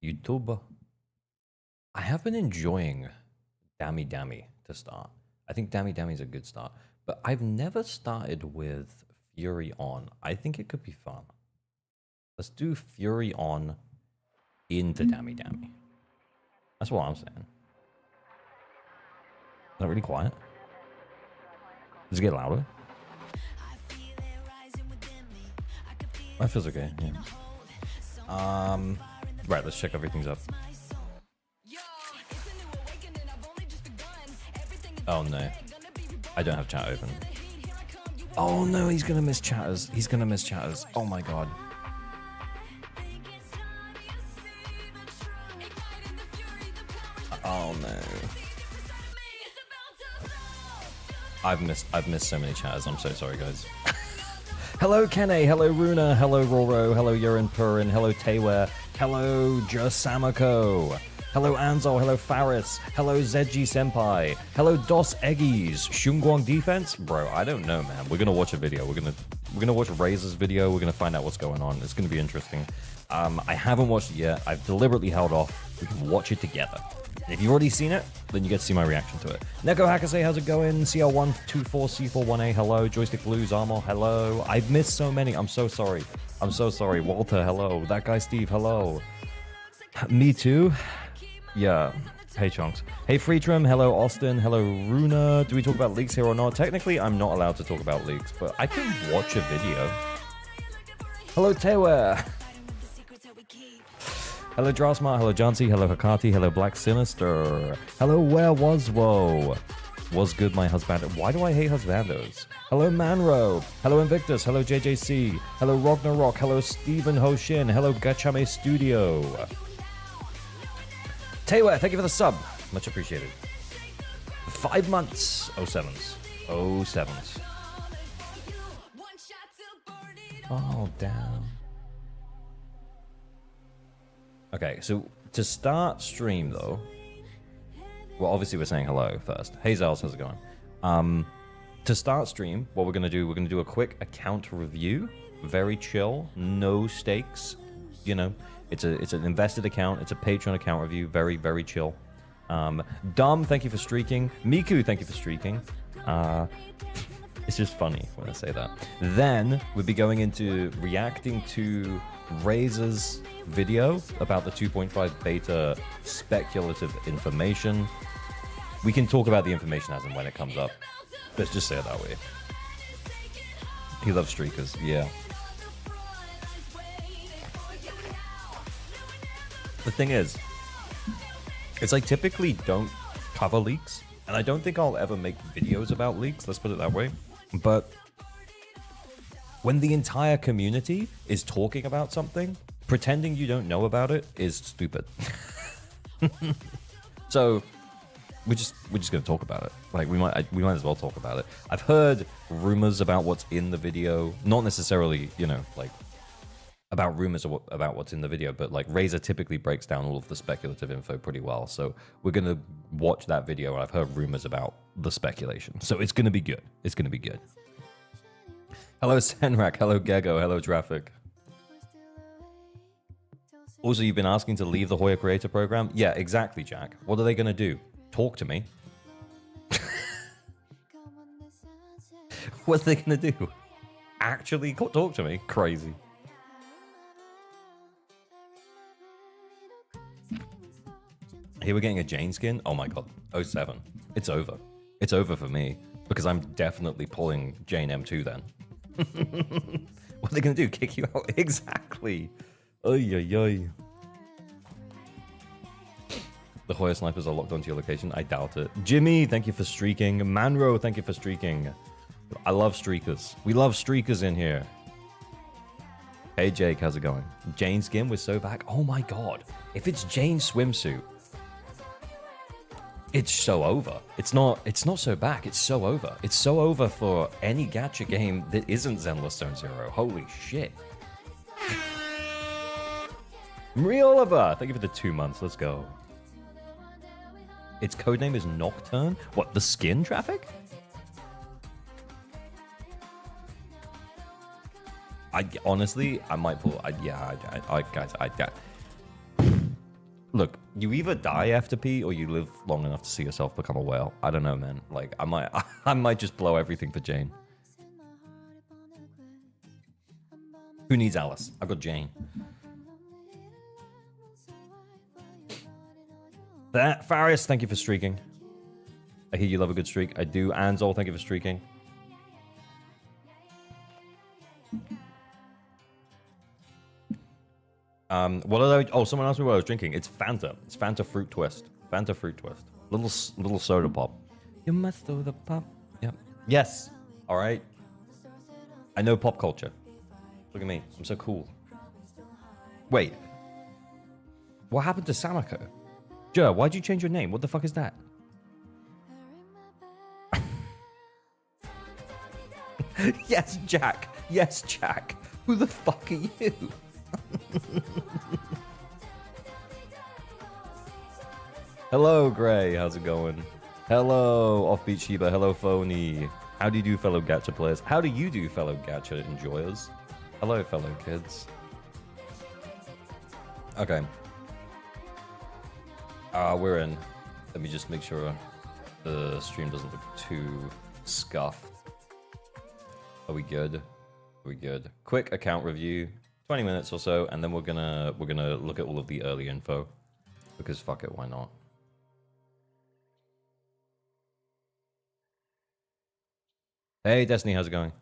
YouTube. I have been enjoying Dammy Dammy to start. I think Dammy Dammy is a good start, but I've never started with Fury on. I think it could be fun. Let's do Fury on into Dammy Dammy. That's what I'm saying. Is that really quiet? Does it get louder? That feels okay, yeah. Right, let's check everything's up. Oh no. I don't have chat open. Oh no, he's gonna miss chatters. He's gonna miss chatters. Oh my god. Oh no. I've missed so many chatters. I'm so sorry, guys. Hello, Kene. Hello, Runa. Hello, Roro. Hello, Yurin Purin. Hello, Tewa. Hello, Jasamako. Hello, Anzol. Hello, Faris. Hello, Zedji Senpai. Hello, Dos Eggies. Shunguang Defense? Bro, I don't know, man. We're gonna watch a video. We're gonna watch Razor's video. We're gonna find out what's going on. It's gonna be interesting. I haven't watched it yet. I've deliberately held off. We can watch it together. If you've already seen it, then you get to see my reaction to it. Neko Hakase, how's it going? CL124C41A, hello. Joystick Blues, Armor, hello. I've missed so many. I'm so sorry. I'm so sorry. Walter, hello. That guy Steve, hello. Me too. Yeah. Hey, Chunks. Hey, Freetrim, hello. Austin, hello. Runa. Do we talk about leaks here or not? Technically, I'm not allowed to talk about leaks, but I can watch a video. Hello, Tewa. Hello, Drasma. Hello, Jansi. Hello, Hakati. Hello, Black Sinister. Hello, Where Was Woe? Was good, my husband. Why do I hate husbandos? Hello, Manro. Hello, Invictus. Hello, JJC. Hello, Rognarok. Hello, Stephen Hoshin. Hello, Gachame Studio. Tewa, thank you for the sub. Much appreciated. 5 months. 07s. 07s. Oh, damn. Okay, so to start stream though, well, obviously we're saying hello first. Hey Zels, how's it going? To start stream, what we're gonna do a quick account review. Very chill, no stakes. You know, it's an invested account. It's a Patreon account review. Very, very chill. Dom, thank you for streaking. Miku, thank you for streaking. It's just funny when I say that. Then we'll be going into reacting to Razor's video about the 2.5 beta speculative information. We can talk about the information as and when it comes up. Let's just say it that way. He loves streakers, yeah. The thing is, it's like typically don't cover leaks, and I don't think I'll ever make videos about leaks, let's put it that way. But when the entire community is talking about something, pretending you don't know about it is stupid. So we're just gonna talk about it. Like we might as well talk about it. I've heard rumors about what's in the video, not necessarily, you know, like about rumors about what's in the video, but like Razor typically breaks down all of the speculative info pretty well. So we're gonna watch that video, and I've heard rumors about the speculation. So it's gonna be good. It's gonna be good. Hello, Senrak. Hello, Gego. Hello, Traffic. Also, you've been asking to leave the Hoya Creator Program? Yeah, exactly, Jack. What are they going to do? Talk to me? What are they going to do? Actually talk to me? Crazy. Here we're getting a Jane skin? Oh my god. 07. It's over. It's over for me. Because I'm definitely pulling Jane M2 then. What are they going to do? Kick you out? Exactly. Oy, oy, oy. The Hoya snipers are locked onto your location. I doubt it. Jimmy, thank you for streaking. Manro, thank you for streaking. I love streakers. We love streakers in here. Hey, Jake, how's it going? Jane's skin was so back. Oh my god. If it's Jane's swimsuit, it's so over. It's not so back. It's so over. It's so over for any gacha game that isn't Zenless Zone Zero. Holy shit. Marie Oliver, thank you for the 2 months. Let's go. Its codename is Nocturne. What, the skin Traffic? I honestly, I might pull. Guys, Look, you either die after pee or you live long enough to see yourself become a whale. I don't know, man. Like, I might, I might just blow everything for Jane. Who needs Alice? I got Jane. That Farius, thank you for streaking. I hear you love a good streak. I do. Anzol, thank you for streaking. What are they? Oh, someone asked me what I was drinking. It's Fanta. It's Fanta Fruit Twist. Fanta Fruit Twist. Little soda pop. You must throw the pop. Yep. Yes. All right. I know pop culture. Look at me. I'm so cool. Wait. What happened to Samako? Joe, why'd you change your name? What the fuck is that? Yes, Jack. Yes, Jack. Who the fuck are you? Hello, Gray. How's it going? Hello, Offbeat Sheba. Hello, Phony. How do you do, fellow gacha players? How do you do, fellow gacha enjoyers? Hello, fellow kids. Okay. We're in. Let me just make sure the stream doesn't look too scuffed. Are we good? Are we good? Quick account review, 20 minutes or so, and then we're gonna look at all of the early info because fuck it, why not? Hey, Destiny, how's it going?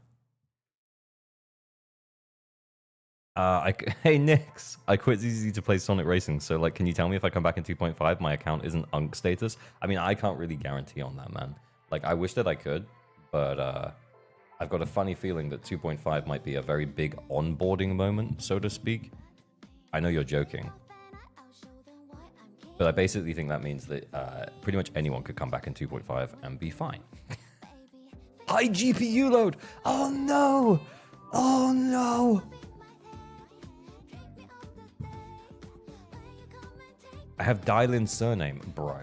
Hey, Nix, I quit ZZ to play Sonic Racing, so, like, can you tell me if I come back in 2.5, my account isn't UNC status? I mean, I can't really guarantee on that, man. Like, I wish that I could, but, I've got a funny feeling that 2.5 might be a very big onboarding moment, so to speak. I know you're joking. But I basically think that means that pretty much anyone could come back in 2.5 and be fine. High GPU load! Oh no! Oh no! I have Dylan's surname, bro.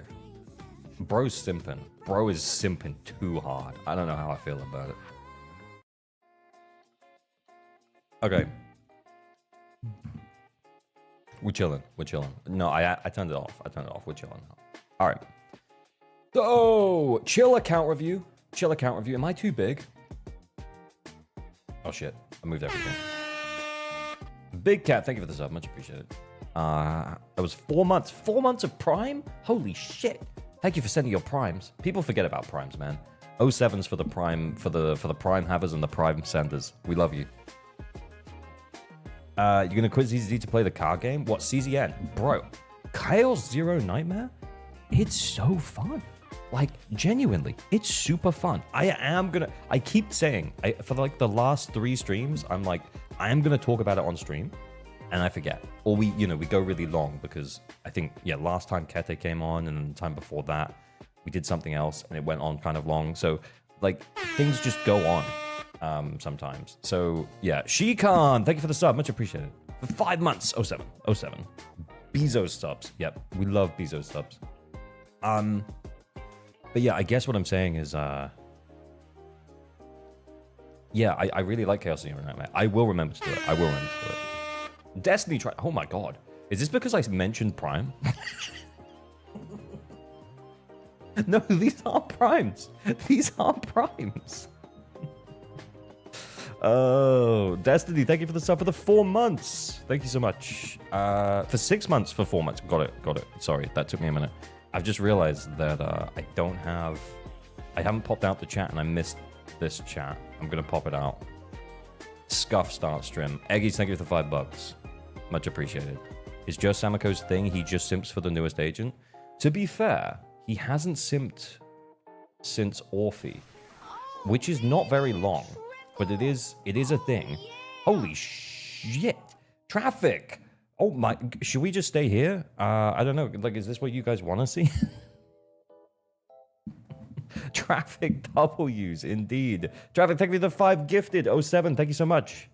Bro's simping. Bro is simping too hard. I don't know how I feel about it. Okay. We're chilling. We're chilling. No, I turned it off. I turned it off. We're chilling now. All right. So, chill account review. Chill account review. Am I too big? Oh shit. I moved everything. Big Cat, thank you for the sub. Much appreciated. That was 4 months. 4 months of Prime? Holy shit. Thank you for sending your Primes. People forget about Primes, man. 07s for the Prime, for the Prime havers and the Prime senders. We love you. You're gonna quit ZZ to play the card game? What, CZN? Bro, Chaos Zero Nightmare? It's so fun. Like, genuinely, it's super fun. I keep saying, for like the last 3 streams, I'm like, I am gonna talk about it on stream, and I forget. Or we go really long, because I think, yeah, last time Kete came on, and the time before that, we did something else, and it went on kind of long. So, like, things just go on. Sometimes. So, yeah. Shikan, thank you for the sub. Much appreciated. For 5 months. 07. Bezos subs. Yep. We love Bezos subs. But yeah, I guess what I'm saying is, yeah, I really like Chaos Zero Nightmare. I will remember to do it. I will remember to do it. Destiny try. Oh my god. Is this because I mentioned Prime? No, these aren't Primes. These aren't Primes. Oh, Destiny, thank you for the sub for the 4 months. Thank you so much. For 6 months, for 4 months. Got it. Sorry, that took me a minute. I've just realized that I haven't popped out the chat and I missed this chat. I'm going to pop it out. Scuff start stream. Eggies, thank you for the $5. Much appreciated. Is Joe Samako's thing, he just simps for the newest agent? To be fair, he hasn't simped since Orphe, which is not very long. But it is a thing. Holy shit. Traffic. Oh my, should we just stay here? I don't know. Like, is this what you guys want to see? Traffic W's, indeed. Traffic, thank you for the 5 gifted. 07, thank you so much.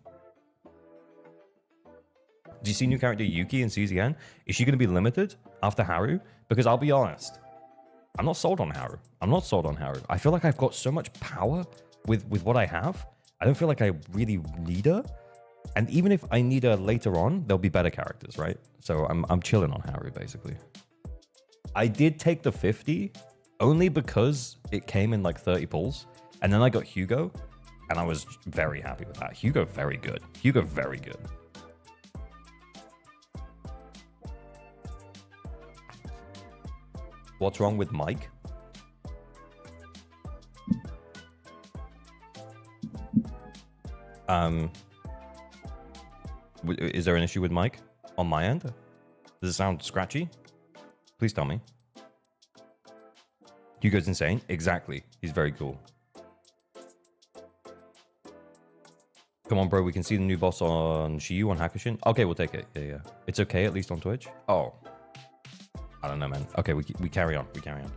Do you see new character Yuki in CZN? Is she going to be limited after Haru? Because I'll be honest, I'm not sold on Haru. I feel like I've got so much power with what I have. I don't feel like I really need her. And even if I need her later on, there'll be better characters, right? So I'm chilling on Haru, basically. I did take the 50 only because it came in like 30 pulls. And then I got Hugo, and I was very happy with that. Hugo, very good. Hugo, very good. What's wrong with Mike? Is there an issue with Mike on my end? Does it sound scratchy? Please tell me. Hugo's insane. Exactly. He's very cool. Come on, bro. We can see the new boss on Shiyu on Hakushin. Okay, we'll take it. Yeah. It's okay, at least on Twitch. Oh. I don't know, man. Okay, we carry on. We carry on.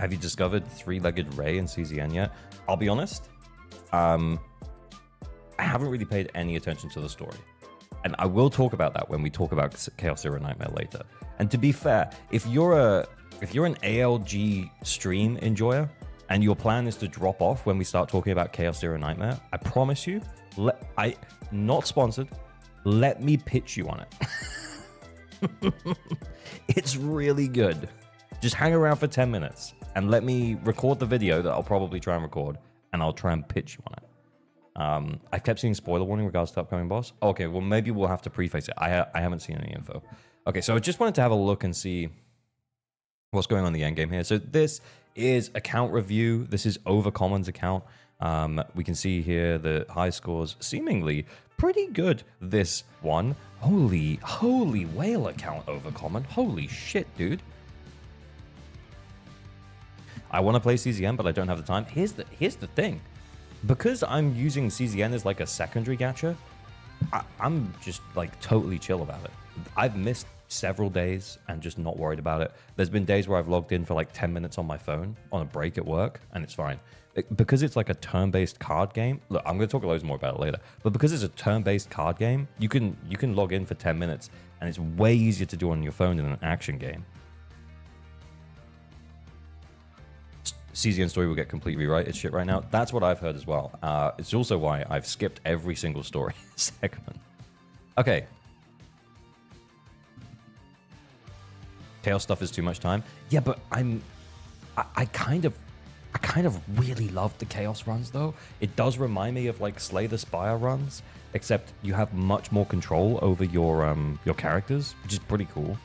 Have you discovered three-legged Ray in CZN yet? I'll be honest. I haven't really paid any attention to the story. And I will talk about that when we talk about Chaos Zero Nightmare later. And to be fair, if you're an ALG stream enjoyer and your plan is to drop off when we start talking about Chaos Zero Nightmare, I promise you, not sponsored, let me pitch you on it. It's really good. Just hang around for 10 minutes and let me record the video that I'll probably try and record, and I'll try and pitch you on it. I kept seeing spoiler warning in regards to upcoming boss. Okay, well, maybe we'll have to preface it. I haven't seen any info. Okay, so I just wanted to have a look and see what's going on in the endgame here. So this is account review. This is Overcommon's account. We can see here the high scores seemingly pretty good. This one. Holy whale account, Overcommon. Holy shit, dude. I want to play CZN, but I don't have the time. Here's the thing. Because I'm using CZN as like a secondary gacha, I'm just like totally chill about it. I've missed several days and just not worried about it. There's been days where I've logged in for like 10 minutes on my phone on a break at work, and it's fine. Because it's like a turn-based card game. Look, I'm going to talk loads more about it later. But because it's a turn-based card game, you can log in for 10 minutes, and it's way easier to do on your phone than an action game. CZN story will get completely rewrite its shit right now. That's what I've heard as well. It's also why I've skipped every single story segment. Okay. Chaos stuff is too much time. Yeah, but I kind of really love the Chaos runs though. It does remind me of like Slay the Spire runs, except you have much more control over your characters, which is pretty cool.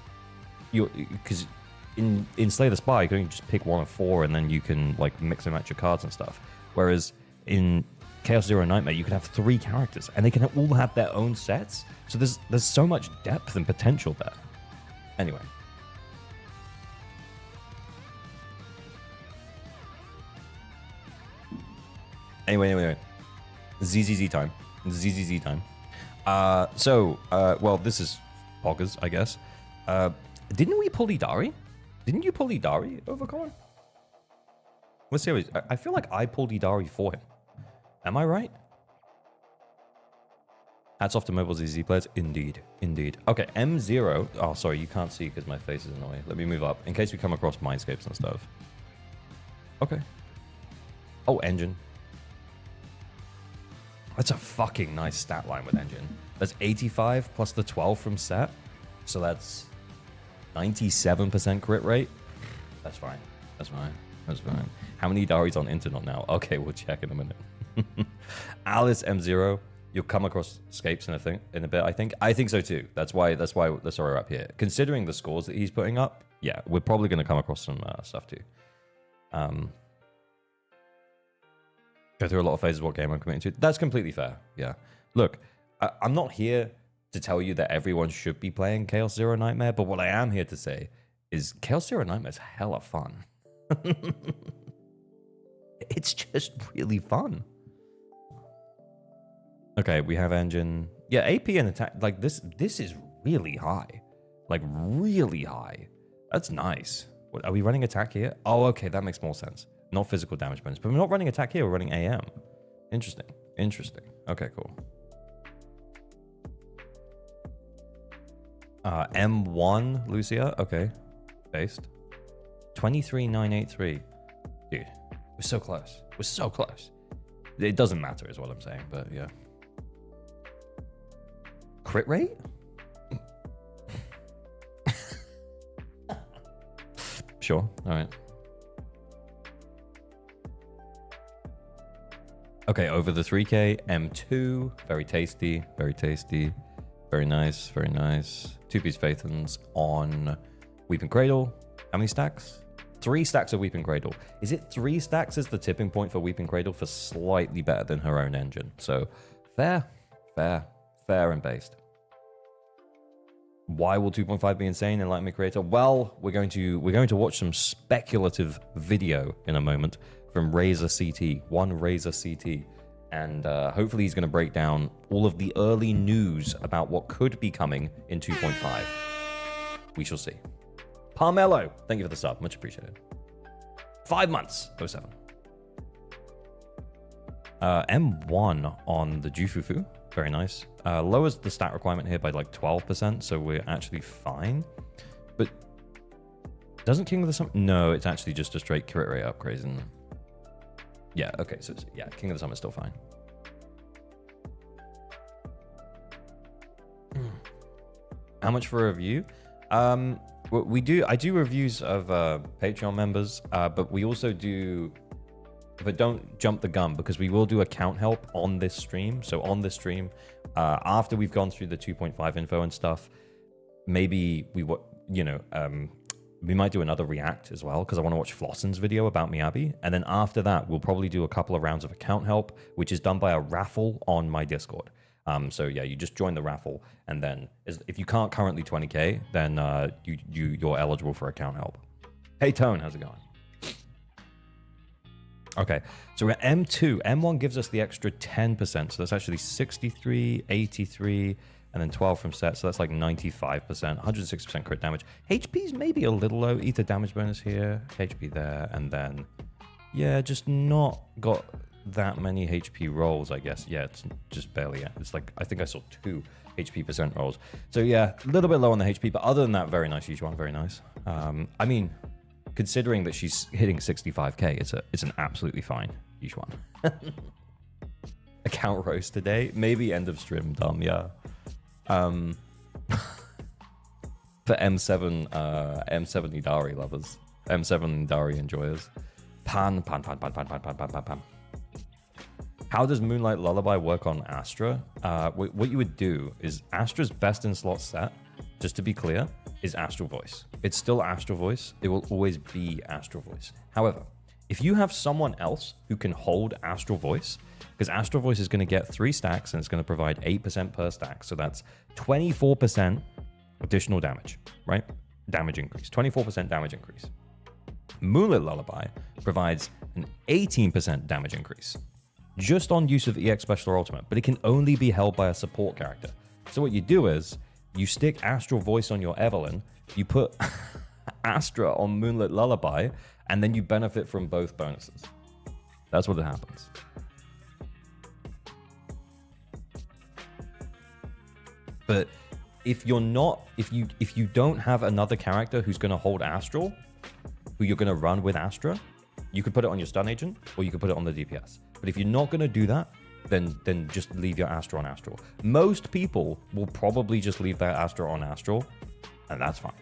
Because in Slay the Spire, you can just pick one of 4 and then you can like mix and match your cards and stuff. Whereas in Chaos Zero Nightmare, you can have 3 characters and they can all have their own sets. So there's so much depth and potential there. Anyway. Anyway. ZZZ time. ZZZ time. Well, this is Poggers, I guess. Didn't we pull Idari? Didn't you pull Idari, Overcommon? Let's see. I feel like I pulled Idari for him. Am I right? Hats off to mobile ZZ players. Indeed. Okay, M0. Oh, sorry, you can't see because my face is in the way. Let me move up in case we come across mindscapes and stuff. Okay. Oh, engine. That's a fucking nice stat line with engine. That's 85 plus the 12 from set. So that's 97% crit rate. That's fine. How many Idari's on internet now? Okay, we'll check in a minute. Alice M0. You'll come across scapes in a bit, I think. I think so too. That's why we're up here. Considering the scores that he's putting up, yeah, we're probably going to come across some stuff too. Go through a lot of phases what game I'm committing to. That's completely fair. Yeah. Look, I'm not here to tell you that everyone should be playing Chaos Zero Nightmare, but what I am here to say is Chaos Zero Nightmare is hella fun. It's just really fun. Okay, we have engine. Yeah, AP and attack. Like this is really high. Like really high. That's nice. What, are we running attack here? Oh, okay, that makes more sense. Not physical damage bonus, but we're not running attack here. We're running AM. Interesting. Okay, cool. M1, Lucia. Okay. Based. 23,983. Dude, we're so close. It doesn't matter is what I'm saying, but yeah. Crit rate? Sure, all right. Okay, over the 3K, M2, very tasty, very tasty. Very nice, very nice. Two-piece Phaethons on Weeping Cradle. How many stacks? 3 stacks of Weeping Cradle. Is it 3 stacks is the tipping point for Weeping Cradle for slightly better than her own engine? So fair, fair, fair and based. Why will 2.5 be insane? Enlighten me, creator. Well, we're going to watch some speculative video in a moment from Razor CT, one Razor CT, and hopefully he's going to break down all of the early news about what could be coming in 2.5. We shall see. Parmello, thank you for the sub, much appreciated. 5 months, 07. M1 on the Jufufu, very nice. Lowers the stat requirement here by like 12%, so we're actually fine. But doesn't King of the Summer? No, it's actually just a straight crit rate upgrade, isn't it? Yeah, okay, so yeah, King of the Summer is still fine. How much for a review? I do reviews of Patreon members, but we also do, but don't jump the gun because we will do account help on this stream. So on this stream, after we've gone through the 2.5 info and stuff, maybe we might do another react as well because I want to watch Flossen's video about Miyabi. And then after that, we'll probably do a couple of rounds of account help, which is done by a raffle on my Discord. So yeah, you just join the raffle, and then if you can't currently 20k, then you're eligible for account help. Hey Tone, how's it going? Okay, so we're at M2. M1 gives us the extra 10%, so that's actually 63, 83, and then 12 from set, so that's like 95%, 106% crit damage. HP's maybe a little low, ether damage bonus here, HP there, and then, yeah, just not got that many HP rolls, I guess. Yeah, it's just barely, it's like, I think I saw 2 HP percent rolls. So yeah, a little bit low on the HP, but other than that, very nice Yishuan, very nice. I mean, considering that she's hitting 65k, it's an absolutely fine Yishuan. Account roast today, maybe end of stream, dumb, yeah. For M7 Idari lovers, M7 Idari enjoyers. Pan. How does Moonlight Lullaby work on Astra? What you would do is Astra's best in slot set, just to be clear, is Astral Voice. It's still Astral Voice. It will always be Astral Voice. However, if you have someone else who can hold Astral Voice, because Astral Voice is going to get 3 stacks and it's going to provide 8% per stack. So that's 24% additional damage, right? Damage increase, 24% damage increase. Moonlit Lullaby provides an 18% damage increase just on use of EX Special or Ultimate, but it can only be held by a support character. So what you do is you stick Astral Voice on your Evelyn, you put Astra on Moonlit Lullaby, and then you benefit from both bonuses. That's what happens. But if you're not, if you don't have another character who's going to hold Astral, who you're going to run with Astra, you could put it on your stun agent, or you could put it on the DPS. But if you're not going to do that, then just leave your Astra on Astral. Most people will probably just leave their Astra on Astral, and that's fine.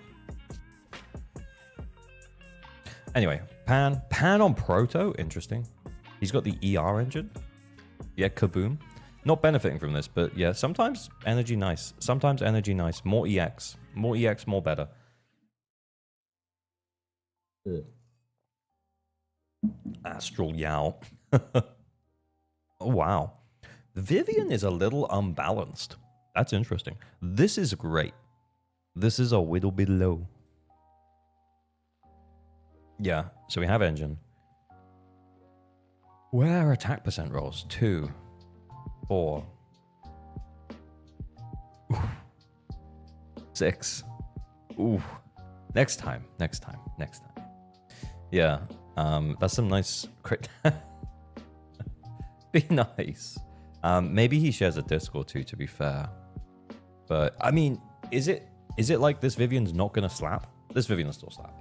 Anyway, Pan on Proto, interesting. He's got the ER engine. Yeah, kaboom. Not benefiting from this, but yeah, sometimes energy nice. Sometimes energy nice. More EX. More EX, more better. Ugh. Astral Yao. Oh, wow. Vivian is a little unbalanced. That's interesting. This is great. This is a little bit low. Yeah, so we have engine. Where are attack percent rolls? 2, 4, 6. Ooh. Next time. Yeah, that's some nice crit. Be nice. Maybe he shares a Discord too, to be fair. But I mean, is it like this Vivian's not gonna slap? This Vivian will still slap.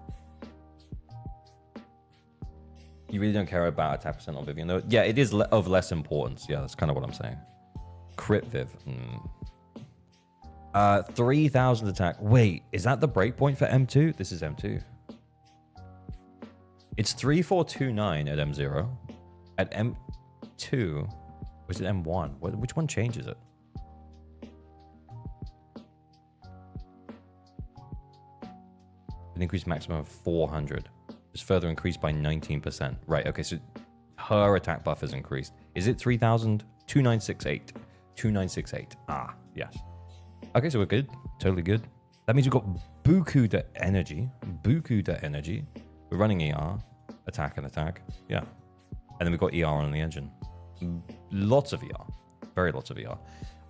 You really don't care about attack percent on Vivian, though? Yeah, it is of less importance. Yeah, that's kind of what I'm saying. Crit Viv. 3,000 attack. Wait, is that the breakpoint for M2? This is M2. It's 3429 at M0. At M2, or is it M1? Which one changes it? An increased maximum of 400. Just further increased by 19%. Right, okay, so her attack buff is increased. Is it 3,000? 2968. 2968. Ah, yes. Okay, so we're good. Totally good. That means we've got buku de energy. Buku de energy. We're running ER. Attack and attack. Yeah. And then we've got ER on the engine. Lots of ER. Very lots of ER.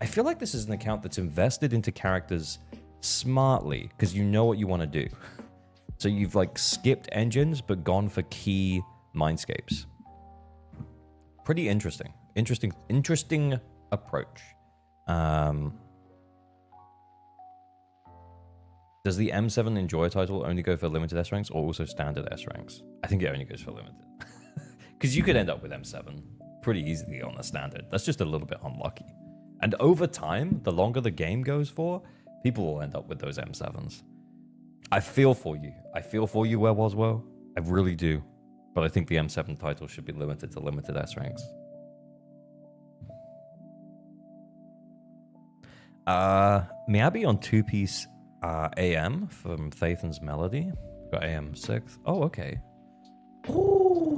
I feel like this is an account that's invested into characters smartly because you know what you want to do. So you've like skipped engines but gone for key mindscapes. Pretty interesting. Interesting approach. Does the M7 Enjoy title only go for limited S ranks or also standard S ranks? I think it only goes for limited. Because you could end up with M7 pretty easily on the standard. That's just a little bit unlucky. And over time, the longer the game goes for, people will end up with those M7s. I feel for you. I feel for you, Where Was Woe. I really do. But I think the M7 title should be limited to limited S ranks. Miyabi on 2-piece AM from Thathan's Melody. Got AM 6. Oh, okay. Oh.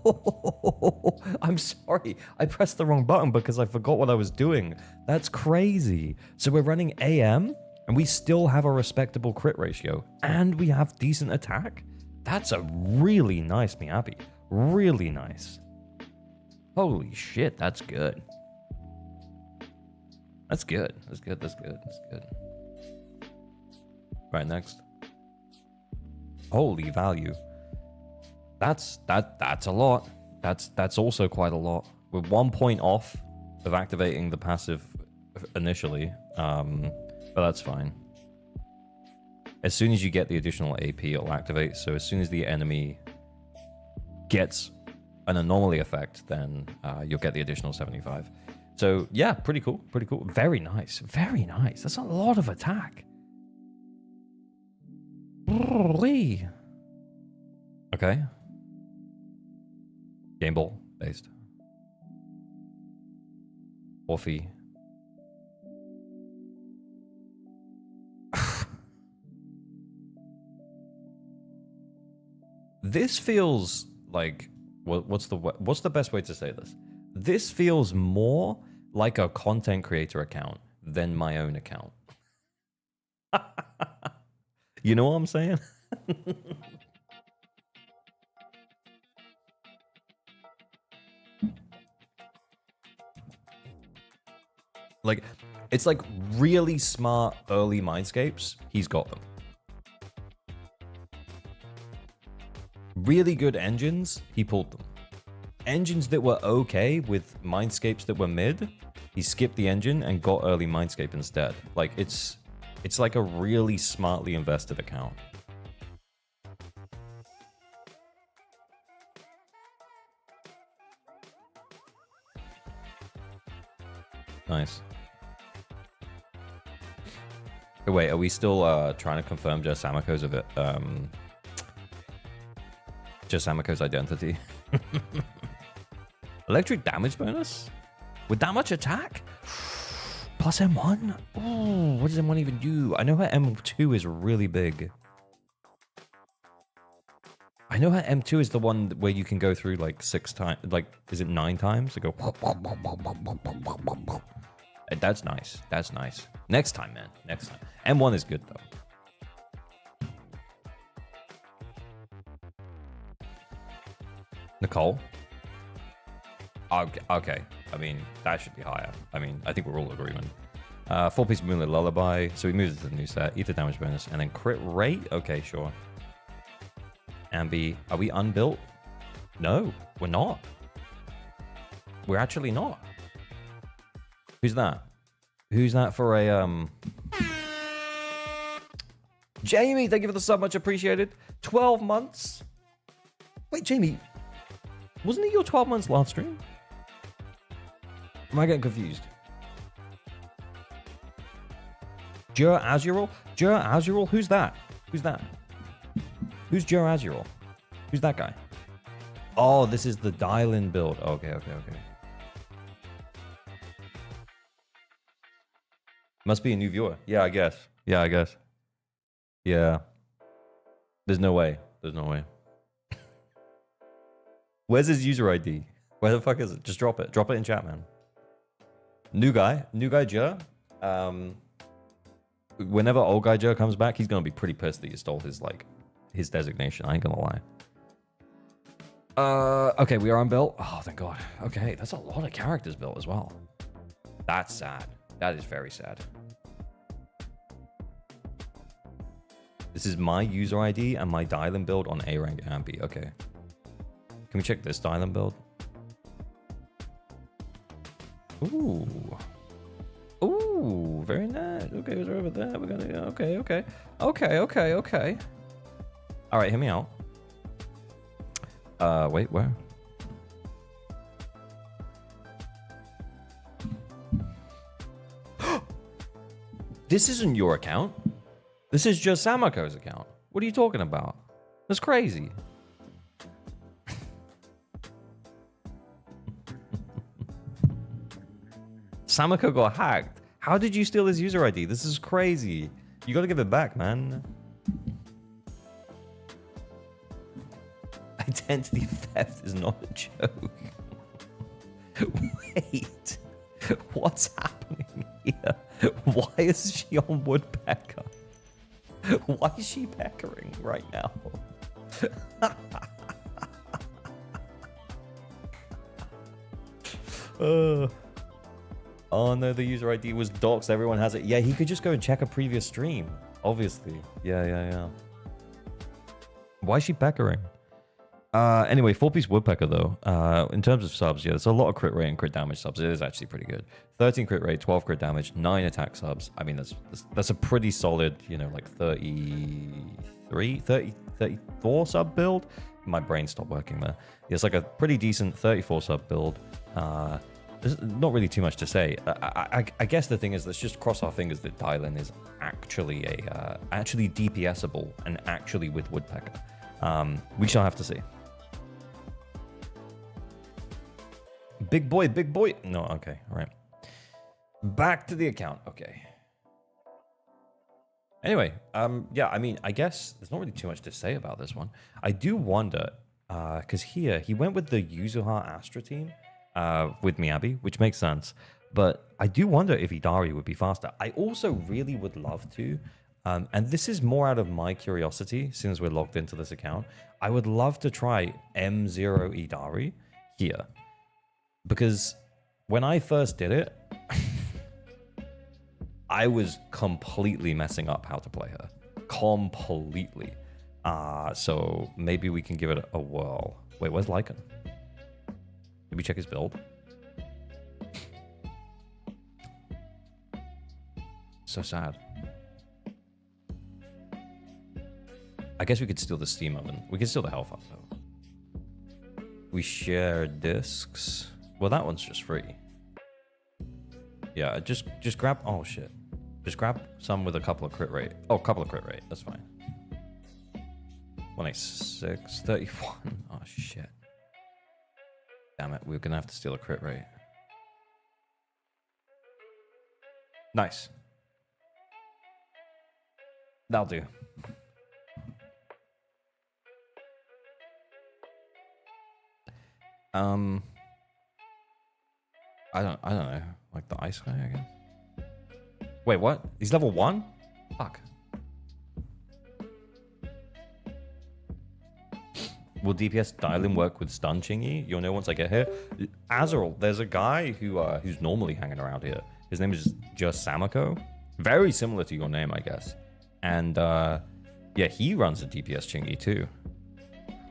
Oh. I'm sorry. I pressed the wrong button because I forgot what I was doing. That's crazy. So we're running AM and we still have a respectable crit ratio and we have decent attack. That's a really nice Miyabi. Really nice. Holy shit, that's good. That's good. That's good. That's good. That's good. Right, next. Holy value. That's a lot. That's also quite a lot. We're 1 point off of activating the passive initially, but that's fine. As soon as you get the additional AP, it'll activate. So as soon as the enemy gets an anomaly effect, then you'll get the additional 75. So yeah, pretty cool, pretty cool. Very nice, very nice. That's a lot of attack. Okay. Game ball based. Orphe. This feels like what's the best way to say this? This feels more like a content creator account than my own account. You know what I'm saying? Like, it's like really smart early mindscapes. He's got them. Really good engines. He pulled them. Engines that were okay with mindscapes that were mid, he skipped the engine and got early mindscape instead. Like, it's like a really smartly invested account. Nice. Wait, are we still trying to confirm Just Samako's identity? Electric damage bonus? With that much attack? Plus M1? Oh, what does M1 even do? I know her M2 is really big. I know her M2 is the one where you can go through like 6 times, like, is it 9 times? To go. That's nice. That's nice. Next time, man. Next time. M1 is good, though. Nicole? Okay. I mean, that should be higher. I mean, I think we're all in agreement. 4-piece Moonlit Lullaby. So we moved it to the new set. Ether damage bonus. And then crit rate? Okay, sure. Ambi. Are we unbuilt? No, we're not. We're actually not. Who's that? Who's that for a Jamie, thank you for the sub, much appreciated. 12 months? Wait, Jamie, wasn't it your 12 months last stream? Am I getting confused? Jur Azuril? Jur Azuril? Who's that? Who's that? Who's Jur Azuril? Who's that guy? Oh, this is the dial-in build. Okay. Must be a new viewer. Yeah, I guess. Yeah. There's no way. Where's his user ID? Where the fuck is it? Just drop it. Drop it in chat, man. New guy Joe. Whenever old guy Joe comes back, he's gonna be pretty pissed that you stole his designation. I ain't gonna lie. Okay, we are on built. Oh, thank God. Okay, that's a lot of characters built as well. That's sad. That is very sad. This is my user ID and my dial-in build on A rank Ampy. Okay. Can we check this dial-in build? Ooh, very nice. Okay, it's over there. We're gonna. Okay. All right, hear me out. Wait, where? This isn't your account. This is just Samako's account. What are you talking about? That's crazy. Samako got hacked. How did you steal his user ID? This is crazy. You gotta give it back, man. Identity theft is not a joke. Wait. What's happening here? Why is she on Woodpecker? Why is she peckering right now? Oh no, the user ID was doxed. Everyone has it. Yeah, he could just go and check a previous stream. Obviously. Yeah. Why is she peckering? Anyway, 4-piece Woodpecker though. In terms of subs, yeah, there's a lot of crit rate and crit damage subs. It is actually pretty good. 13 crit rate, 12 crit damage, 9 attack subs. I mean, that's a pretty solid, like 34 sub build. My brain stopped working there. Yeah, it's like a pretty decent 34 sub build. There's not really too much to say. I guess the thing is, let's just cross our fingers that dial-in is actually actually DPSable and actually with Woodpecker. We shall have to see. Big boy. No, okay, all right. Back to the account. Okay. Anyway, yeah, I mean, I guess there's not really too much to say about this one. I do wonder, because here he went with the Yuzuha Astra team with Miyabi, which makes sense. But I do wonder if Idari would be faster. I also really would love to, and this is more out of my curiosity since we're logged into this account. I would love to try M0 Idari here. Because when I first did it, I was completely messing up how to play her. Completely. So maybe we can give it a whirl. Wait, where's Lycan? Did we check his build? So sad. I guess we could steal the steam oven. We could steal the health up though. We share discs. Well, that one's just free. Yeah, just grab. Oh shit. Just grab some with a couple of crit rate. Oh, couple of crit rate. That's fine. 186, 31. Oh shit. Damn it. We're gonna have to steal a crit rate. Nice. That'll do. I don't know. Like the ice guy, I guess. Wait, what? He's level 1? Fuck. Will DPS dial-in work with stun Chingy? You'll know once I get here. Azrael, there's a guy who's normally hanging around here. His name is just Samako. Very similar to your name, I guess. And yeah, he runs a DPS Chingy too.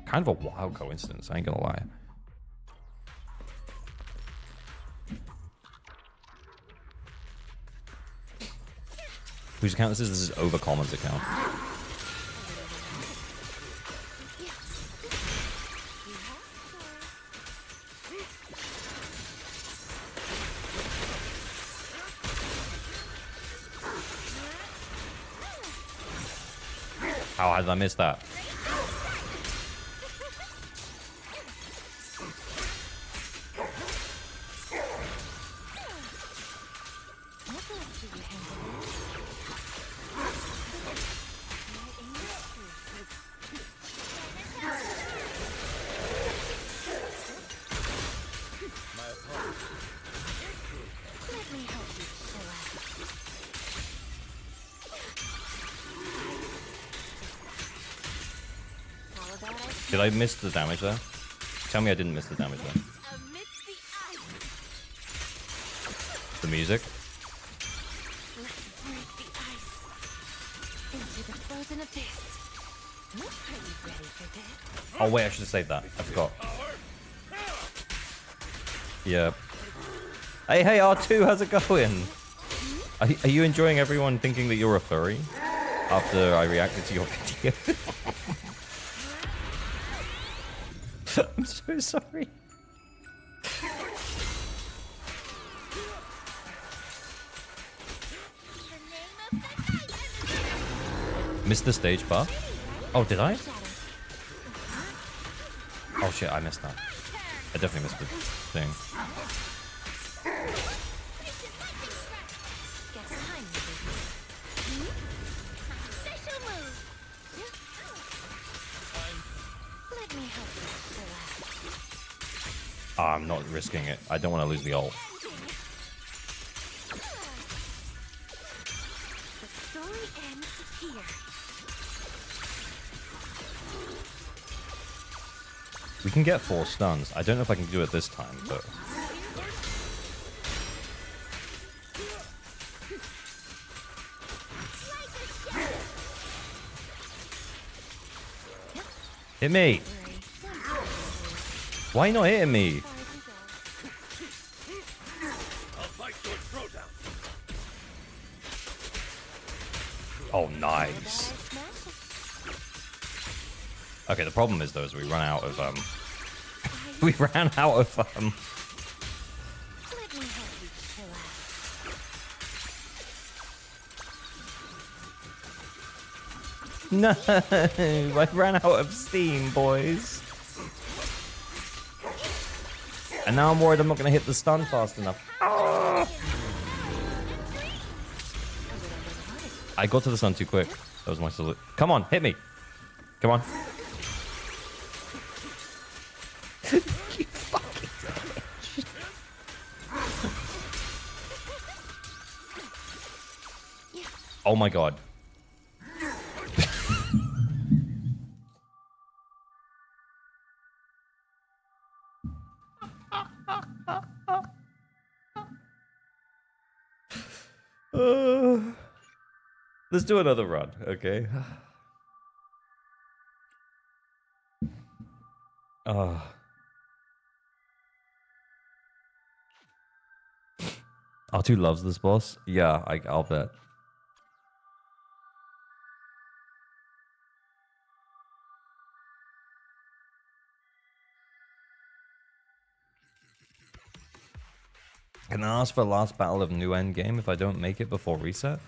Kind of a wild coincidence, I ain't gonna lie. Whose account this is? This is Overcommon's account. How did I miss that? Did I miss the damage there? Tell me I didn't miss the damage there. The music. Oh wait, I should have saved that. I forgot. Yeah. Hey, R2, how's it going? Are you enjoying everyone thinking that you're a furry? After I reacted to your video. I'm so sorry. Missed the stage bar? Oh, did I? Oh shit, I missed that. I definitely missed the thing. Oh, I'm not risking it. I don't want to lose the ult. We can get 4 stuns. I don't know if I can do it this time, but... Hit me! Why are you not hitting me? Oh, nice. Okay, the problem is though, is we ran out of we ran out of No, I ran out of steam, boys. And now I'm worried I'm not going to hit the stun fast enough. Ah! I got to the stun too quick. That was my salute. Come on, hit me. Come on. You fucking bitch. Oh my god. Let's do another run, okay? R2 loves this boss. Yeah, I'll bet. Can I ask for last battle of new end game if I don't make it before reset?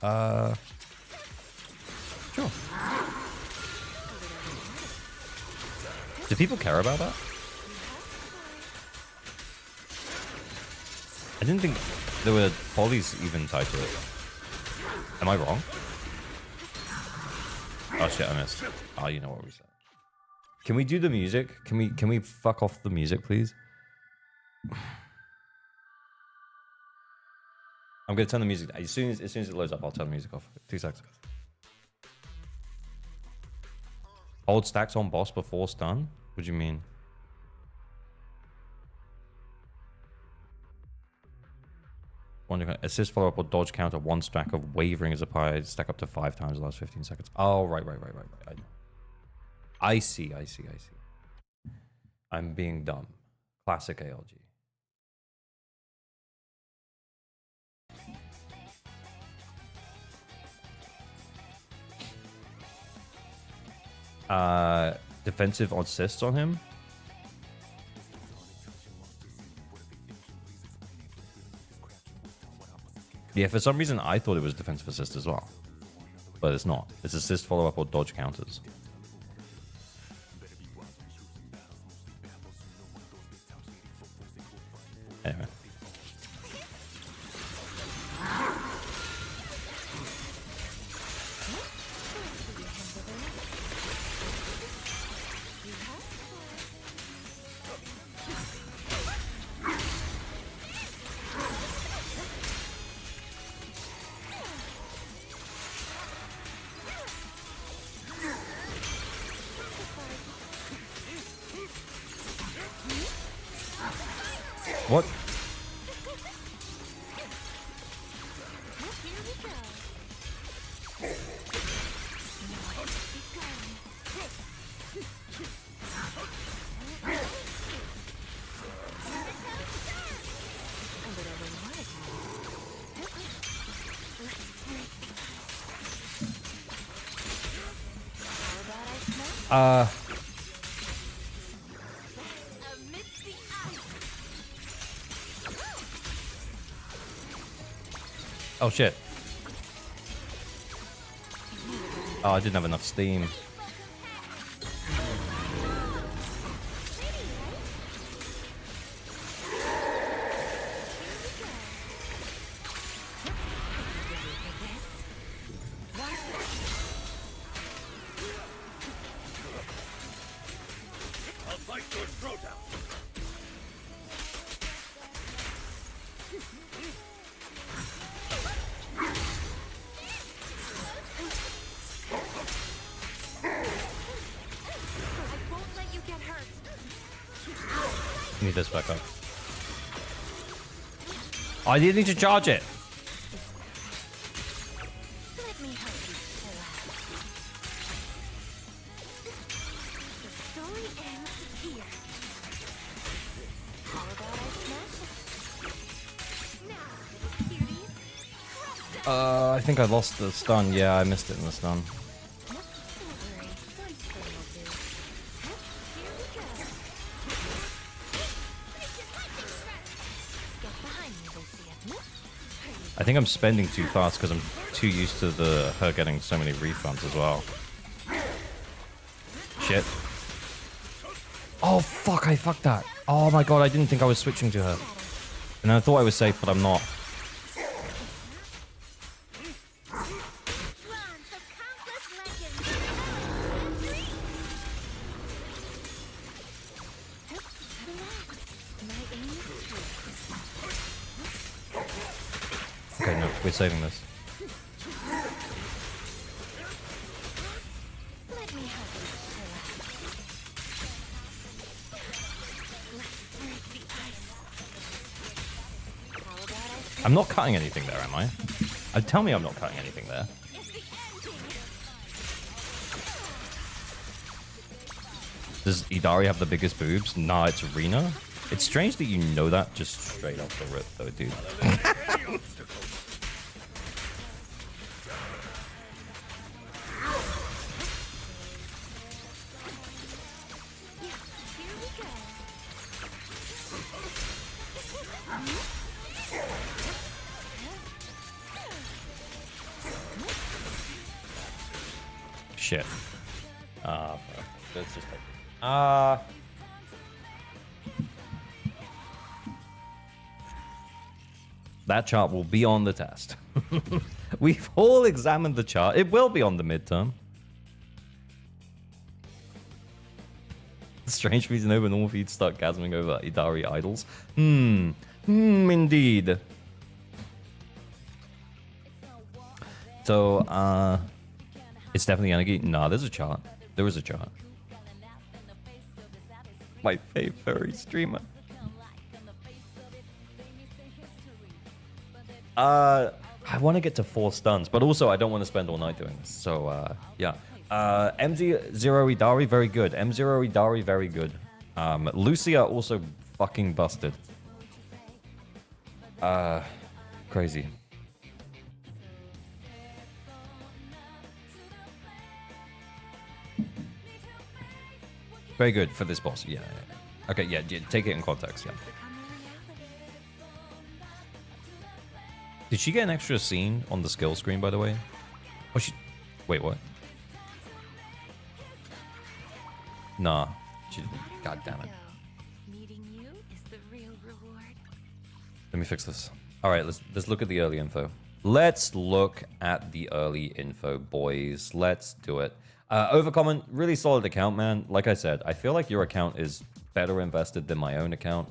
Sure. Do people care about that? I didn't think there were polys even tied to it. Am I wrong? Oh shit, I missed. Oh, you know what we said. Can we do the music? Can we fuck off the music, please? I'm gonna turn the music as soon as it loads up. I'll turn the music off. 2 seconds. Hold stacks on boss before stun. What do you mean? Assist follow up or dodge counter 1 stack of wavering as applied. Stack up to 5 times the last 15 seconds. Oh right. I see. I'm being dumb. Classic ALG. Defensive assists on him. Yeah, for some reason I thought it was defensive assist as well. but it's not. It's assist, follow up, or dodge counters. Anyway. What? Oh shit. Oh, I didn't have enough steam. Need this back up. Oh, I didn't need to charge it. Let me help you chill out. The story ends here. How about I smash it? Now, cuties. I think I lost the stun. Yeah, I missed it in the stun. Don't worry, sunscreen will do. Here we go. Get behind me, Lucia. I think I'm spending too fast because I'm too used to her getting so many refunds as well. Shit. Oh, fuck, I fucked that. Oh my god, I didn't think I was switching to her. And I thought I was safe, but I'm not. Okay, no, we're saving this. Let me help you chill out. Let's break the ice. How about I I'm not cutting anything there, am I? Tell me I'm not cutting anything there. Does Idari have the biggest boobs? Nah, it's Rena. It's strange that you know that just straight off the rip, though, dude. Shit. Fuck. Let's just take it. That chart will be on the test. We've all examined the chart. It will be on the midterm. Strange for me to know when all feeds start gasming over Idari idols. Indeed. So, it's definitely Yanagi. Nah, there's a chart. There was a chart. My favorite streamer. I want to get to 4 stuns, but also I don't want to spend all night doing this. So, yeah. zzzero Idari, very good. zzzero Idari, very good. Lucia also fucking busted. Crazy. Very good for this boss. Yeah. Okay, yeah, take it in context, yeah. Did she get an extra scene on the skill screen, by the way? Oh, Wait, what? Nah. God damn it. Meeting you is the real reward. Let me fix this. All right, let's look at the early info. Let's look at the early info, boys. Let's do it. Overcommon, really solid account, man. Like I said, I feel like your account is better invested than my own account.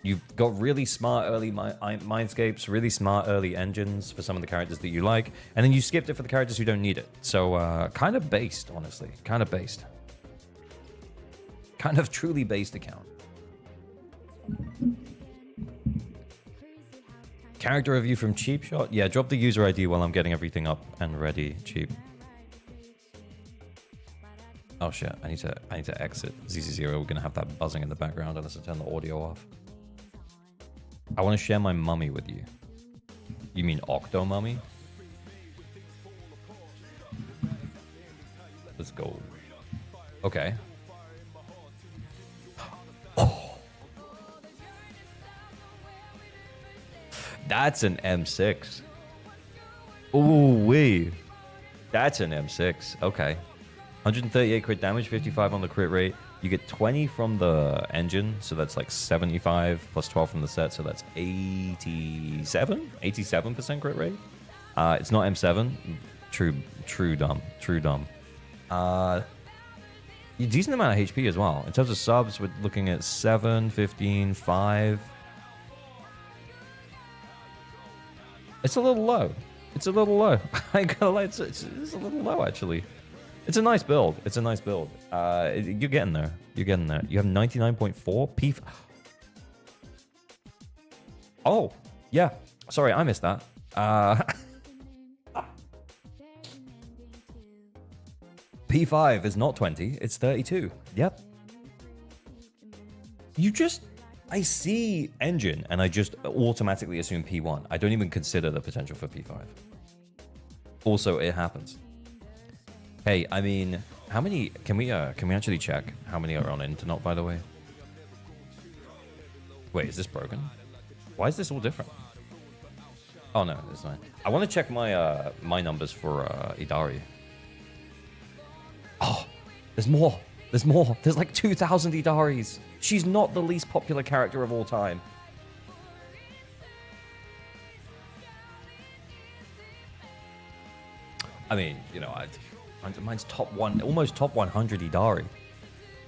You've got really smart early mindscapes, really smart early engines for some of the characters that you like, and then you skipped it for the characters who don't need it. So kind of based, honestly. Kind of based. Kind of truly based account. Character review from Cheap Shot. Yeah, drop the user ID while I'm getting everything up and ready. Cheap. Oh shit! I need to exit zzzero. We're gonna have that buzzing in the background unless I turn the audio off. I want to share my mummy with you. You mean Octo Mummy? Let's go. Okay. Oh. That's an M6. Ooh wee. That's an M6. Okay. 138 crit damage, 55 on the crit rate. You get 20 from the engine, so that's like 75 plus 12 from the set, so that's 87% crit rate. It's not M7. True dumb. Decent amount of HP as well. In terms of subs, we're looking at 7, 15, 5. It's a little low. I ain't gonna lie, it's a little low actually. It's a nice build. You're getting there. You have 99.4 P. Oh, yeah. Sorry, I missed that. P5 is not 20. It's 32. Yep. I see engine and I just automatically assume P1. I don't even consider the potential for P5. Also, it happens. Hey, I mean, how many can we actually check how many are on internet, by the way? Wait, is this broken? Why is this all different? Oh no, it's fine. I want to check my my numbers for Idari. Oh, there's more. There's like 2,000 Idaris. She's not the least popular character of all time. I mean, you know, mine's top one, almost top 100 Idari.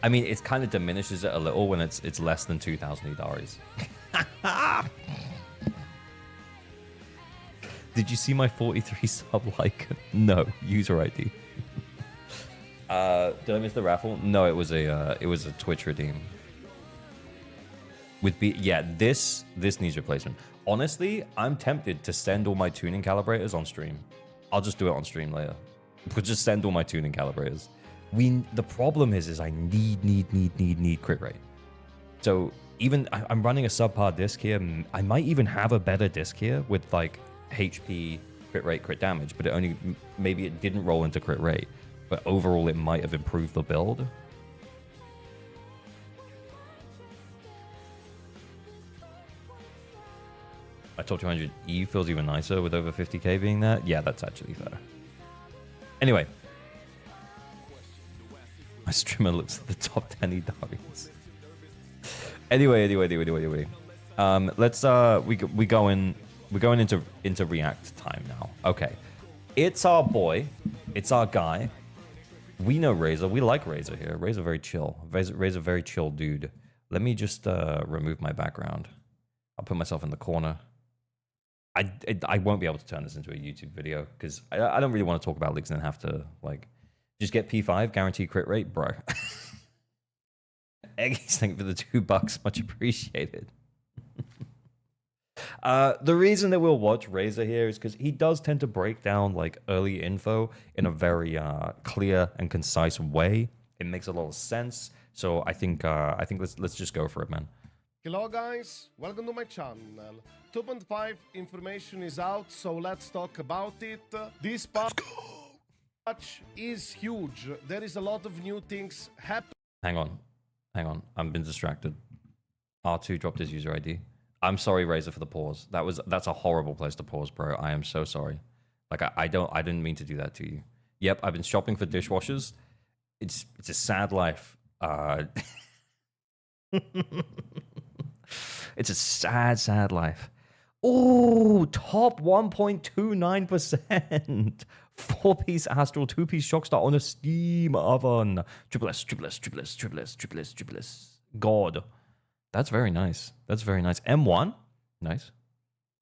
I mean, it kind of diminishes it a little when it's less than 2,000 Idaris. Did you see my 43 sub like? No, user ID. Did I miss the raffle? No, it was a Twitch redeem. Yeah, this needs replacement. Honestly, I'm tempted to send all my tuning calibrators on stream. I'll just do it on stream later. We'll just send all my tuning calibrators. The problem is I need crit rate. So even I'm running a subpar disc here. I might even have a better disc here with like HP, crit rate, crit damage, but maybe it didn't roll into crit rate. But overall, it might have improved the build. My top 200 E feels even nicer with over 50k being there. Yeah, that's actually fair. Anyway. My streamer looks at the top 10 Idaris. Anyway. Let's we're going into React time now. Okay. It's our boy. It's our guy. We know Razor. We like Razor here. Razor very chill. Razor very chill dude. Let me just remove my background. I'll put myself in the corner. I won't be able to turn this into a YouTube video because I don't really want to talk about leaks and then have to like just get P5 guaranteed crit rate, bro. Eggies, thank you for the $2, much appreciated. The reason that we'll watch Razor here is because he does tend to break down like early info in a very clear and concise way. It makes a lot of sense. So I think let's just go for it, man. Hello guys, welcome to my channel. 2.5 information is out, so let's talk about it. This patch is huge. There is a lot of new things happening. Hang on. I've been distracted. R2 dropped his user ID. I'm sorry, Razor, for the pause. That's a horrible place to pause, bro. I am so sorry. Like I didn't mean to do that to you. Yep, I've been shopping for dishwashers. It's a sad life. It's a sad life. Oh, top 1.29%. 4-piece Astral, 2-piece Shockstar on a Steam oven. Triple S. God. That's very nice. That's very nice. M1. Nice.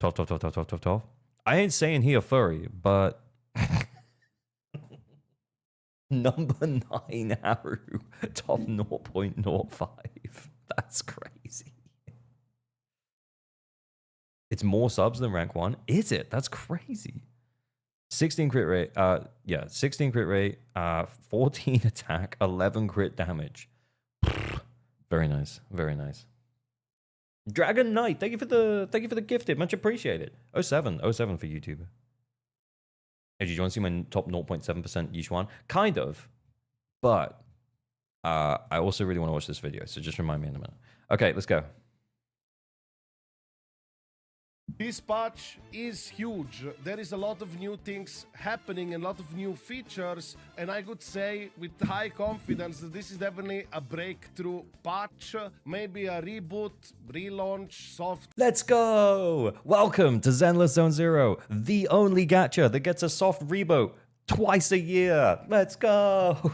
12. I ain't saying he a furry, but... Number 9 Haru. Top 0.05. That's crazy. It's more subs than rank 1. Is it? That's crazy. 16 crit rate. 16 crit rate. 14 attack. 11 crit damage. Very nice. Very nice. Dragon Knight. Thank you for the gifted. Much appreciated. 07 for YouTube. Hey, do you want to see my top 0.7% Yishuan? Kind of. But I also really want to watch this video, so just remind me in a minute. Okay, let's go. This patch is huge. There is a lot of new things happening and a lot of new features, and I could say with high confidence that this is definitely a breakthrough patch, maybe a reboot, relaunch, soft. Let's go! Welcome to Zenless Zone Zero, the only gacha that gets a soft reboot twice a year. Let's go!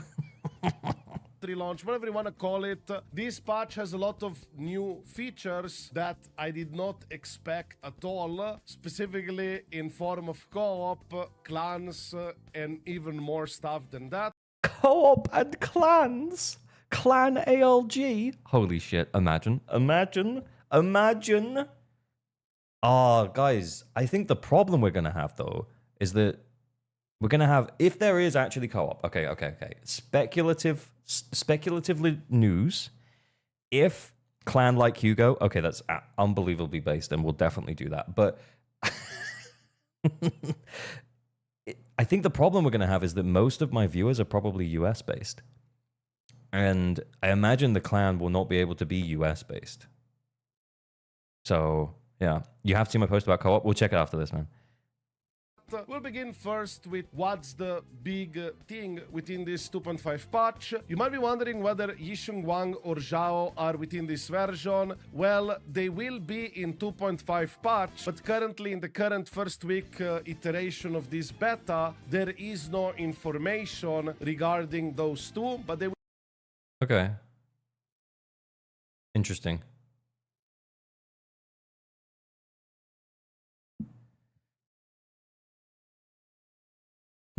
Relaunch, whatever you want to call it. This patch has a lot of new features that I did not expect at all, specifically in form of co-op, clans, and even more stuff than that. Co-op and clans? Clan ALG? Holy shit, imagine. Ah, guys, I think the problem we're going to have, though, is that we're going to have, if there is actually co-op, okay. Speculatively news, if clan like Hugo, okay, that's unbelievably based, and we'll definitely do that. But I think the problem we're going to have is that most of my viewers are probably US based. And I imagine the clan will not be able to be US based. So, yeah, you have to see my post about co-op. We'll check it after this, man. We'll begin first with what's the big thing within this 2.5 patch. You might be wondering whether Yishun Wang or Zhao are within this version. Well, they will be in 2.5 patch, but currently in the current first week iteration of this beta, there is no information regarding those two, but they will. Okay. Interesting.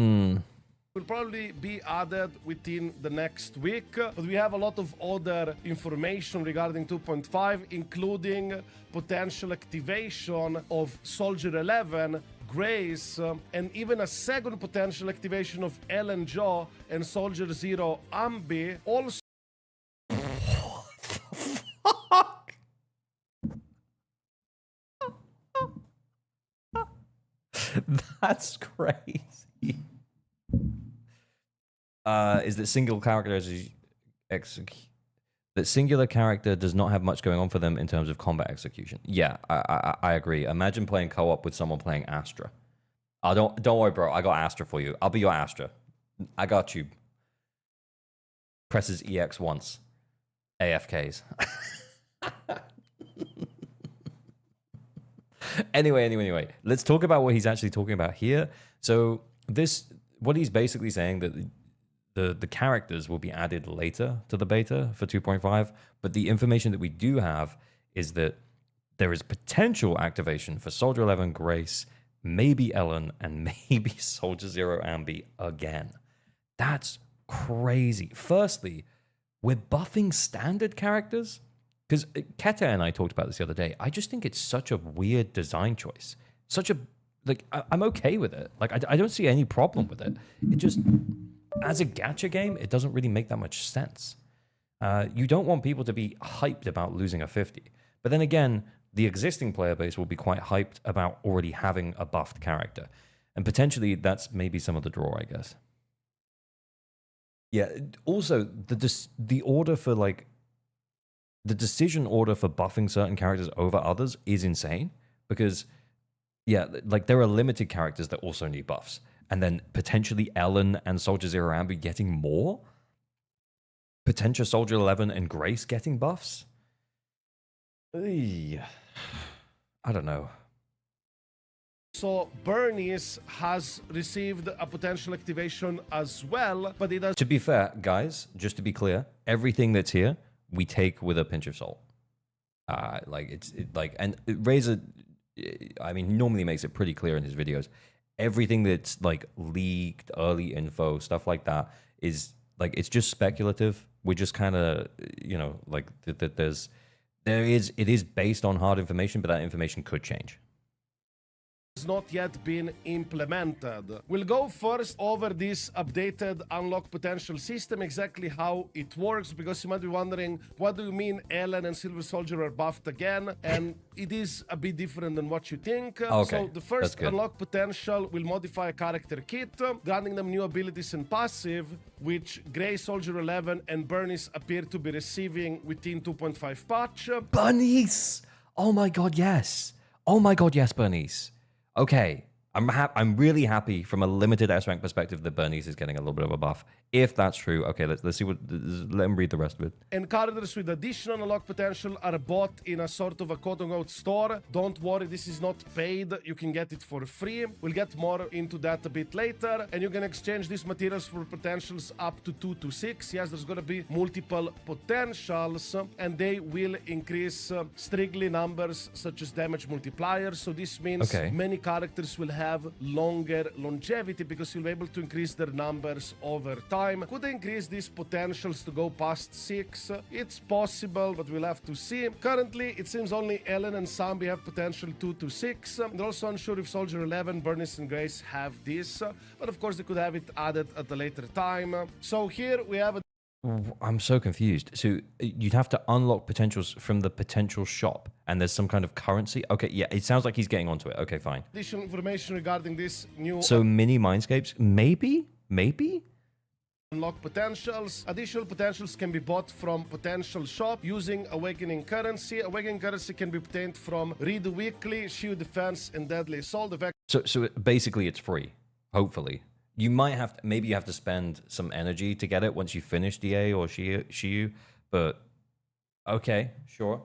Will probably be added within the next week, but we have a lot of other information regarding 2.5, including potential activation of Soldier 11, Grace, and even a second potential activation of Ellen Jo and Soldier Zero Ambi. Also, That's crazy. Is that single character that singular character does not have much going on for them in terms of combat execution? Yeah, I agree. Imagine playing co-op with someone playing Astra. Don't worry, bro. I got Astra for you. I'll be your Astra. I got you. Presses EX once. AFKs. Anyway. Let's talk about what he's actually talking about here. So what he's basically saying that the characters will be added later to the beta for 2.5, but the information that we do have is that there is potential activation for Soldier 11, Grace, maybe Ellen, and maybe Soldier Zero Ambi again. That's crazy. Firstly, we're buffing standard characters. Because Keta and I talked about this the other day. I just think it's such a weird design choice. I'm okay with it. Like, I don't see any problem with it. It just, as a gacha game, it doesn't really make that much sense. You don't want people to be hyped about losing a 50. But then again, the existing player base will be quite hyped about already having a buffed character. And potentially, that's maybe some of the draw, I guess. Yeah, also, the order for, like, the decision order for buffing certain characters over others is insane, because Yeah, like there are limited characters that also need buffs. And then potentially Ellen and Soldier Zero Amber getting more? Potential Soldier 11 and Grace getting buffs? Eey. I don't know. So Bernice has received a potential activation as well, but it does. To be fair, guys, just to be clear, everything that's here, we take with a pinch of salt. And Razor, I mean, he normally makes it pretty clear in his videos. Everything that's like leaked, early info, stuff like that is like, it's just speculative. We're just kind of, you know, like it is based on hard information, but that information could change. Not yet been implemented. We'll go first over this updated unlock potential system, exactly how it works, because you might be wondering, what do you mean Ellen and Silver Soldier are buffed again? And it is a bit different than what you think. Okay, so the first unlock potential will modify a character kit, granting them new abilities and passive, which Grey, Soldier 11 and Bernice appear to be receiving within 2.5 patch. Bernice! Oh my god, yes. Oh my god, yes, Bernice. Okay, I'm really happy from a limited S rank perspective that Bernice is getting a little bit of a buff. If that's true, okay, let's see what. Let him read the rest of it. And characters with additional unlock potential are bought in a sort of a quote-unquote store. Don't worry, this is not paid. You can get it for free. We'll get more into that a bit later. And you can exchange these materials for potentials up to 2 to 6. Yes, there's gonna be multiple potentials, and they will increase strictly numbers such as damage multipliers. So this means many characters will have longer longevity because you'll be able to increase their numbers over time. Could they increase these potentials to go past 6? It's possible, but we'll have to see. Currently, it seems only Ellen and Sambi have potential 2 to 6. They're also unsure if Soldier 11, Bernice, and Grace have this. But of course, they could have it added at a later time. So here we have a... I'm so confused. So you'd have to unlock potentials from the potential shop, and there's some kind of currency? Okay, yeah, it sounds like he's getting onto it. Okay, fine. Additional information regarding this new... So mini Mindscapes? Maybe? Maybe? Unlock potentials. Additional potentials can be bought from potential shop using Awakening currency. Awakening currency can be obtained from Read Weekly, Shield Defense, and Deadly Assault. So basically it's free, hopefully. You might have to, maybe you have to spend some energy to get it once you finish DA or Shiyu, but okay, sure.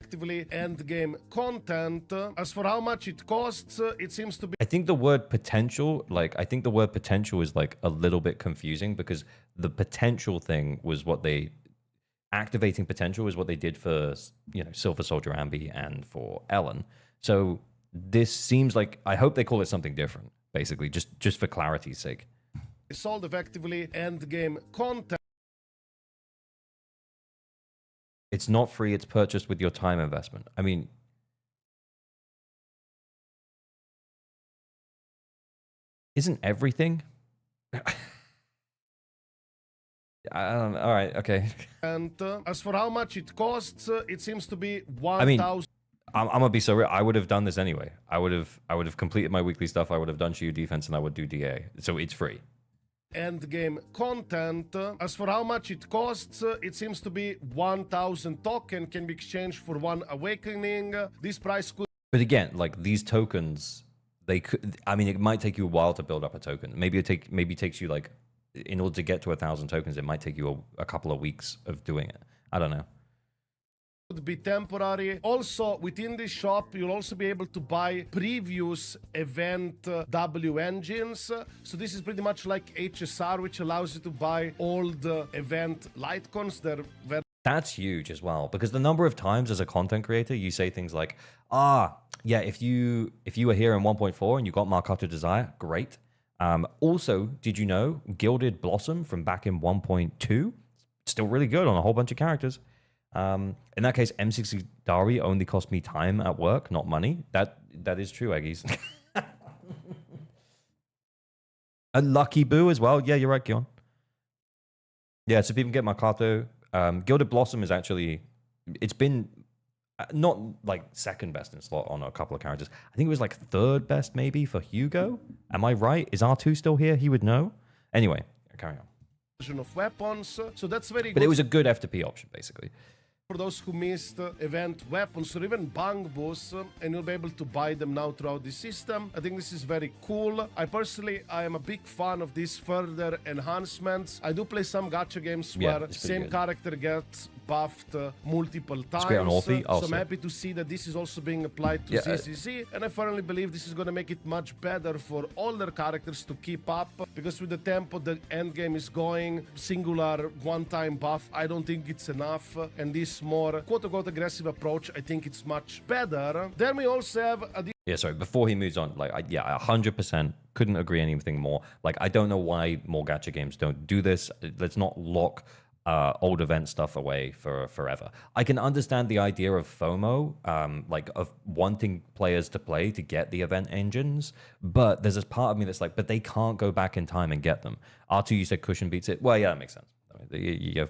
Actively end game content. As for how much it costs, it seems to be... I think the word potential, is like a little bit confusing because the potential thing was what they... Activating potential is what they did for, you know, Silver Soldier Ambi and for Ellen. So this seems like... I hope they call it something different, basically, just for clarity's sake. Sold effectively end game content. It's not free, it's purchased with your time investment. I mean, isn't everything? I don't know. All right, okay. And as for how much it costs, it seems to be 1,000. I mean, I'm gonna be so real. I would have done this anyway. I would have completed my weekly stuff. I would have done Shield defense, and I would do DA. So it's free. End game content. As for how much it costs, it seems to be 1,000 token can be exchanged for 1 awakening. This price could... But again, like these tokens, they could... I mean, it might take you a while to build up a token. Maybe it takes you like... In order to get to 1,000 tokens, it might take you a couple of weeks of doing it. I don't know. Could be temporary. Also, within this shop, you'll also be able to buy previous event W engines. So this is pretty much like HSR, which allows you to buy old event lightcons. That's huge as well, because the number of times as a content creator, you say things like, yeah, if you were here in 1.4 and you got Marcato Desire, great. Also, did you know Gilded Blossom from back in 1.2? Still really good on a whole bunch of characters. In that case, M60 Dari only cost me time at work, not money. That is true, Eggies. A Lucky Boo as well. Yeah, you're right, Gion. Yeah, so people get Marcato. Gilded Blossom is actually... It's been not like second best in slot on a couple of characters. I think it was like third best maybe for Hugo. Am I right? Is R2 still here? He would know. Anyway, carry on. Of weapons, so that's very good. But it was a good F2P option, basically. for those who missed event weapons or even bang boosts, and you'll be able to buy them now throughout the system. I think this is very cool. I am a big fan of these further enhancements. I do play some gacha games where same character gets buffed multiple times. Great on Orphe, so I'm happy to see that this is also being applied to ZZZ, and I firmly believe this is going to make it much better for all their characters to keep up, because with the tempo the endgame is going, singular one-time buff, I don't think it's enough, and this more quote-unquote aggressive approach, I think it's much better. Then we also have sorry, before he moves on, like, I 100% couldn't agree anything more. Like, I don't know why more gacha games don't do this. Let's not lock old event stuff away for forever. I can understand the idea of FOMO, like of wanting players to play to get the event engines, but there's this part of me that's like, but they can't go back in time and get them. R2, you said cushion beats it. Well, yeah, that makes sense. I mean,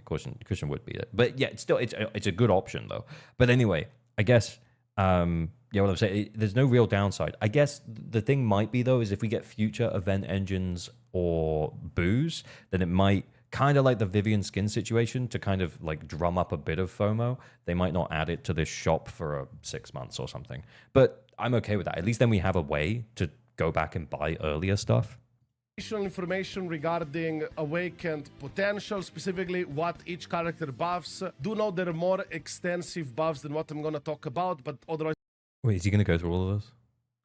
cushion would beat it, but yeah, it's a good option though. But anyway, I guess what I'm saying, there's no real downside. I guess the thing might be though is if we get future event engines or booze, then it might, kind of like the Vivian skin situation, to kind of like drum up a bit of FOMO. They might not add it to this shop for 6 months or something, but I'm okay with that. At least then we have a way to go back and buy earlier stuff. additional information regarding awakened potential, specifically what each character buffs. Do know there are more extensive buffs than what I'm going to talk about, but otherwise... Wait, is he going to go through all of those?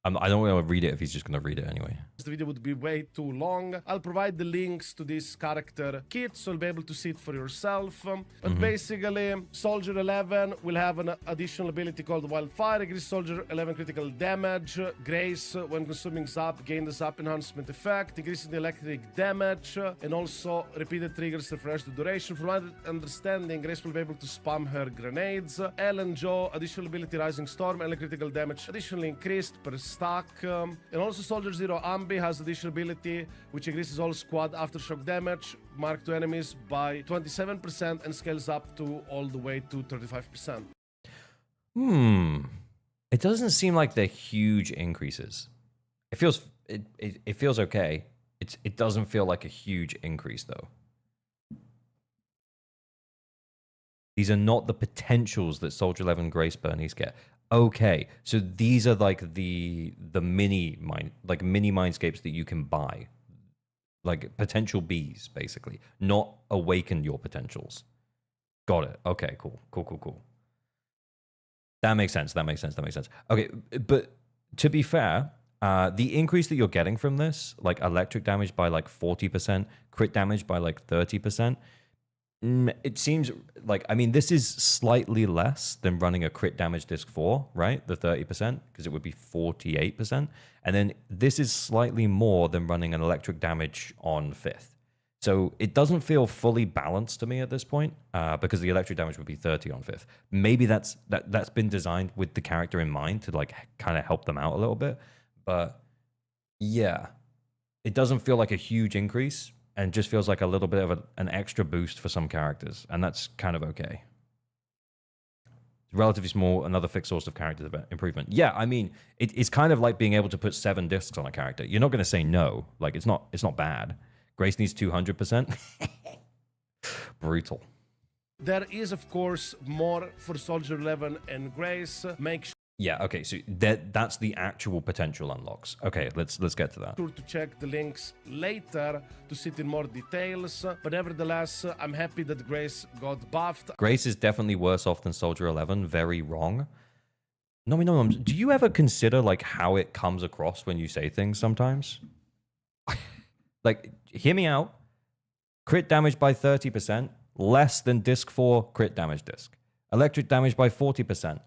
I don't want to read it if he's just going to read it anyway. The video would be way too long. I'll provide the links to this character kit, so you'll be able to see it for yourself. But basically, Soldier 11 will have an additional ability called Wildfire. Increase Soldier 11 critical damage. Grace, when consuming Zap, gain the Zap enhancement effect. Increasing the electric damage. And also, repeated triggers refresh the duration. From my understanding, Grace will be able to spam her grenades. Ellen Joe, additional ability Rising Storm. And critical damage additionally increased per stack. And also Soldier Zero Ambi has additional ability which increases all squad aftershock damage marked to enemies by 27% and scales up to all the way to 35%. It doesn't seem like they're huge increases. It feels okay. It doesn't feel like a huge increase though. These are not the potentials that Soldier 11 Grace Bernice get. Okay, so these are like the mini mindscapes that you can buy, like potential Bs, basically, not awaken your potentials. Got it. Okay, cool. That makes sense. Okay, but to be fair, the increase that you're getting from this, like electric damage by like 40%, crit damage by like 30%. It seems like, I mean, this is slightly less than running a crit damage disc 4, right? The 30%, because it would be 48%. And then this is slightly more than running an electric damage on 5th. So it doesn't feel fully balanced to me at this point, because the electric damage would be 30 on 5th. Maybe that's been designed with the character in mind to like kind of help them out a little bit. But yeah, it doesn't feel like a huge increase. And just feels like a little bit of an extra boost for some characters. And that's kind of okay. It's relatively small, another fixed source of character improvement. Yeah, I mean, it's kind of like being able to put 7 discs on a character. You're not going to say no. Like, it's not bad. Grace needs 200%. Brutal. There is, of course, more for Soldier 11 and Grace. Make sure... Yeah, okay, so that's the actual potential unlocks. Okay, let's get to that. Sure to check the links later to see it in more details, but nevertheless, I'm happy that Grace got buffed. Grace is definitely worse off than Soldier 11, very wrong. No, do you ever consider like how it comes across when you say things sometimes? Like, hear me out. Crit damage by 30%, less than disc 4 crit damage disc. Electric damage by 40%.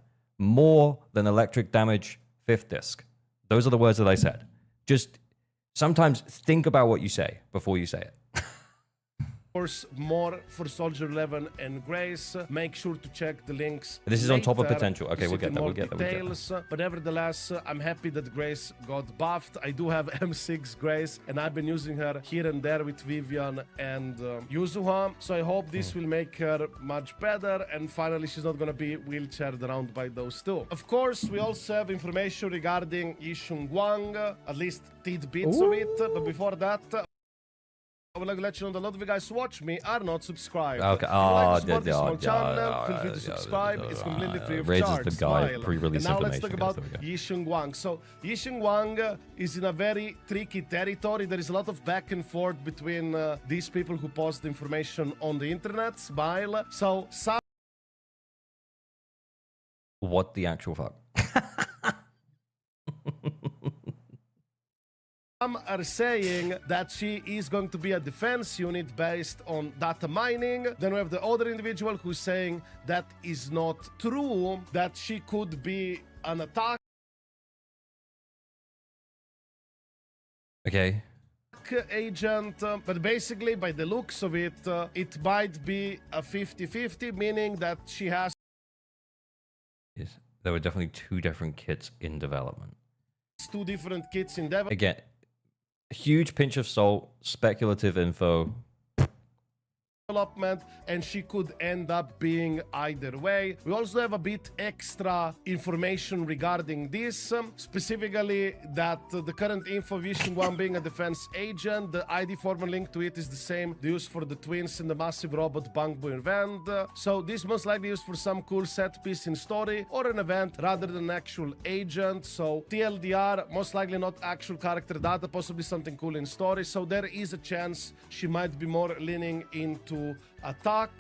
More than electric damage 5th disc. Those are the words that I said. Just sometimes think about what you say before you say it. Of course, more for Soldier 11 and Grace. Make sure to check the links. This is on top of potential. Okay, we'll get that. Details. But nevertheless, I'm happy that Grace got buffed. I do have M6 Grace, and I've been using her here and there with Vivian and Yuzuha. So I hope this will make her much better, and finally she's not going to be wheelchaired around by those two. Of course, we also have information regarding Yishun Guang, at least tidbits of it. But before that, I would like to let you know that a lot of you guys who watch me are not subscribed. Okay. If you like to support this small channel, feel free to subscribe. It's completely free of raises charge. the guy Smile. pre-release And now let's talk information, about guys. Yixing Wang. So Yixing Wang is in a very tricky territory. There is a lot of back and forth between these people who post information on the internet. Smile. So some What the actual fuck? are saying that she is going to be a defense unit based on data mining. Then we have the other individual who's saying that is not true, that she could be an attack Okay. agent, but basically by the looks of it, it might be a 50-50, meaning that she has Yes. There were definitely two different kits in development. two different kits in development. Again, huge pinch of salt, speculative info. And she could end up being either way. We also have a bit extra information regarding this, specifically that the current info of Yixing Wang being a defense agent, the ID former link to it is the same they used for the twins in the massive robot Bangbu event. So this most likely used for some cool set piece in story or an event rather than actual agent. So TLDR, most likely not actual character data, possibly something cool in story. So there is a chance she might be more leaning into attack,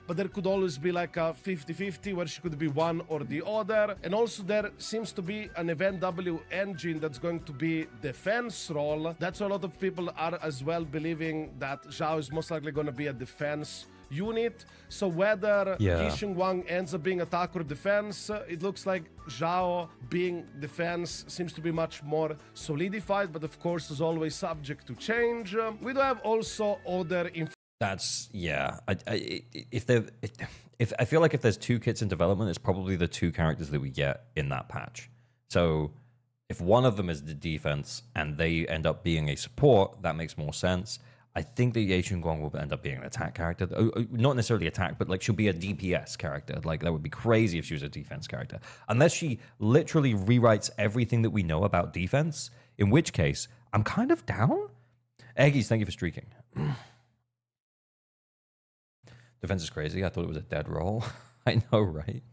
but there could always be like a 50-50 where she could be one or the other. And also there seems to be an event W engine that's going to be defense role. That's why a lot of people are as well believing that Zhao is most likely going to be a defense unit. So whether Yixing Wang ends up being attack or defense, it looks like Zhao being defense seems to be much more solidified, but of course is always subject to change. We do have also other That's if I feel like if there's two kits in development, it's probably the two characters that we get in that patch. So if one of them is the defense and they end up being a support, that makes more sense. I think that Yixing Wang will end up being an attack character. Not necessarily attack, but like she'll be a DPS character. Like that would be crazy if she was a defense character. Unless she literally rewrites everything that we know about defense, in which case I'm kind of down. Eggies, thank you for streaking. Defense is crazy. I thought it was a dead roll. I know, right?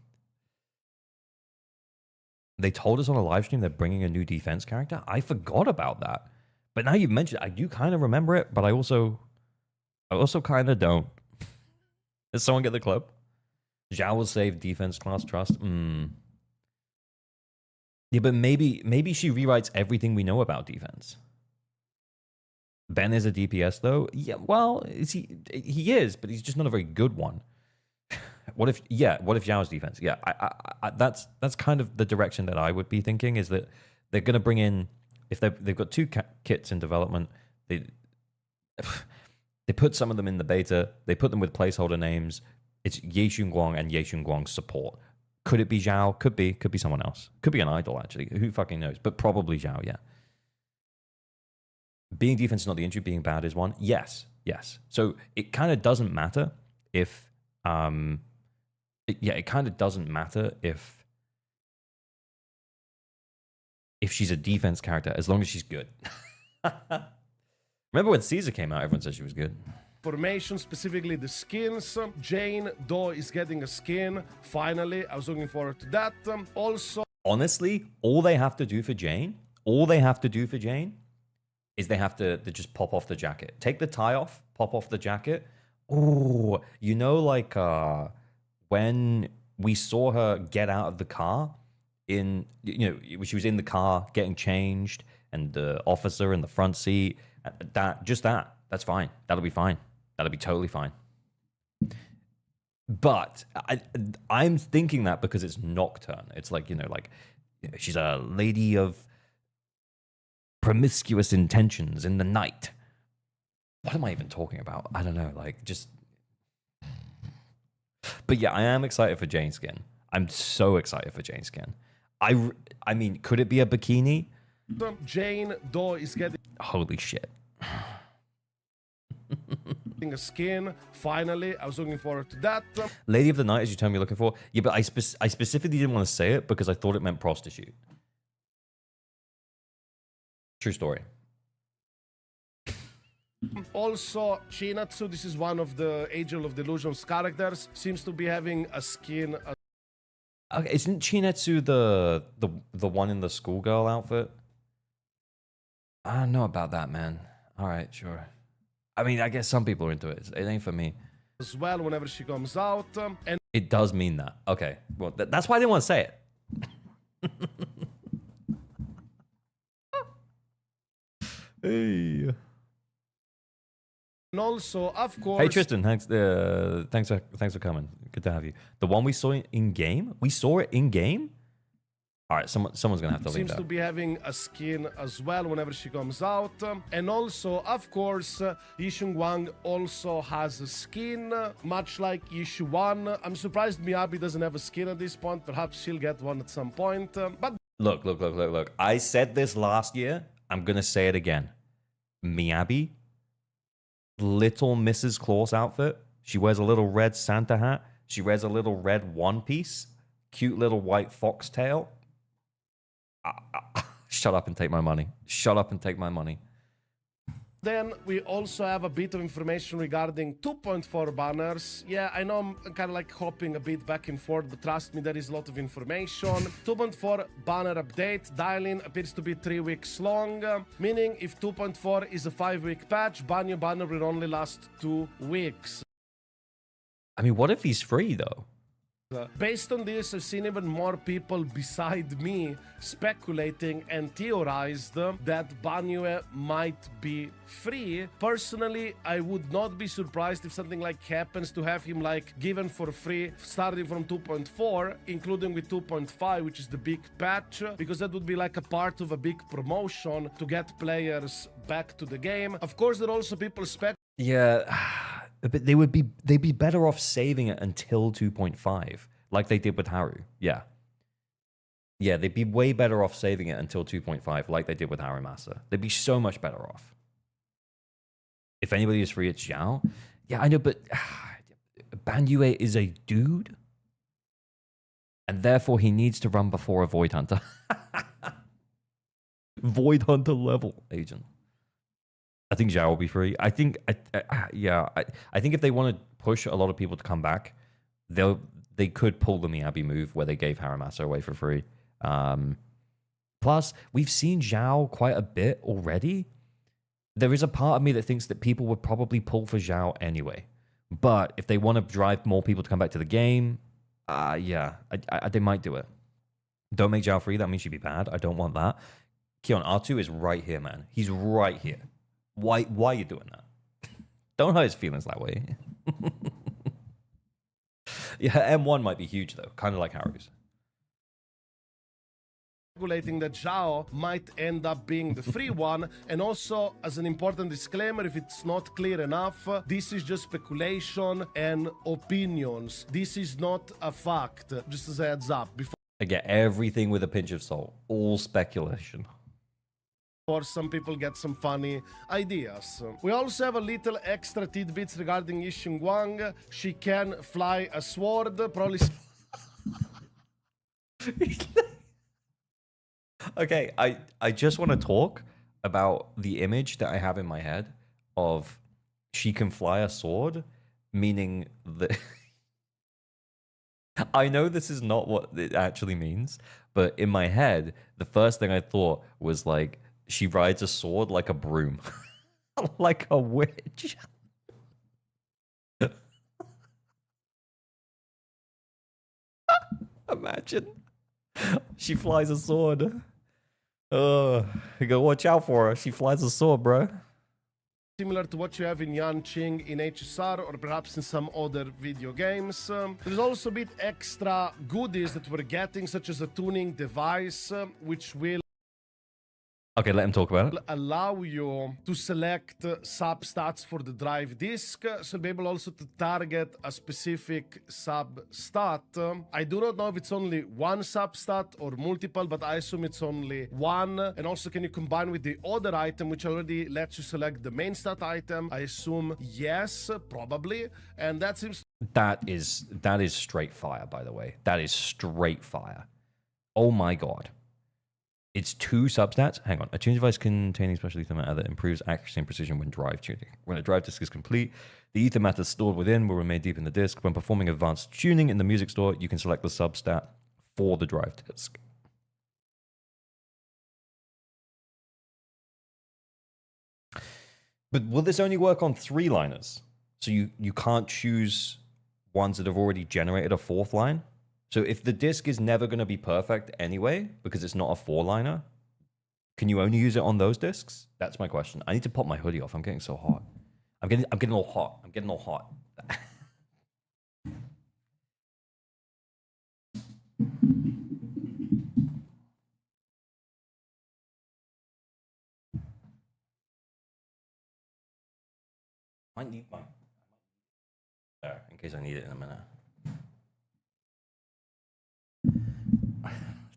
They told us on a live stream they're bringing a new defense character. I forgot about that. But now you've mentioned it, I do kind of remember it, but I also kind of don't. Did someone get the club? Zhao will save defense class trust. Yeah, but maybe she rewrites everything we know about defense. Ben is a DPS though. Yeah, well, he is, but he's just not a very good one. What if Zhao's defense? Yeah, I that's kind of the direction that I would be thinking, is that they're going to bring in, if they've got two kits in development, they put some of them in the beta, they put them with placeholder names. It's Yixing Wang and Yixing Wang's support. Could it be Zhao? Could be someone else. Could be an idol actually. Who fucking knows? But probably Zhao, yeah. Being defense is not the issue, being bad is one. Yes. So it kind of doesn't matter if it kind of doesn't matter if she's a defense character, as long as she's good. Remember when Caesar came out, everyone said she was good. Formation, specifically the skins. Jane Doe is getting a skin. Finally, I was looking forward to that. Also, honestly, all they have to do for Jane is they have to just pop off the jacket. Take the tie off, pop off the jacket. Oh, you know, like when we saw her get out of the car in, you know, she was in the car getting changed and the officer in the front seat, that's fine. That'll be fine. That'll be totally fine. But I'm thinking that because it's Nocturne. It's like, you know, like she's a lady of promiscuous intentions in the night. What am I even talking about? I don't know, like just... But yeah, I am excited for Jane skin. I'm so excited for Jane skin. I mean, could it be a bikini? Jane Doe is getting... Holy shit. a skin. Finally, I was looking forward to that. Lady of the Night is your term you're looking for? Yeah, but I specifically didn't want to say it because I thought it meant prostitute. True story. Also, Chinatsu, this is one of the Angel of Delusions characters, seems to be having a skin. Okay, isn't Chinetsu the one in the schoolgirl outfit? I don't know about that, man. All right, sure. I mean, I guess some people are into it. It ain't for me. As well, whenever she comes out, and It does mean that. Okay, well, that's why I didn't want to say it. Hey. and also, of course, Hey Tristan, thanks for coming. Good to have you. The one we saw in game? We saw it in game? All right, someone's gonna have to leave seems that. to be having a skin as well whenever she comes out. And also, of course, Yishun Wang also has a skin, much like Yishu Wan. I'm surprised Miyabi doesn't have a skin at this point. Perhaps she'll get one at some point. But Look. I said this last year. I'm gonna say it again. Miyabi, little Mrs. Claus outfit. She wears a little red Santa hat. She wears a little red one piece. Cute little white foxtail. Shut up and take my money. Shut up and take my money. then we also have a bit of information regarding 2.4 banners. Yeah, I know I'm kind of like hopping a bit back and forth, but trust me, there is a lot of information. 2.4 banner update. Dial-in appears to be 3 weeks long, meaning if 2.4 is a 5-week patch, Banyo banner will only last 2 weeks. I mean, what if he's free though? Based on this, I've seen even more people beside me speculating and theorized that Banyo might be free. Personally, I would not be surprised if something like happens to have him like given for free starting from 2.4, including with 2.5, which is the big patch, because that would be like a part of a big promotion to get players back to the game. Of course, there are also people Yeah, but they'd be better off saving it until 2.5, like they did with Haru. Yeah, they'd be way better off saving it until 2.5, like they did with Haru Masa. They'd be so much better off. If anybody is free, it's Zhao. Yeah, I know, but Banyue is a dude, and therefore he needs to run before a Void Hunter. Void Hunter level agent. I think Zhao will be free. I think, I think if they want to push a lot of people to come back, they could pull the Miyabi move where they gave Haramasa away for free. Plus, we've seen Zhao quite a bit already. There is a part of me that thinks that people would probably pull for Zhao anyway. But if they want to drive more people to come back to the game, they might do it. Don't make Zhao free. That means she'd be bad. I don't want that. Keon, R2 is right here, man. He's right here. Why are you doing that? Don't hurt his feelings that way. Yeah, M1 might be huge though, kind of like Haru's. speculating that Zhao might end up being the free one. And also, as an important disclaimer, if it's not clear enough, this is just speculation and opinions. This is not a fact, just as a heads up. Before Everything with a pinch of salt. All speculation. some people get some funny ideas. We also have a little extra tidbits regarding Yixing Guang. She can fly a sword, probably... Okay, I just want to talk about the image that I have in my head of she can fly a sword, meaning that... I know this is not what it actually means, but in my head, the first thing I thought was like, she rides a sword like a broom. Like a witch. Imagine. She flies a sword. You gotta watch out for her. She flies a sword, bro. Similar to what you have in Yanqing in HSR or perhaps in some other video games. There's also a bit extra goodies that we're getting, such as a tuning device, which will Okay, let him talk about it. allow you to select substats for the drive disk, so you'll be able also to target a specific substat. I do not know if it's only one substat or multiple, but I assume it's only one. And also, can you combine with the other item, which already lets you select the main stat item? I assume yes, probably. And that seems... That is straight fire, by the way. That is straight fire. Oh my god. It's 2 substats. Hang on. A tuning device containing special ether matter that improves accuracy and precision when drive tuning. When a drive disk is complete, the ether matter stored within will remain deep in the disk. When performing advanced tuning in the music store, you can select the substat for the drive disk. But will this only work on 3-liners? So you can't choose ones that have already generated a 4th line? So if the disk is never going to be perfect anyway, because it's not a 4-liner, can you only use it on those disks? That's my question. I need to pop my hoodie off. I'm getting so hot. I'm getting all hot. I'm getting all hot. I need my there in case I need it in a minute.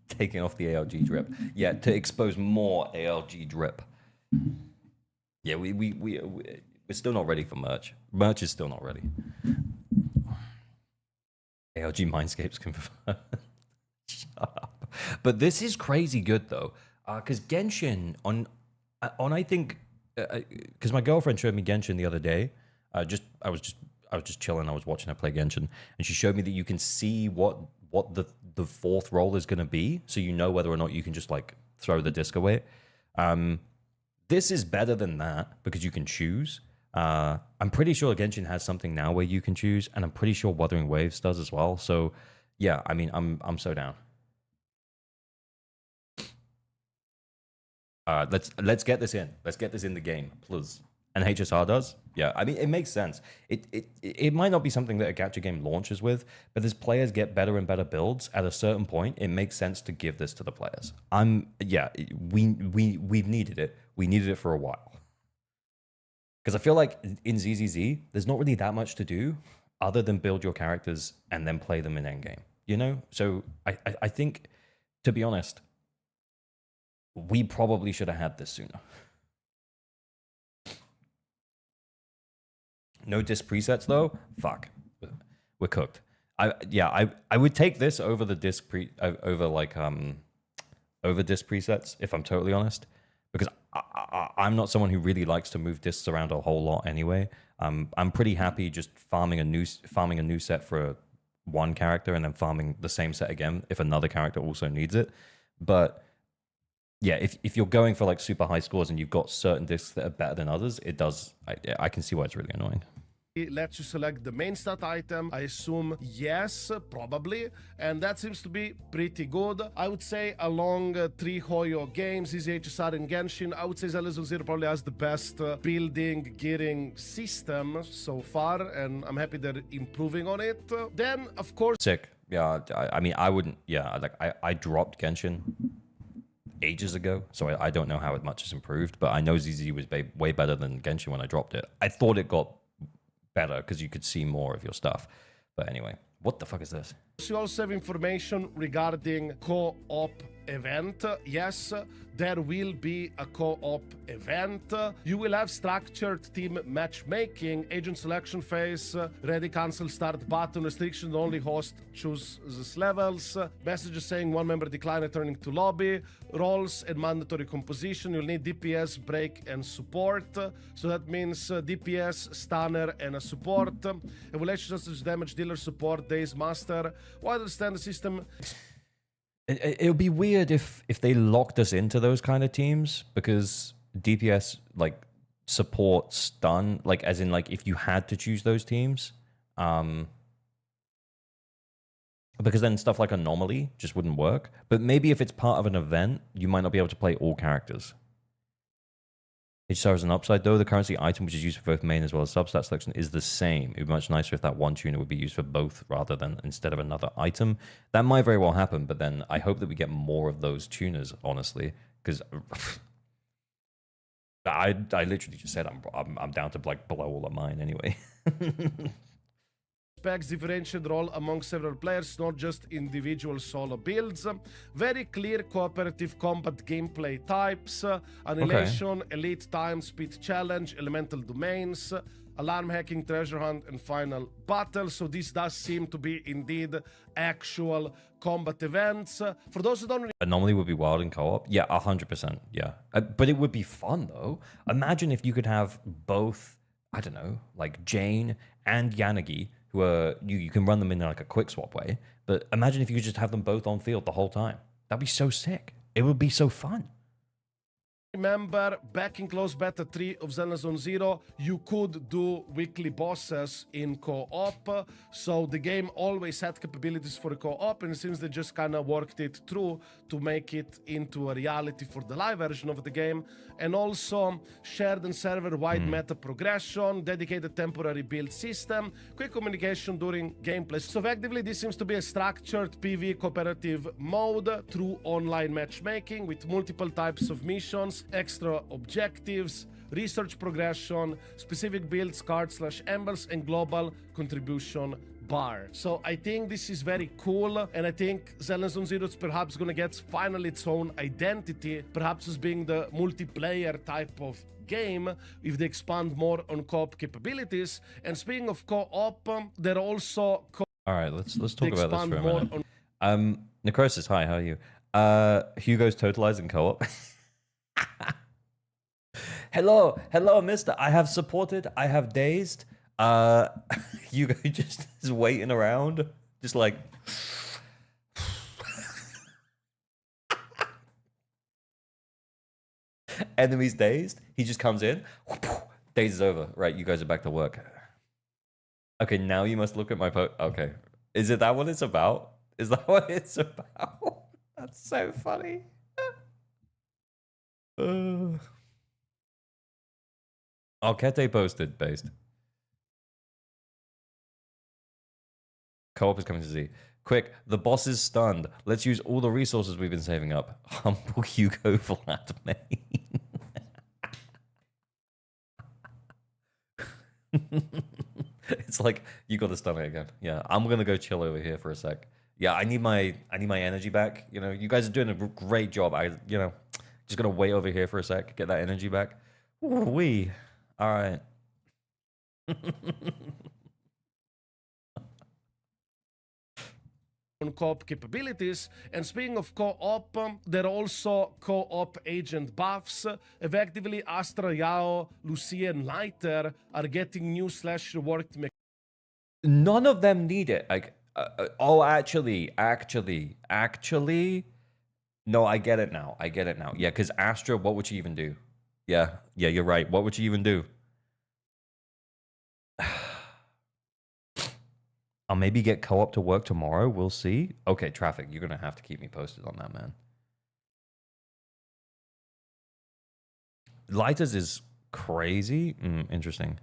Taking off the ALG drip. Yeah, to expose more ALG drip. Yeah, we're still not ready for merch. Merch is still not ready. ALG Mindscapes confirmed. Shut up. But this is crazy good though, because Genshin on I think because my girlfriend showed me Genshin the other day. I was just chilling. I was watching her play Genshin, and she showed me that you can see what the 4th roll is going to be, so you know whether or not you can just like throw the disc away. This is better than that because you can choose. I'm pretty sure Genshin has something now where you can choose, and I'm pretty sure Wuthering Waves does as well. So yeah, I mean, I'm so down. Let's get this in. Let's get this in the game, please. And HSR does? Yeah, I mean, it makes sense. It might not be something that a gacha game launches with, but as players get better and better builds, at a certain point, it makes sense to give this to the players. We've needed it. We needed it for a while. Because I feel like in ZZZ, there's not really that much to do other than build your characters and then play them in endgame, you know? So I think, to be honest, we probably should have had this sooner. No disc presets though. Fuck, we're cooked. I would take this over the disc over disc presets if I'm totally honest, because I'm not someone who really likes to move discs around a whole lot anyway. I'm pretty happy just farming a new set for one character and then farming the same set again if another character also needs it. But yeah, if you're going for like super high scores and you've got certain discs that are better than others, it does. I can see why it's really annoying. Lets you select the main stat item. I assume yes, probably, and that seems to be pretty good. I would say along 3 Hoyo games, ZZHSR and Genshin, I would say zzzero probably has the best building, gearing system so far, and I'm happy they're improving on it. Then, of course... Sick. Yeah, I mean, I wouldn't... Yeah, like, I dropped Genshin ages ago, so I don't know how much has improved, but I know ZZ was way better than Genshin when I dropped it. I thought it got better because you could see more of your stuff. But anyway, what the fuck is this? You also have information regarding co-op event. Yes, there will be a co-op event. You will have structured team matchmaking, agent selection phase, ready cancel start button, restriction only host choose these levels, messages saying one member decline returning to lobby, roles and mandatory composition. You'll need DPS, break and support. So that means DPS, stunner and a support. Evaluation justice damage dealer support, days master. While the standard system... It would be weird if they locked us into those kind of teams, because DPS like support stun, like as in like if you had to choose those teams, because then stuff like Anomaly just wouldn't work. But maybe if it's part of an event, you might not be able to play all characters. HSR is an upside though. The currency item, which is used for both main as well as substat selection, is the same. It would be much nicer if that one tuner would be used for both rather than instead of another item. That might very well happen, but then I hope that we get more of those tuners, honestly, because I literally just said I'm down to like blow all of mine anyway. Differentiated role among several players, not just individual solo builds. Very clear cooperative combat gameplay types, annihilation, elite time, speed challenge, elemental domains. alarm hacking, treasure hunt, and final battle. So this does seem to be indeed actual combat events. For those who don't Anomaly would be wild in co-op. Yeah, 100%. Yeah. But it would be fun, though. Imagine if you could have both, I don't know, like Jane and Yanagi, who are, you can run them in like a quick swap way. But imagine if you could just have them both on field the whole time. That'd be so sick. It would be so fun. remember, back in close beta 3 of zzzero, you could do weekly bosses in co-op. So the game always had capabilities for co-op, and it seems they just kind of worked it through to make it into a reality for the live version of the game. And also shared and server-wide meta progression, dedicated temporary build system, quick communication during gameplay. So effectively, this seems to be a structured PvE cooperative mode through online matchmaking with multiple types of missions, extra objectives, research progression, specific builds, cards / embers, and global contribution bar. So I think this is very cool, and I think zzzero is perhaps gonna get finally its own identity, perhaps as being the multiplayer type of game if they expand more on co-op capabilities. And speaking of co-op, they're also All right, let's talk about this for a more minute. Necrosis, hi, how are you? Hugo's totalizing co-op. hello, mister. I have supported, I have dazed. Hugo just is waiting around, just like... Enemies dazed, he just comes in, daze is over. Right, you guys are back to work. Okay, now you must look at my okay. Is it that what it's about? Is that what it's about? That's so funny. Oh, Kete posted, based. Co-op is coming to Z. Quick, the boss is stunned. Let's use all the resources we've been saving up. Humble Hugo flat main. It's like, you got to stun it again. Yeah, I'm gonna go chill over here for a sec. Yeah, I need my energy back. You know, you guys are doing a great job. Just gonna wait over here for a sec, get that energy back. Wee. All right. on co-op capabilities. And speaking of co-op, there are also co-op agent buffs. Effectively, Astra, Yao, Lucia, and Lighter are getting new / reworked None of them need it. Like, oh, actually, no, I get it now. Yeah, because Astra, what would she even do? Yeah, you're right. What would she even do? I'll maybe get co-op to work tomorrow. We'll see. Okay, Traffic, you're gonna have to keep me posted on that, man. Lighters is crazy. Interesting.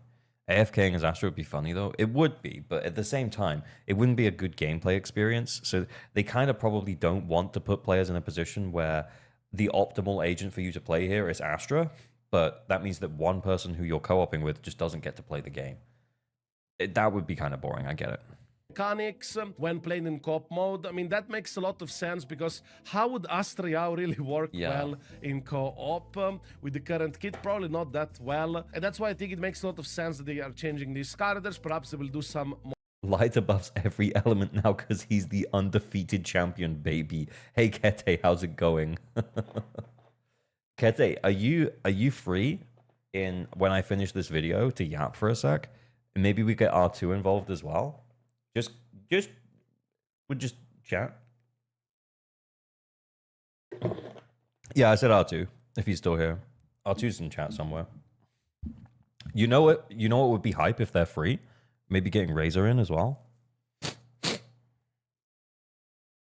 AFKing as Astra would be funny, though. It would be, but at the same time, it wouldn't be a good gameplay experience. So they kind of probably don't want to put players in a position where the optimal agent for you to play here is Astra, but that means that one person who you're co-oping with just doesn't get to play the game. That would be kind of boring. I get it. Mechanics when playing in co-op mode. I mean, that makes a lot of sense, because how would Astra Yao really work well in co-op with the current kit? Probably not that well. And that's why I think it makes a lot of sense that they are changing these characters. Perhaps they will do some more. Lighter buffs every element now because he's the undefeated champion, baby. Hey, Kete, how's it going? Kete, are you free in when I finish this video to yap for a sec? And maybe we get R2 involved as well. We'll just chat. Yeah, I said R2, if he's still here. R2's in chat somewhere. You know what would be hype if they're free? Maybe getting Razor in as well.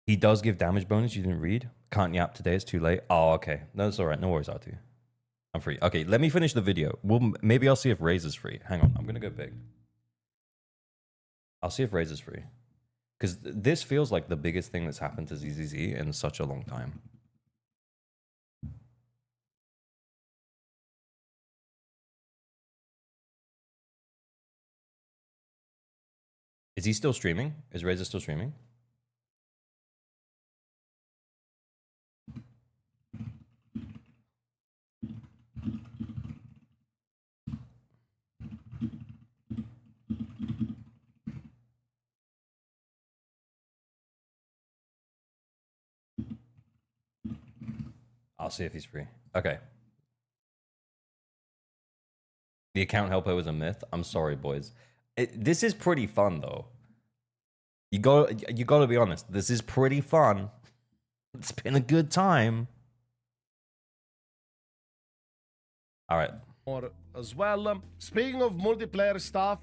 He does give damage bonus, you didn't read. Can't yap today, it's too late. Oh, okay. No, that's alright. No worries, R2. I'm free. Okay, let me finish the video. Maybe I'll see if Razor's free. Hang on, I'm gonna go big. I'll see if Razor's free. Because this feels like the biggest thing that's happened to ZZZ in such a long time. Is he still streaming? Is Razor still streaming? I'll see if he's free. Okay. The account helper was a myth. I'm sorry, boys. This is pretty fun, though. You got to be honest. This is pretty fun. It's been a good time. All right. More as well. Speaking of multiplayer stuff,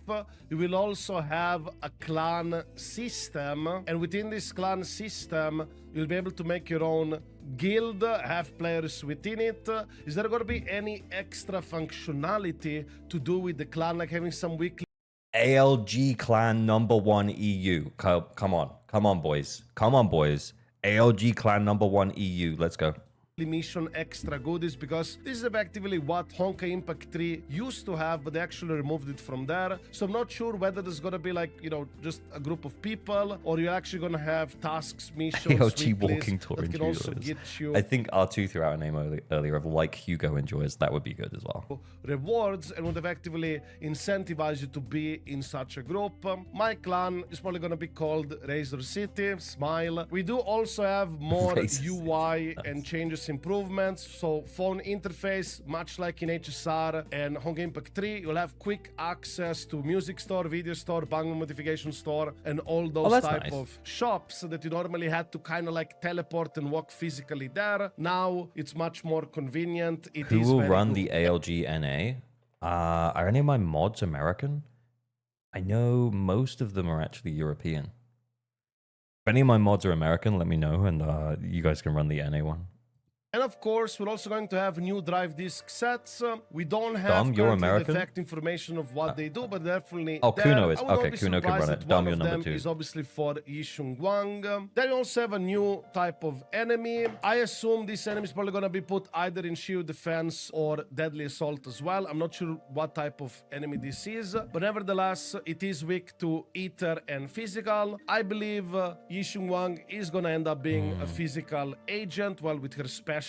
you will also have a clan system, and within this clan system, you'll be able to make your own guild, have players within it. Is there going to be any extra functionality to do with the clan, like having some weekly ALG clan #1 EU. Come on, boys. Come on, boys. ALG clan #1 EU. Let's go. mission extra goodies, because this is effectively what Honkai Impact 3 used to have, but they actually removed it from there. So I'm not sure whether there's gonna be like, you know, just a group of people, or you're actually gonna have tasks, missions, ALG walking tour that can also get you. I think R2 threw out a name earlier of like Hugo enjoys. That would be good as well. Rewards, and would effectively incentivize you to be in such a group. My clan is probably gonna be called Razor City. Smile. We do also have more UI and changes, improvements. So phone interface, much like in HSR and Honkai Impact 3, you'll have quick access to music store, video store, bang notification store, and all those type of shops that you normally had to kind of like teleport and walk physically there. Now it's much more convenient. Who will run the ALG NA? Are any of my mods American? I know most of them are actually European. If any of my mods are American, let me know, and you guys can run the NA one. And of course, we're also going to have new drive disk sets. We don't have the exact information of what they do, but definitely. Oh, Kuno is okay. Kuno can run it. Dom, you're number 2. Is obviously for Yishun Guang. Then we also have a new type of enemy. I assume this enemy is probably going to be put either in shield defense or deadly assault as well. I'm not sure what type of enemy this is, but nevertheless, it is weak to ether and physical. I believe Yishun Guang is going to end up being a physical agent, well, with her special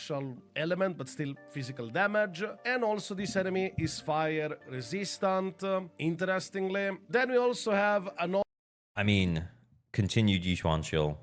element, but still physical damage. And also this enemy is fire resistant, interestingly. Then we also have another... I mean, continued Yishuan Shield.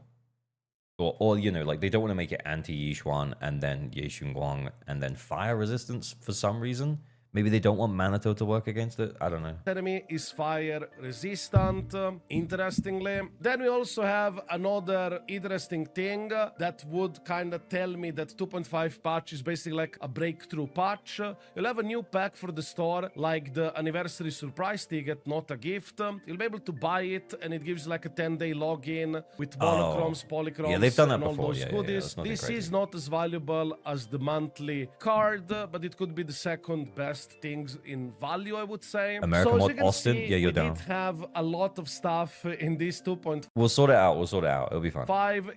Or, you know, like they don't want to make it anti-Yishuan and then Yishun Guang and then fire resistance for some reason. Maybe they don't want Manato to work against it. I don't know. Enemy is fire resistant, interestingly. Then we also have another interesting thing that would kind of tell me that 2.5 patch is basically like a breakthrough patch. You'll have a new pack for the store, like the anniversary surprise ticket, not a gift. You'll be able to buy it, and it gives like a 10-day login with monochromes, polychromes, yeah, they've done that and all before. those goodies. This is not as valuable as the monthly card, but it could be the second best things in value, I would say. American mod Austin, yeah, you're down. We did have a lot of stuff in this 2.5. We'll sort it out. We'll sort it out. It'll be fun.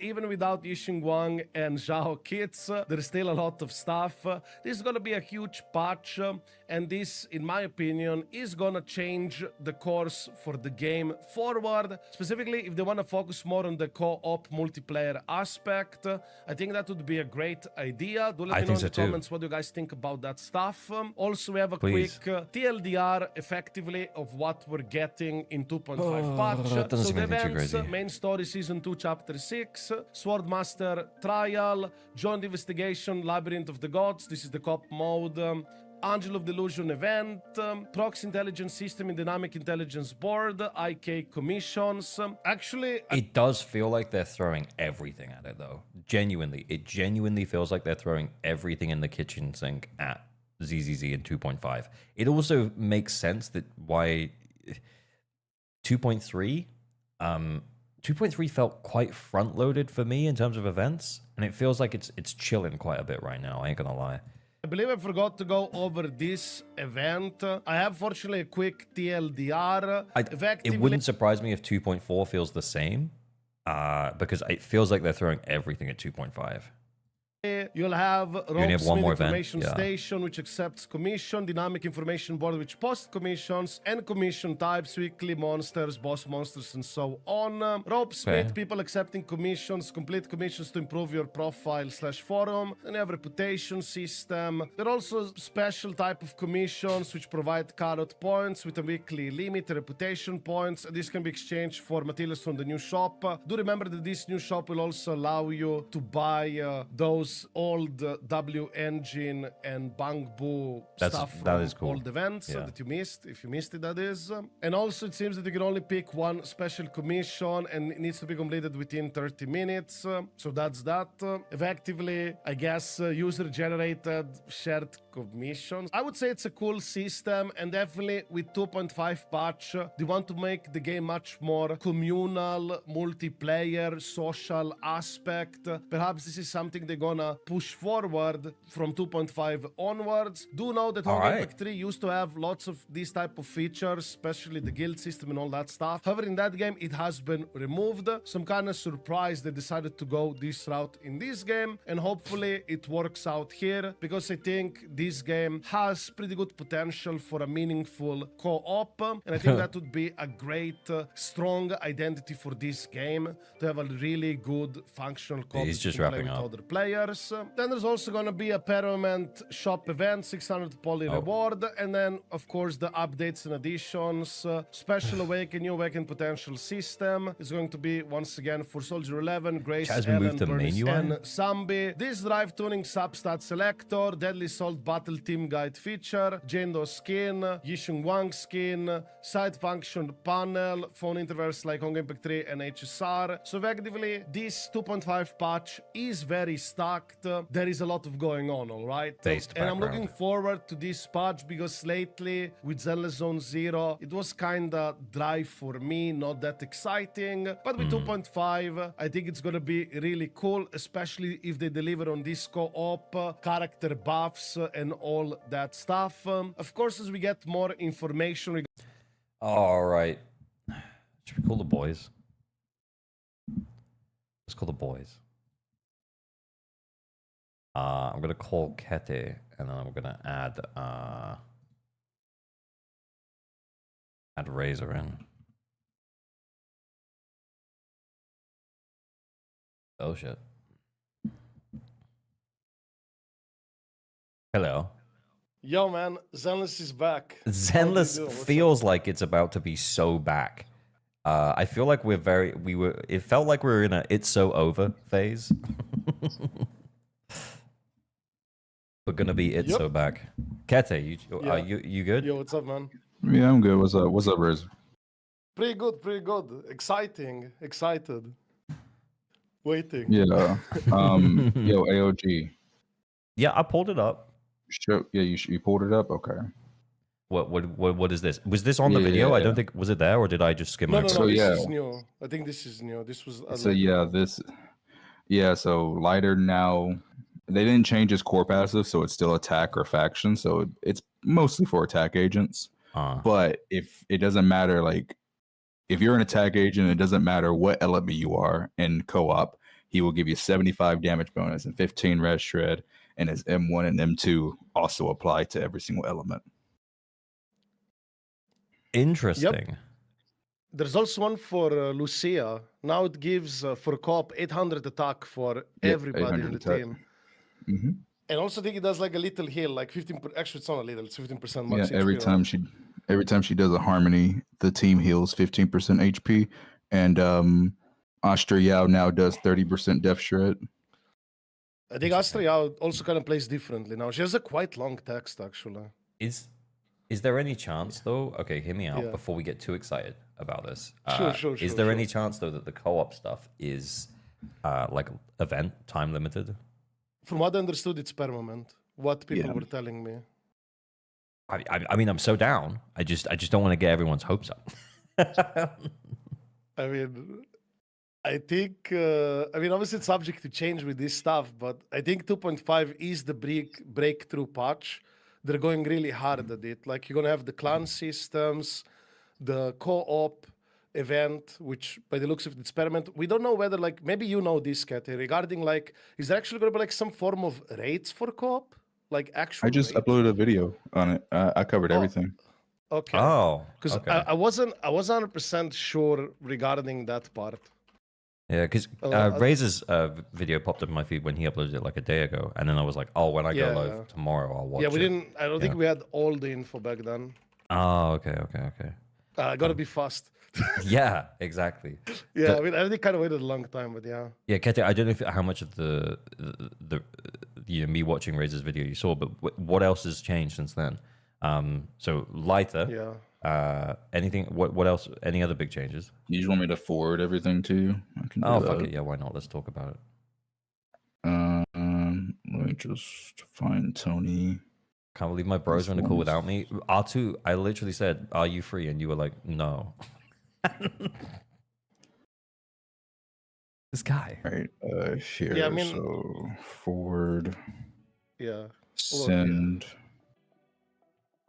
Even without Yishun Guang and Zhao Kits, there's still a lot of stuff. This is gonna be a huge patch, and this, in my opinion, is gonna change the course for the game forward. Specifically, if they want to focus more on the co-op multiplayer aspect, I think that would be a great idea. Do let me know in the comments what you guys think about that stuff. Also, we have a quick TLDR, effectively, of what we're getting in 2.5 patch. So the events, main story season 2 chapter 6, Swordmaster trial, joint investigation, Labyrinth of the Gods, this is the co-op mode, Angel of Delusion event, Proxy Intelligence System in Dynamic Intelligence Board, IK commissions. Actually, it does feel like they're throwing everything at it, though. Genuinely, it genuinely feels like they're throwing everything in the kitchen sink at ZZZ in 2.5. It also makes sense that why 2.3 2.3 felt quite front loaded for me in terms of events, and it feels like it's chilling quite a bit right now. I ain't gonna lie. I believe I forgot to go over this event. I have, fortunately, a quick TLDR. It wouldn't surprise me if 2.4 feels the same, because it feels like they're throwing everything at 2.5. You'll have Rocksmith Information Station, which accepts commission, Dynamic Information Board, which posts commissions, and commission types, weekly monsters, boss monsters, and so on. Rocksmith, people accepting commissions, complete commissions to improve your profile/forum. Then you have reputation system. There are also special type of commissions, which provide carrot points with a weekly limit, reputation points. This can be exchanged for materials from the new shop. Do remember that this new shop will also allow you to buy those those old W engine and Bang Boo stuff from that is cool. old events Yeah. that you missed, if you missed it, that is. And also, it seems that you can only pick one special commission, and it needs to be completed within 30 minutes. So that's that. Effectively, I guess user-generated shared commissions. I would say it's a cool system, and definitely with 2.5 patch, they want to make the game much more communal, multiplayer, social aspect. Perhaps this is something they're gonna push forward from 2.5 onwards. Do know that Honkai Impact 3 used to have lots of these type of features, especially the guild system and all that stuff. However, in that game, it has been removed. So I'm kind of surprised they decided to go this route in this game, and hopefully it works out here, because I think this game has pretty good potential for a meaningful co-op, and I think that would be a great, strong identity for this game, to have a really good functional co-op He's just to play wrapping with up. other players. Then there's also going to be a permanent shop event, 600 poly reward, and then of course the updates and additions. Special Awaken, New Awaken potential system is going to be once again for Soldier 11, Grace, Has been Ellen, moved to Burns, main UI? and Zambi. This drive tuning substat selector, Deadly Salt battle team guide feature, Jendo skin, Yishun Wang skin, side function panel, phone interface like Honkai Impact 3 and HSR. So effectively, this 2.5 patch is very stacked. There is a lot of going on, all right? Based And I'm background. looking forward to this patch, because lately with Zenless Zone Zero, it was kinda dry for me, not that exciting. But with 2.5, I think it's gonna be really cool, especially if they deliver on this co-op, character buffs, and all that stuff. Of course, as we get more information. All right. Should we call the boys? Let's call the boys. I'm gonna call Kete, and then I'm gonna add Razor in. Oh shit. Hello. Yo, man, Zenless is back. Zenless feels like it's about to be so back. I feel like it felt like we were in a it's so over phase. We're gonna be it's so back. Kete, you good? Yo, what's up, man? Yeah, I'm good. What's up? What's up, Riz? Pretty good, pretty good. Excited. Waiting. Yeah. Yo, AOG. Yeah, I pulled it up. Sure. Yeah, you pulled it up. Okay. What is this? Was this on the video? Yeah. I don't think was it there, or did I just skim No, over? no, it? no, So, this yeah. is new. I think this is new. This was... So yeah, so Lighter now, they didn't change his core passive, so it's still attack or faction. So it's mostly for attack agents. But if it doesn't matter, like if you're an attack agent, it doesn't matter what element you are in co-op, he will give you 75 damage bonus and 15 res shred, and his M1 and M2 also apply to every single element. Interesting. Yep. There's also one for Lucia. Now it gives for co-op 800 attack for everybody in 800 the attack. team. Mm-hmm. And also think it does like a little heal, like 15. Actually, it's not a little. It's 15% max. Yeah, HP, every time she does a harmony, the team heals 15% HP, and Astra Yao now does 30% def shred. I think Astra Yao also kind of plays differently now. She has a quite long text, actually. Is there any chance though? Okay, hear me out Yeah. before we get too excited about this. Sure. Is there any chance though that the co-op stuff is like event time limited? From what I understood, it's permanent. What people were telling me. I mean, I'm so down. I just don't want to get everyone's hopes up. I mean, I think, obviously it's subject to change with this stuff, but I think 2.5 is the breakthrough patch. They're going really hard at it. Like, you're going to have the clan systems, the co-op event, which by the looks of the experiment, we don't know whether, like, maybe you know this, Katie, regarding, like, is there actually going to be, like, some form of rates for co-op? Like, actual I just rates? uploaded a video on it. I covered everything. Okay. Oh, Because okay. I wasn't 100% sure regarding that part. Yeah, because Razor's video popped up in my feed when he uploaded it like a day ago, and then I was like, oh, when I go live tomorrow, I'll watch it. Yeah, we didn't. I don't think we had all the info back then. Oh, okay. I gotta be fast. Yeah, exactly. Yeah, I mean, I kind of waited a long time, but yeah. Yeah, Kete, I don't know how much of the me watching Razor's video you saw, but what else has changed since then? So lighter. Yeah. Anything? What else? Any other big changes? You just want me to forward everything to you? I can do Oh, that. fuck it. Yeah, why not? Let's talk about it. Let me just find Tony. Can't believe my bros are in the call without me. R2, I literally said, "Are you free?" And you were like, "No." This guy. Right here. Yeah, I mean- so forward, Yeah. send.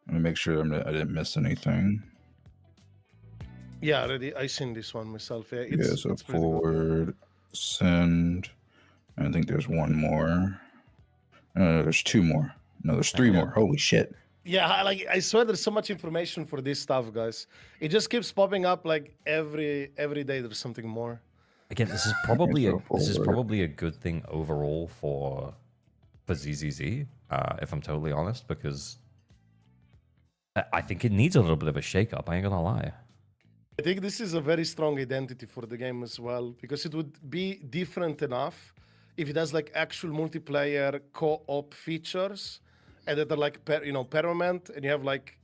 Let me make sure I didn't miss anything. Yeah, already. I seen this one myself. Yeah, it's, Yeah, so it's pretty good. forward, send. I think there's one more. There's two more. No, there's three more. Holy shit. Yeah, I swear there's so much information for this stuff, guys. It just keeps popping up like every day there's something more. Again, this is probably go this is forward. probably a good thing overall for ZZZ, if I'm totally honest, because I think it needs a little bit of a shake-up. I ain't gonna lie. I think this is a very strong identity for the game as well, because it would be different enough if it has like actual multiplayer co-op features and that are like permanent, and you have like,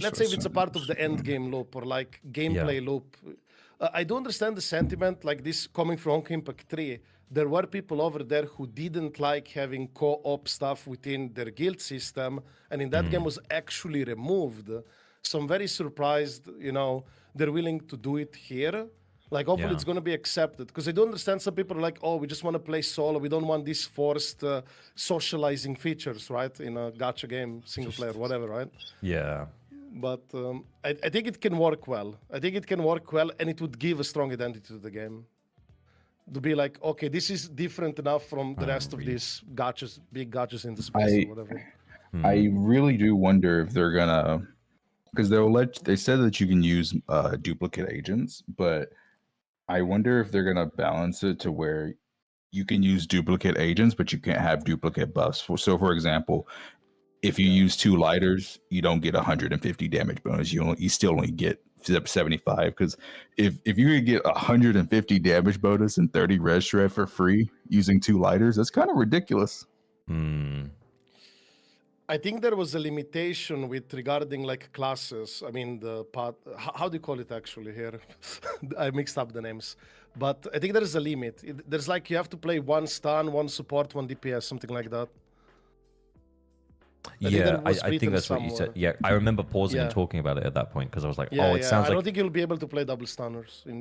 let's say if it's a part of the end game loop or like gameplay loop. I do understand the sentiment, like this coming from Honk Impact 3. There were people over there who didn't like having co-op stuff within their guild system, and in that game was actually removed. So I'm very surprised, they're willing to do it here. Like, hopefully it's going to be accepted. Because I do understand some people are like, oh, we just want to play solo. We don't want these forced socializing features, right? In a gacha game, single player, whatever, right? Yeah. But I think it can work well. I think it can work well, and it would give a strong identity to the game. To be like, okay, this is different enough from the rest of these gachas, big gachas in the space or whatever. I really do wonder if they're gonna, because they said that you can use duplicate agents, but I wonder if they're gonna balance it to where you can use duplicate agents, but you can't have duplicate buffs. So, for example, if you use 2 lighters, you don't get 150 damage bonus. You still only get 75. Because if you could get 150 damage bonus and 30 res shred for free using 2 lighters, that's kind of ridiculous. I think there was a limitation with regarding like classes. I mean, how do you call it actually here? I mixed up the names. But I think there is a limit. There's like, you have to play 1 stun, 1 support, 1 DPS, something like that. I think that's what you said. Yeah, I remember pausing and Yeah. talking about it at that point because I was like, Yeah, oh, it sounds I don't like. think you'll be able to play double stunners. I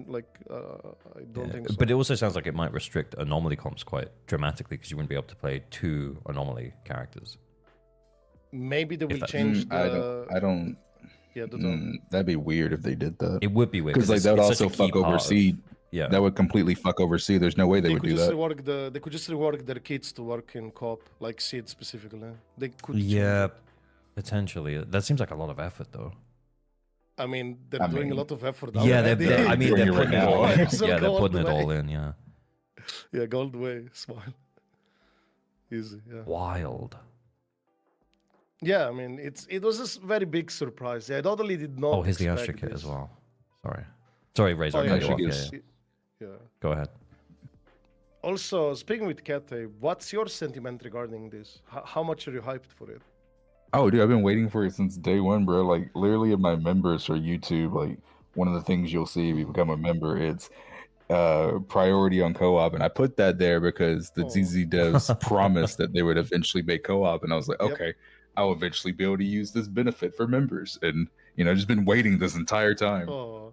don't think so. But it also sounds like it might restrict anomaly comps quite dramatically because you wouldn't be able to play 2 anomaly characters. Maybe they will that- change I the... don't. Yeah, That'd be weird if they did that. It would be weird Because like that would it's such also a key fuck over part of- Seed. Yeah. That would completely fuck over Seed. There's no way they would could do just that. rework they could just rework their kids to work in co-op, like Sid specifically. They could change Yeah, it. potentially. That seems like a lot of effort, though. I mean, they're doing a lot of effort. Yeah, already. I mean, they're Doing it right putting it now. all in. Might as well Yeah, they're go all putting the it all way. in. Yeah. Yeah, gold way, smile. Easy, yeah. Wild. Yeah, I mean, it was a very big surprise. Yeah, I totally did not. Oh, here's the expect Astra kit this. as well. Sorry, Razor. Oh, I yeah, cut you Astra off. kit's- Yeah. Yeah. Go ahead. Also, speaking with Kate, what's your sentiment regarding this? How much are you hyped for it? Oh, dude, I've been waiting for it since day one, bro. Like, literally, in my members for YouTube, like, one of the things you'll see if you become a member, it's priority on co-op, and I put that there because the ZZ devs promised that they would eventually make co-op, and I was like, Yep. okay, I'll eventually be able to use this benefit for members, and just been waiting this entire time. Oh,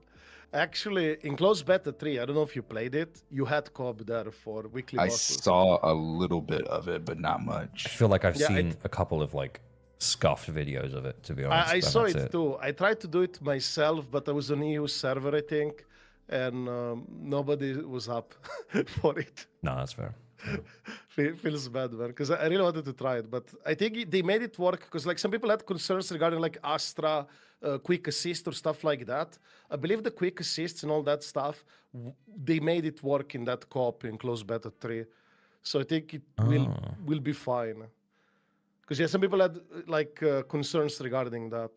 actually, in Close Beta 3, I don't know if you played it, you had co-op there for weekly I bosses. saw a little bit of it, but not I much. feel like I've Yeah, seen a couple of like scuffed videos of it. To be honest, I and saw that's it too. I tried to do it myself, but I was on EU server, I think, and nobody was up for it. No, that's fair. Feels bad, man, because I really wanted to try it, but I think they made it work because like some people had concerns regarding like Astra, quick assist or stuff like that. I believe the quick assists and all that stuff, they made it work in that co-op in Close Beta 3. So I think it will be fine. Because yeah, some people had like concerns regarding that.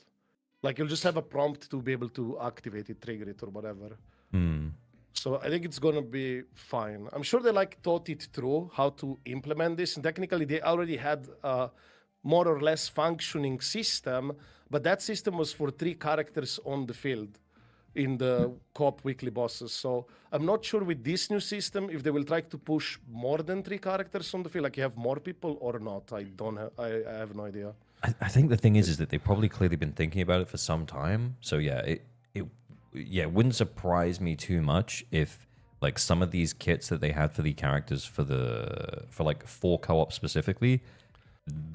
Like you'll just have a prompt to be able to activate it, trigger it, or whatever. So I think it's gonna be fine. I'm sure they like thought it through how to implement this, and technically they already had a more or less functioning system, but that system was for 3 characters on the field in the co-op weekly bosses. So I'm not sure with this new system if they will try to push more than 3 characters on the field, like you have more people or not. I don't have. I have no idea. I think the thing is that they've probably clearly been thinking about it for some time. So yeah, it wouldn't surprise me too much if like some of these kits that they had for the characters for like 4 co-op specifically,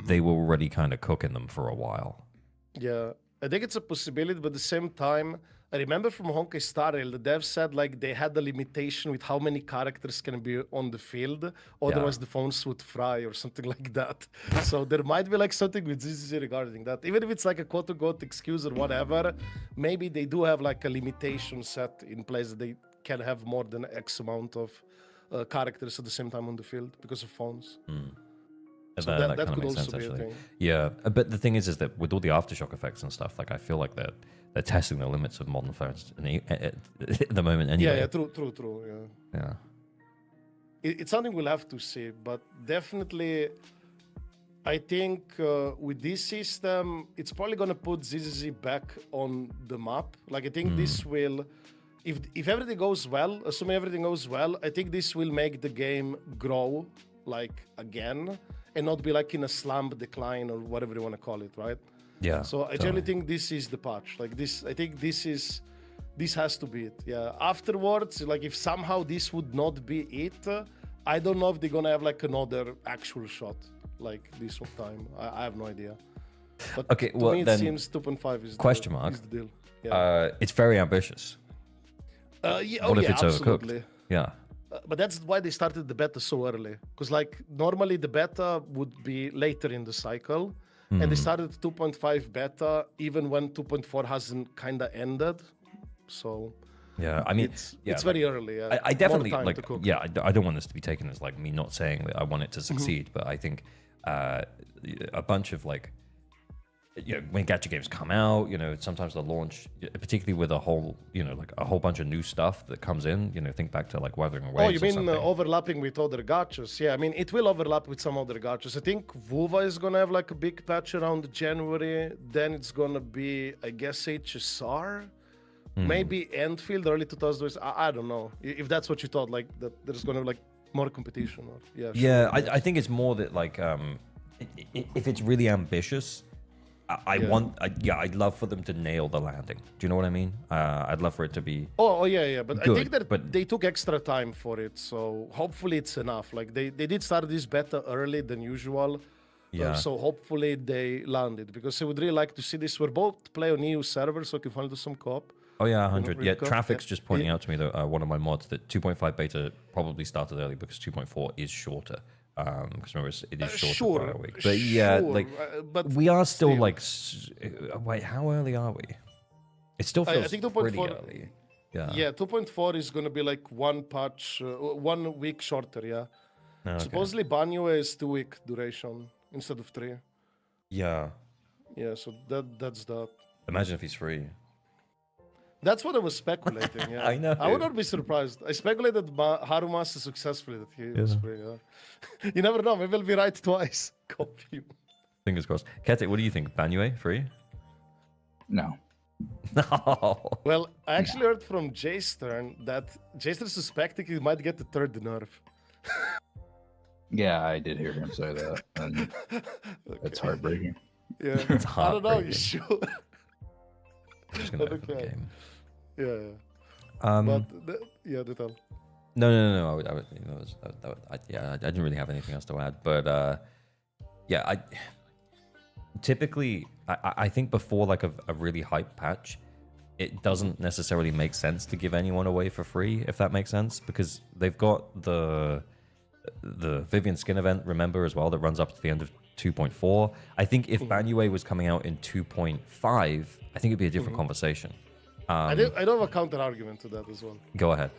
they were already kind of cooking them for a while. Yeah, I think it's a possibility, but at the same time, I remember from Honkai Star Rail, the devs said like they had a limitation with how many characters can be on the field, otherwise the phones would fry or something like that. So there might be like something with ZZZ regarding that. Even if it's like a quote-unquote excuse or whatever, maybe they do have like a limitation set in place that they can have more than X amount of characters at the same time on the field because of phones. So that kind of could makes also sense, be a actually. thing. Yeah, but the thing is that with all the aftershock effects and stuff, like I feel like they're testing the limits of modern phones at the moment. Anyway. Yeah, true. Yeah. It's something we'll have to see, but definitely, I think with this system, it's probably gonna put ZZZ back on the map. Like I think this will, if everything goes well, assuming everything goes well, I think this will make the game grow like again and not be like in a slump decline or whatever you want to call it, right? Yeah. So I generally think this is the patch. Like this, I think this has to be it. Yeah. Afterwards, like if somehow this would not be it, I don't know if they're gonna have like another actual shot like this one time. I have no idea. But Okay, to well, me it then seems 2.5 is question the, mark. is the deal. Yeah. It's very ambitious. Yeah, What if yeah, it's absolutely. overcooked? Yeah. But that's why they started the beta so early. Because like normally the beta would be later in the cycle. And they started 2.5 beta even when 2.4 hasn't kind of ended. So Yeah, I mean, it's very early. Yeah. I definitely More time like. to cook. Yeah, I don't want this to be taken as like me not saying that I want it to succeed, but I think a bunch of like, when gacha games come out, sometimes the launch, particularly with a whole, like a whole bunch of new stuff that comes in. Think back to like Wuthering Waves. Oh, you or mean something. overlapping with other gachas? Yeah, I mean, it will overlap with some other gachas. I think Vuva is going to have like a big patch around January. Then it's going to be, I guess, HSR. Maybe Enfield, early 2000s. I don't know. If that's what you thought, like that there's going to be like more competition. Or, yeah, sure, Yeah, I think it's more that like, if it's really ambitious, I'd love for them to nail the landing. Do you know what I mean? I'd love for it to be. Oh yeah. But good, I think that but they took extra time for it, so hopefully it's enough. Like they did start this beta early than usual. Yeah. So hopefully they landed because I would really like to see this. We're both play on EU servers, so we can finally do some co-op. Oh yeah, 100. really Yeah, cool. Traffic's Yeah. just pointing out to me that one of my mods that 2.5 beta probably started early because 2.4 is shorter. Because remember, it is shorter by a week. But yeah, sure, like but we are still still. like. Wait, how early are we? It still feels I think pretty 2.4 early. Yeah. Yeah, 2.4 is gonna be like one patch, 1 week shorter. Yeah. Okay. Supposedly Banyo is 2 week duration instead of 3. Yeah. Yeah, so that's that. Imagine if he's free. That's what I was speculating. Yeah. I know. I would not be surprised. I speculated Harumasa successfully that he was free. Yeah. You never know. Maybe I'll be right twice. Copy you. Fingers crossed. Kete, what do you think? Banue free? No. No. Well, I actually heard from J-Stern that J-Stern suspecting he might get the 3rd nerf. Yeah, I did hear him say that, and it's heartbreaking. Yeah. It's I don't know. You heartbreaking. should. I'm just gonna open the Okay. game. Yeah. But yeah, the tell. No. I didn't really have anything else to add, but yeah, typically I think before like a really hype patch, it doesn't necessarily make sense to give anyone away for free, if that makes sense, because they've got the Vivian skin event, remember, as well, that runs up to the end of 2.4. I think if Banue was coming out in 2.5, I think it'd be a different conversation. I do have a counter argument to that as well. Go ahead.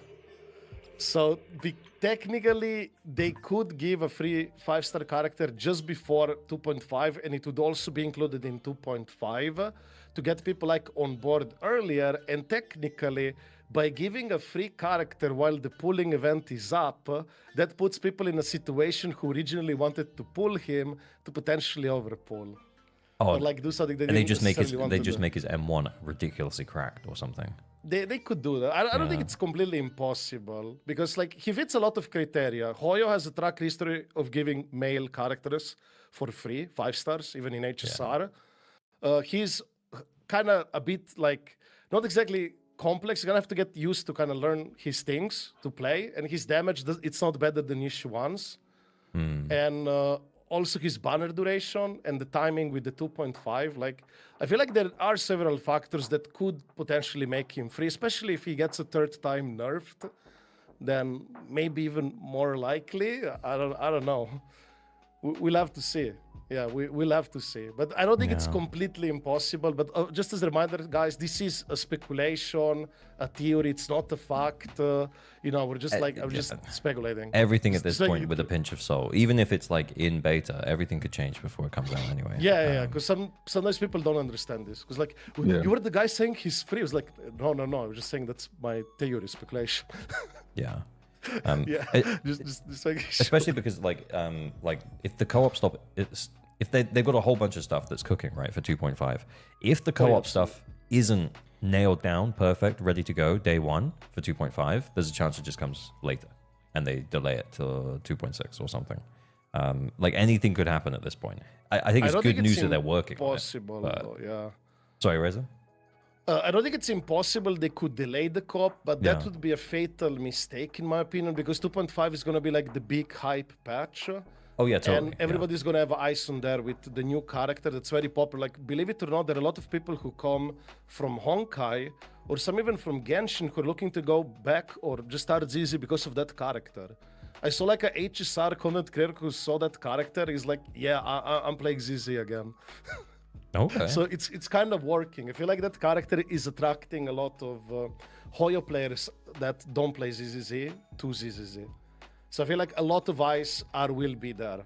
So technically, they could give a free 5-star character just before 2.5, and it would also be included in 2.5 to get people like on board earlier. And technically, by giving a free character while the pulling event is up, that puts people in a situation who originally wanted to pull him to potentially overpull. Oh, Or like do something and they just make his M1 ridiculously cracked or something. They could do that. I don't think it's completely impossible because like he fits a lot of criteria. Hoyo has a track history of giving male characters for free, 5 stars, even in HSR. He's kind of a bit like not exactly complex. You're gonna have to get used to kind of learn his things to play, and his damage it's not better than issue one's. And also his banner duration and the timing with the 2.5. Like, I feel like there are several factors that could potentially make him free, especially if he gets a third time nerfed. Then maybe even more likely. I don't know. We'll have to see. Yeah, we'll have to see. But I don't think it's completely impossible. But just as a reminder, guys, this is a speculation, a theory. It's not a fact. We're just I'm just speculating. Everything at this point with a pinch of salt. Even if it's like in beta, everything could change before it comes out anyway. Yeah. Because sometimes people don't understand this. Because like, you were the guy saying he's free. I was like, no. I was just saying that's my theory, speculation. Yeah. Just especially because like if the co-op stuff if they've got a whole bunch of stuff that's cooking right for 2.5, if the co-op stuff isn't nailed down perfect, ready to go day one for 2.5, there's a chance it just comes later and they delay it to 2.6 or something. Like anything could happen at this point. I think it's good news that they're working possible on it, though, yeah. Sorry, Reza? I don't think it's impossible they could delay the co-op, but that would be a fatal mistake in my opinion, because 2.5 is going to be like the big hype patch. Oh yeah, totally. And everybody's going to have eyes on there with the new character that's very popular. Like, believe it or not, there are a lot of people who come from Honkai or some even from Genshin who are looking to go back or just start ZZ because of that character. I saw like a HSR content creator who saw that character. He's like, yeah, I'm playing ZZ again. Okay. So it's kind of working. I feel like that character is attracting a lot of Hoyo players that don't play ZZZ to ZZZ. So I feel like a lot of eyes will be there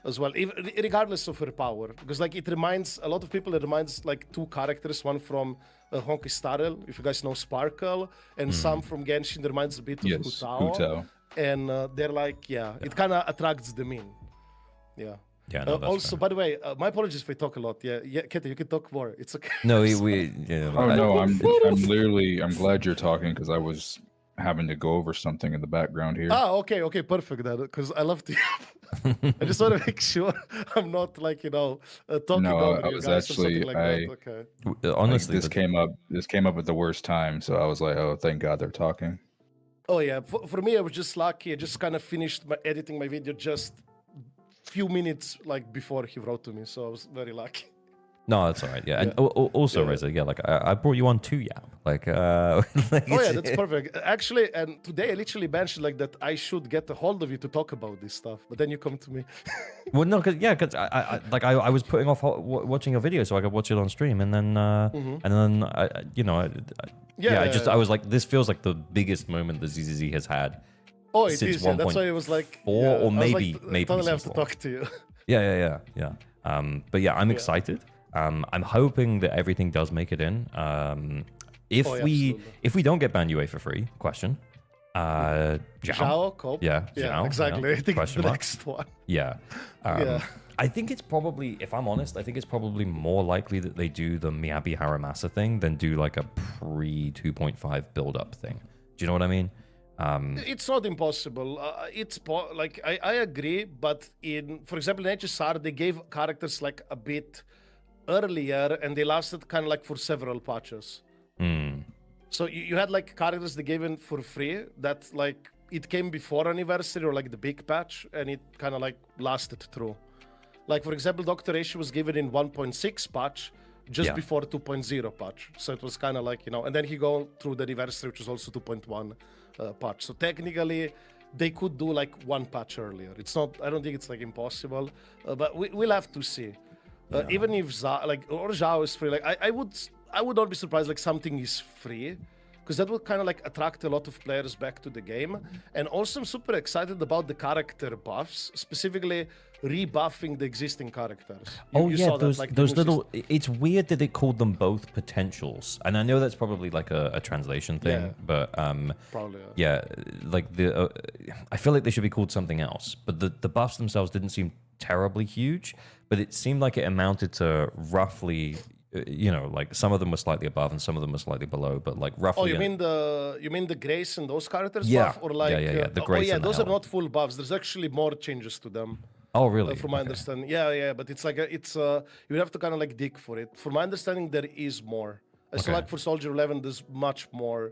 as well, regardless of her power. Because like it reminds a lot of people, it reminds like two characters, one from Honkai Star Rail, if you guys know Sparkle, and some from Genshin, that reminds a bit of Hutao. And they're like, it kind of attracts them in. Yeah. Yeah, no, also, by the way, my apologies if I talk a lot. Yeah, Kete, you can talk more. It's okay. No, I'm glad you're talking because I was having to go over something in the background here. Okay, perfect then, because I love to. I just want to make sure I'm not like talking over I you was guys actually, or something like that. Okay. Honestly, this came up at the worst time, so I was like, oh, thank God they're talking. Oh yeah, for me, I was just lucky. I just kind of finished editing my video just few minutes like before he wrote to me, so I was very lucky. No, that's all right. Yeah, and also, Reza, like I brought you on to Yap. Like, oh yeah, that's perfect. Actually, and today I literally mentioned like that I should get a hold of you to talk about this stuff, but then you come to me. Well, no, because I was putting off watching your video so I could watch it on stream, and then I was like, this feels like the biggest moment that ZZZ has had. Oh, it is. Yeah. That's why it was like, or maybe totally have to talk to you. Yeah. But yeah, I'm excited. I'm hoping that everything does make it in. If we don't get Ban UA for free, question. Zhao, Cope. Yeah, exactly. Yeah. I think question the mark. next one. Yeah. I think it's probably, if I'm honest, I think it's probably more likely that they do the Miyabi Haramasa thing than do like a pre 2.5 build up thing. Do you know what I mean? It's not impossible. I agree, but for example, in HSR, they gave characters like a bit earlier, and they lasted kind of like for several patches. So you had like characters they gave in for free that like it came before anniversary or like the big patch, and it kind of like lasted through. Like for example, Dr. Ashi was given in 1.6 patch just before 2.0 patch. So it was kind of like, and then he go through the anniversary, which was also 2.1 patch. So technically, they could do like one patch earlier. It's not, I don't think it's like impossible, but we'll have to see. Even if Zhao is free, like I would not be surprised like something is free, because that would kind of like attract a lot of players back to the game. And also I'm super excited about the character buffs, specifically rebuffing the existing characters. You Yeah, saw that, those like, the those new little. It's weird that they called them both potentials, and I know that's probably like a translation thing, Yeah. but Probably, yeah, like I feel like they should be called something else. But the buffs themselves didn't seem terribly huge, but it seemed like it amounted to roughly, like some of them were slightly above and some of them were slightly below, but like roughly. Oh, you mean the Grace and those characters Yeah. buff, or like Yeah. The Grace and the those are Hell. not full buffs. There's actually more changes to them. Oh, really? From my Okay. understanding, yeah, but it's like you have to kind of like dig for it. From my understanding, there is more. I saw Okay. like for Soldier 11, there's much more,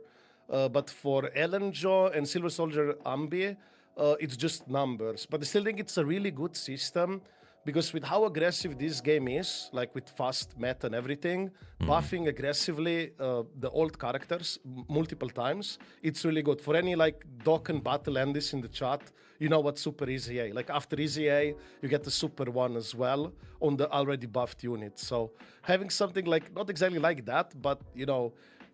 but for Ellen Jo and Silver Soldier Ambi, it's just numbers. But I still think it's a really good system because with how aggressive this game is, like with fast meta and everything, buffing aggressively the old characters multiple times, it's really good. For any like Doc and Battle Endis in the chat, you know what Super Easy A. Like after Easy A, you get the Super one as well on the already buffed unit. So having something like, not exactly like that, but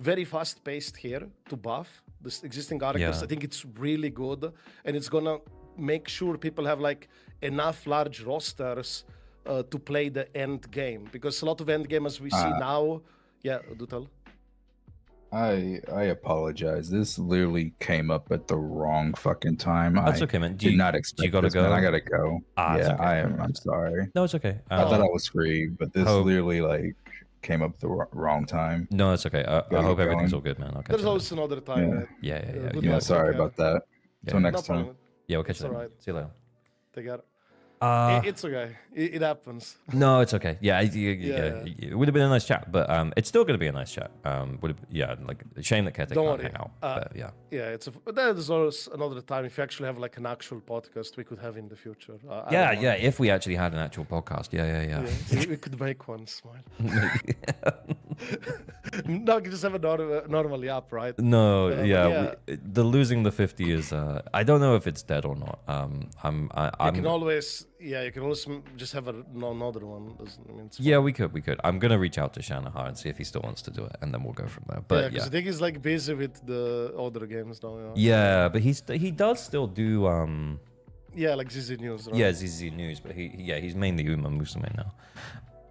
very fast paced here to buff the existing characters, Yeah. I think it's really good. And it's gonna make sure people have like enough large rosters to play the end game. Because a lot of end game as we see now, do tell. I apologize. This literally came up at the wrong fucking time. That's I okay, man. did not expect gotta this, man. go? I gotta go. It's Yeah, okay. I'm sorry. No, it's okay. I thought I was free, but this hope- literally like came up at the wrong time. No, it's okay. I Gotta hope get everything's going. all good, man. I'll catch There's you later. always another time. Yeah. man. Yeah. good Yeah, luck, sorry take care. about that. Till Yeah. No next time. problem. Yeah, we'll catch you It's later. alright. See you later. Take care. Uh, It's okay. It happens. No, it's okay. Yeah, Yeah. it would have been a nice chat, but it's still going to be a nice chat. Like shame that Kete Don't can't worry. hang out. But yeah, Yeah, but there's always another time. If you actually have like an actual podcast, we could have in the future. I don't know. yeah. If we actually had an actual podcast, yeah. Yeah, we could make one. Smile. No, you just have a normal app, right? No, yeah. the losing the 50 is. I don't know if it's dead or not. I'm. You can always just have another one. I mean, it's Yeah, we could. I'm gonna reach out to Shanahan and see if he still wants to do it, and then we'll go from there. But because I think he's like busy with the other games now. yeah, but he does still do Yeah, like ZZ News, right? yeah, ZZ News, but he's mainly Uma Musume now.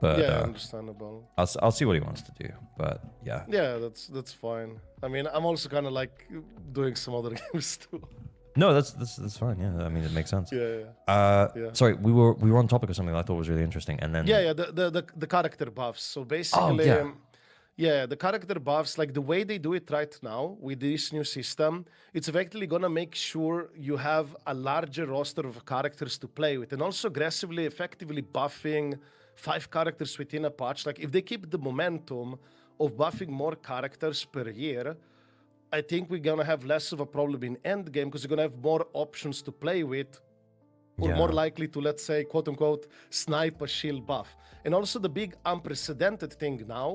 But Yeah, understandable. I'll see what he wants to do. But yeah, Yeah, that's fine. I mean, I'm also kind of like doing some other games too. no, that's fine. Yeah, I mean it makes sense. Yeah. Sorry, we were on topic of something that I thought was really interesting, and then Yeah, the character buffs. So basically, the character buffs, like the way they do it right now with this new system, it's effectively gonna make sure you have a larger roster of characters to play with, and also aggressively, effectively buffing 5 characters within a patch. Like if they keep the momentum of buffing more characters per year, I think we're gonna have less of a problem in endgame because you're gonna have more options to play with. Or Yeah. more likely to, let's say, quote unquote, snipe a shield buff. And also the big unprecedented thing now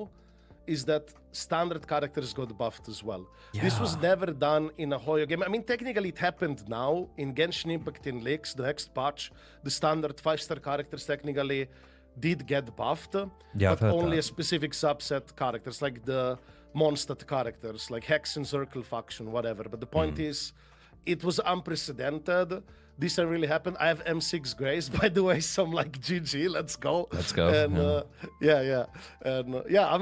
is that standard characters got buffed as well. This was never done in a Hoyo game. I mean, technically it happened now in Genshin Impact in Leaks, the next patch. The standard 5-star characters technically did get buffed, Yeah, I've but heard only that. a specific subset characters, like the Mondstadt characters, like Hex and Circle faction, whatever. But the point is, it was unprecedented. This really happened. I have M6 Grace, by the way, so I'm like, GG, let's go. Let's go. And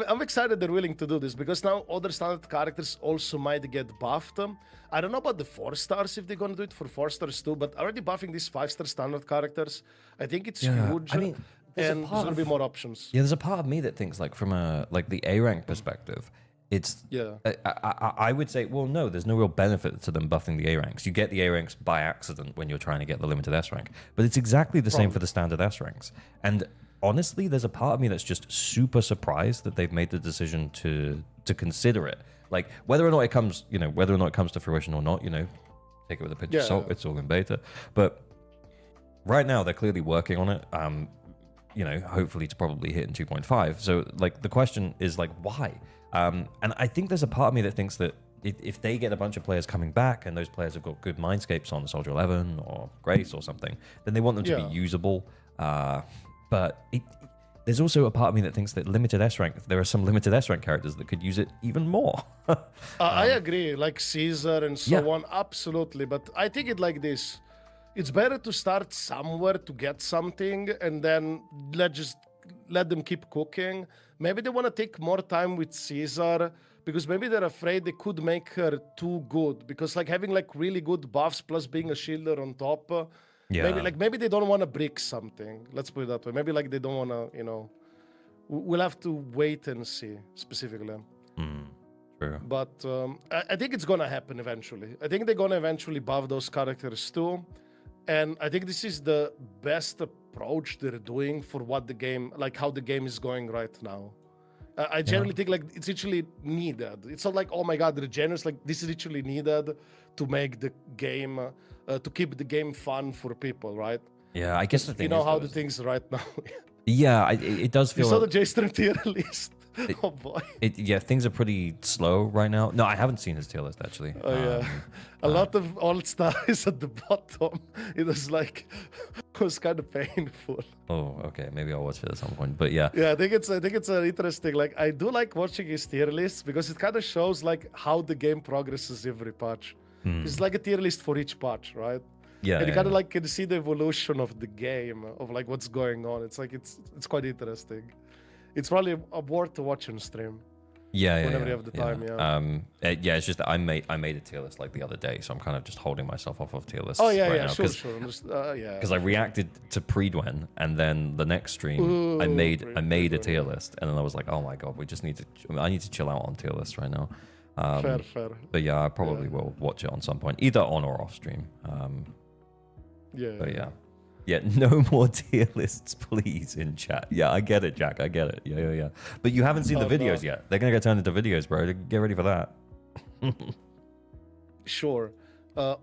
I'm excited they're willing to do this because now other standard characters also might get buffed. I don't know about the 4 stars if they're gonna do it for 4 stars too, but already buffing these 5-star standard characters, I think it's huge. I mean, there's a and part there's gonna of- be more options. Yeah, there's a part of me that thinks like from a the A rank perspective, it's Yeah. I would say, well, no, there's no real benefit to them buffing the A ranks. You get the A ranks by accident when you're trying to get the limited S rank, but it's exactly the same for the standard S ranks. And honestly, there's a part of me that's just super surprised that they've made the decision to consider it. Like whether or not it comes, to fruition or not, take it with a pinch of salt. It's all in beta, but right now they're clearly working on it. Hopefully to probably hit in 2.5. So like the question is like, why? And I think there's a part of me that thinks that if they get a bunch of players coming back and those players have got good mindscapes on Soldier 11 or Grace or something, then they want them to be usable. But there's also a part of me that thinks that limited S rank, there are some limited S rank characters that could use it even more. I agree, like Caesar and so on, absolutely. But I think it like this: it's better to start somewhere to get something, and then let them keep cooking. Maybe they want to take more time with Caesar because maybe they're afraid they could make her too good. Because like having like really good buffs plus being a shielder on top. Maybe they don't want to brick something. Let's put it that way. Maybe like they don't want to, you know. We'll have to wait and see specifically. True. But I think it's gonna happen eventually. I think they're gonna eventually buff those characters too, and I think this is the best approach they're doing for what the game, like how the game is going right now. I generally think like it's literally needed. It's not like, oh my god, they're generous. Like this is literally needed to make the game, to keep the game fun for people, right? Yeah, I guess the thing you know is, how though, the things are right now. Yeah, it does feel. You saw the J-Stern tier list. Oh boy. Yeah, things are pretty slow right now. No, I haven't seen his tier list actually. Oh yeah, a lot of all-stars at the bottom. It was like, it was kind of painful. Oh, okay, maybe I'll watch it at some point. But yeah, I think it's an interesting. Like I do like watching his tier list because it kind of shows like how the game progresses every patch. It's like a tier list for each patch, right? Yeah, and you kind of like can see the evolution of the game, of like what's going on. It's like it's quite interesting. It's probably worth to watch on stream. Whenever you have the time. It's just that I made a tier list like the other day, so I'm kind of just holding myself off of tier lists. Oh now, sure. Because I reacted to Predwen, and then the next stream I made a tier list, and then I was like, oh my god, I need to chill out on tier lists right now. Fair. But yeah, I probably will watch it on some point, either on or off stream. Yeah, no more tier lists, please, in chat. Yeah, I get it, Jack. I get it. Yeah. But you haven't seen the videos yet. They're going to get turned into videos, bro. Get ready for that. Sure.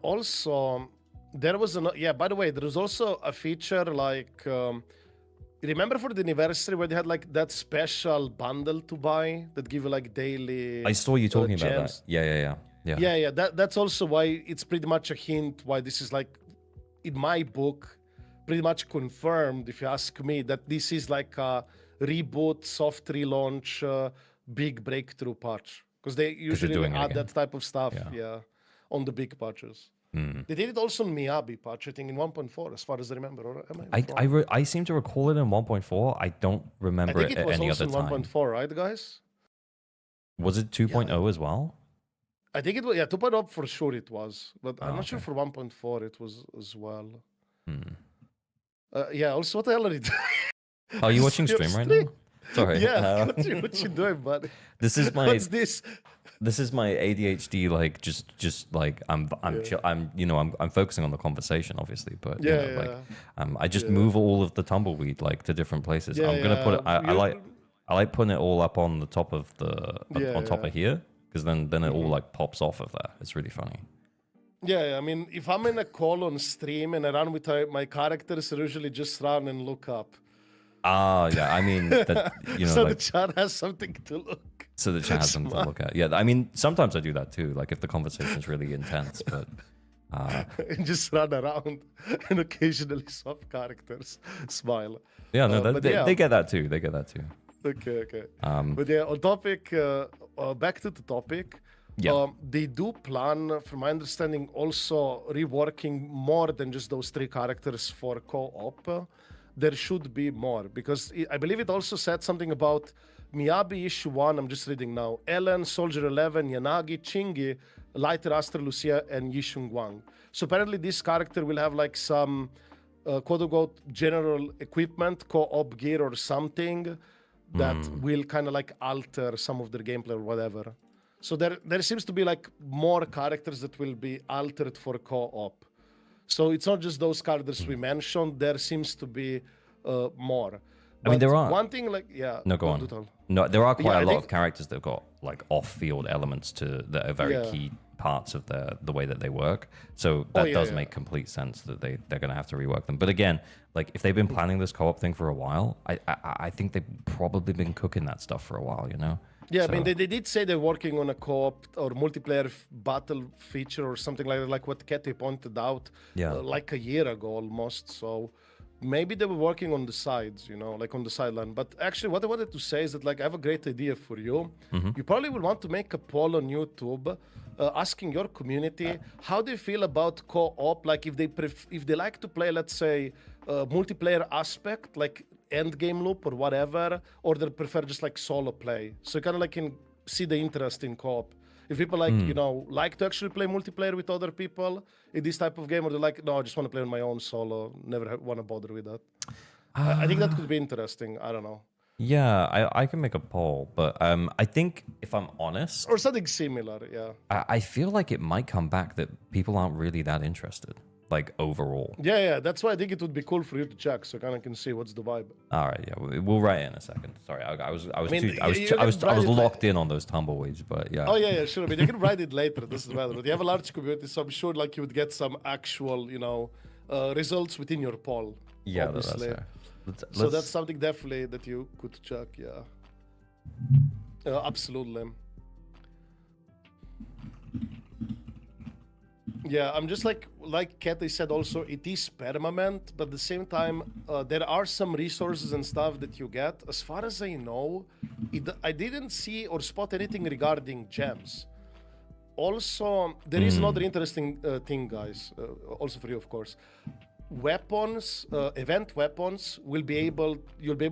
Also, there was by the way, there was also a feature like, remember for the anniversary where they had like that special bundle to buy that give you like daily. I saw you talking about gems. that. Yeah. Yeah. That's also why it's pretty much a hint why this is like, in my book, pretty much confirmed, if you ask me, that this is like a reboot, soft relaunch, big breakthrough patch. Because they usually add that type of stuff, on the big patches. They did it also in Miyabi patch, I think in 1.4, as far as I remember. Or am I seem to recall it in 1.4. I don't remember it at any other time. I think it was also in 1.4, right, guys? Was it 2.0 as well? I think it was, 2.0 for sure it was. But I'm not sure for 1.4 it was as well. Also, what the hell are you doing? Are you watching stream right now? Sorry. Yeah, what you doing, buddy? This is my. What's this? This is my ADHD. Like, just like I'm focusing on the conversation, obviously, but I just move all of the tumbleweed like to different places. I'm gonna put it. I like putting it all up on the top of on top of here, because then it all like pops off of there. It's really funny. Yeah, I mean, if I'm in a call on stream and I run with my characters, I usually just run and look up. Yeah, I mean, that, so like, the chat has something to look. So the chat has something to look at. Yeah, I mean, sometimes I do that too, like if the conversation is really intense, but... and just run around and occasionally swap characters, smile. Yeah, no, they get that too. They get that too. Okay. But yeah, on topic, back to the topic. Yeah. They do plan, from my understanding, also reworking more than just those 3 characters for co-op. There should be more, because I believe it also said something about Miyabi issue 1, I'm just reading now, Ellen, Soldier 11, Yanagi, Chingy, Lighter, Astra, Lucia, and Yishun Wang. So apparently this character will have like some quote-unquote general equipment, co-op gear or something that will kind of like alter some of their gameplay or whatever. So there seems to be like more characters that will be altered for co-op. So it's not just those characters we mentioned. There seems to be more. But I mean, there are one thing like No, go on. No, there are quite a lot of characters that have got like off-field elements that are very key parts of the way that they work. So that does make complete sense that they're going to have to rework them. But again, like if they've been planning this co-op thing for a while, I think they've probably been cooking that stuff for a while. Yeah, so. I mean, they did say they're working on a co-op or multiplayer battle feature or something like that, like what Katie pointed out like a year ago almost. So maybe they were working on the sides, you know, like on the sideline. But actually, what I wanted to say is that, like, I have a great idea for you. You probably will want to make a poll on YouTube, asking your community how do you feel about co-op. Like, if they like to play, let's say, multiplayer aspect, like end game loop or whatever, or they prefer just like solo play. So you kind of like can see the interest in co-op. If people like, you know, like to actually play multiplayer with other people in this type of game, or they're like, no, I just want to play on my own solo, never want to bother with that. I think that could be interesting. I don't know. Yeah, I can make a poll, but I think if I'm honest, Or something similar, yeah. I feel like it might come back that people aren't really that interested, like overall. Yeah, that's why I think it would be cool for you to check, so kind of can see what's the vibe. All right, yeah, we'll write it in a second. Sorry, I was mean, too, I was you too, I can was write it locked in on those tumbleweeds, but yeah. Oh yeah, sure. I mean, you can write it later. This is better. But you have a large community, so I'm sure like you would get some actual, you know, results within your poll. Yeah, obviously. that's fair. So that's something definitely that you could check. Yeah, absolutely. Yeah, I'm just like Kete said also, it is permanent, but at the same time, there are some resources and stuff that you get. As far as I know, I didn't see or spot anything regarding gems. Also, there is another interesting thing, guys, also for you, of course. Weapons, event weapons, you'll be able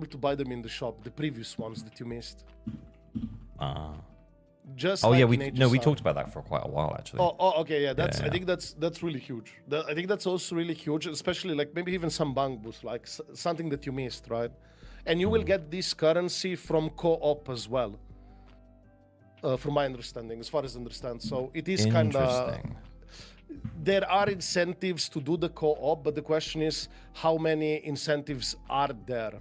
to buy them in the shop, the previous ones that you missed. Just oh like yeah, in we HSI. talked about that for quite a while actually. Oh, okay, yeah. That's Yeah, I think that's really huge. I think that's also really huge, especially like maybe even some bank boosts, like something that you missed, right? And you will get this currency from co-op as well, from my understanding, as far as I understand. So it is kind of Interesting. there are incentives to do the co-op, but the question is how many incentives are there?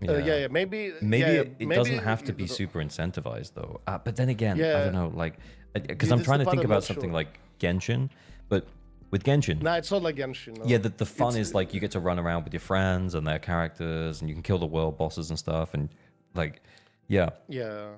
Yeah, maybe it doesn't have to be super incentivized though. But then again, I Yeah. don't know, like, because Yeah, I'm this is trying the to part think I'm about not something sure. like Genshin, but with Genshin, Nah, it's not like Genshin. No. yeah, the fun It's- is like you get to run around with your friends and their characters, and you can kill the world bosses and stuff, and like, yeah, Yeah.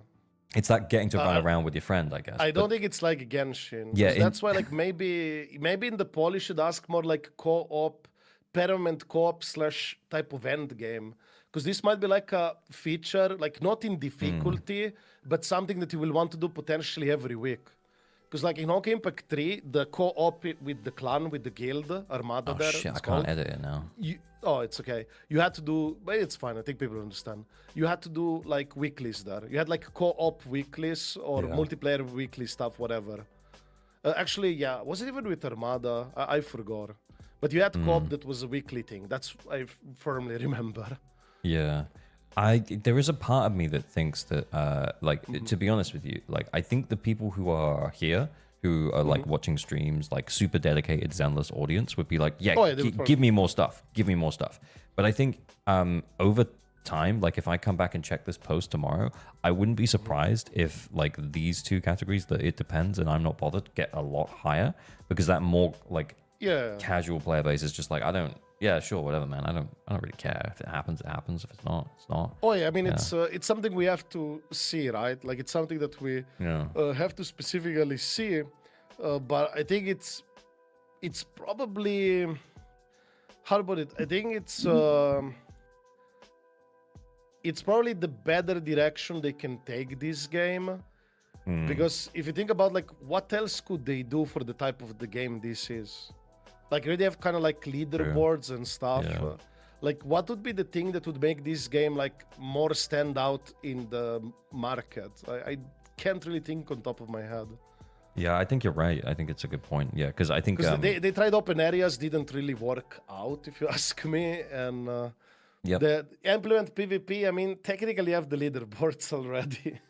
it's that getting to run around with your friend, I guess. I But don't think it's like Genshin. Yeah, 'Cause that's why like maybe in the poll you should ask more like co-op, permanent co-op / type of end game. Because this might be like a feature, like not in difficulty, but something that you will want to do potentially every week. Because like in Hockey Impact 3, the co-op with the clan, with the guild, Armada oh there. shit, I it's can't called. edit it now. Oh, it's okay. You had to do, but it's fine. I think people understand. You had to do like weeklies there. You had like co-op weeklies or Yeah. multiplayer weekly stuff, whatever. Actually, yeah, was it even with Armada? I forgot. But you had co-op that was a weekly thing. That's I firmly remember. Yeah. There is a part of me that thinks that like to be honest with you, like I think the people who are here who are like watching streams, like super dedicated Zenless audience would be like, yeah, Oh, yeah, they would give me more stuff. Give me more stuff. But I think over time, like if I come back and check this post tomorrow, I wouldn't be surprised if like these two categories, that it depends and I'm not bothered, get a lot higher, because that more like Yeah. casual player base is just like, I don't, yeah, sure, whatever, man. I don't really care. If it happens, it happens. If it's not, it's not. Oh yeah, I mean it's something we have to see, right? Like it's something that we Yeah. have to specifically see. But I think it's probably, how about it? I think it's probably the better direction they can take this game. Because if you think about like what else could they do for the type of the game this is, like already have kind of like leaderboards and stuff. Yeah. Like what would be the thing that would make this game like more stand out in the market? I can't really think on top of my head. Yeah, I think you're right. I think it's a good point. Yeah, because I think Because they tried open areas, didn't really work out, if you ask me. And Yep. the implement PvP, I mean, technically you have the leaderboards already.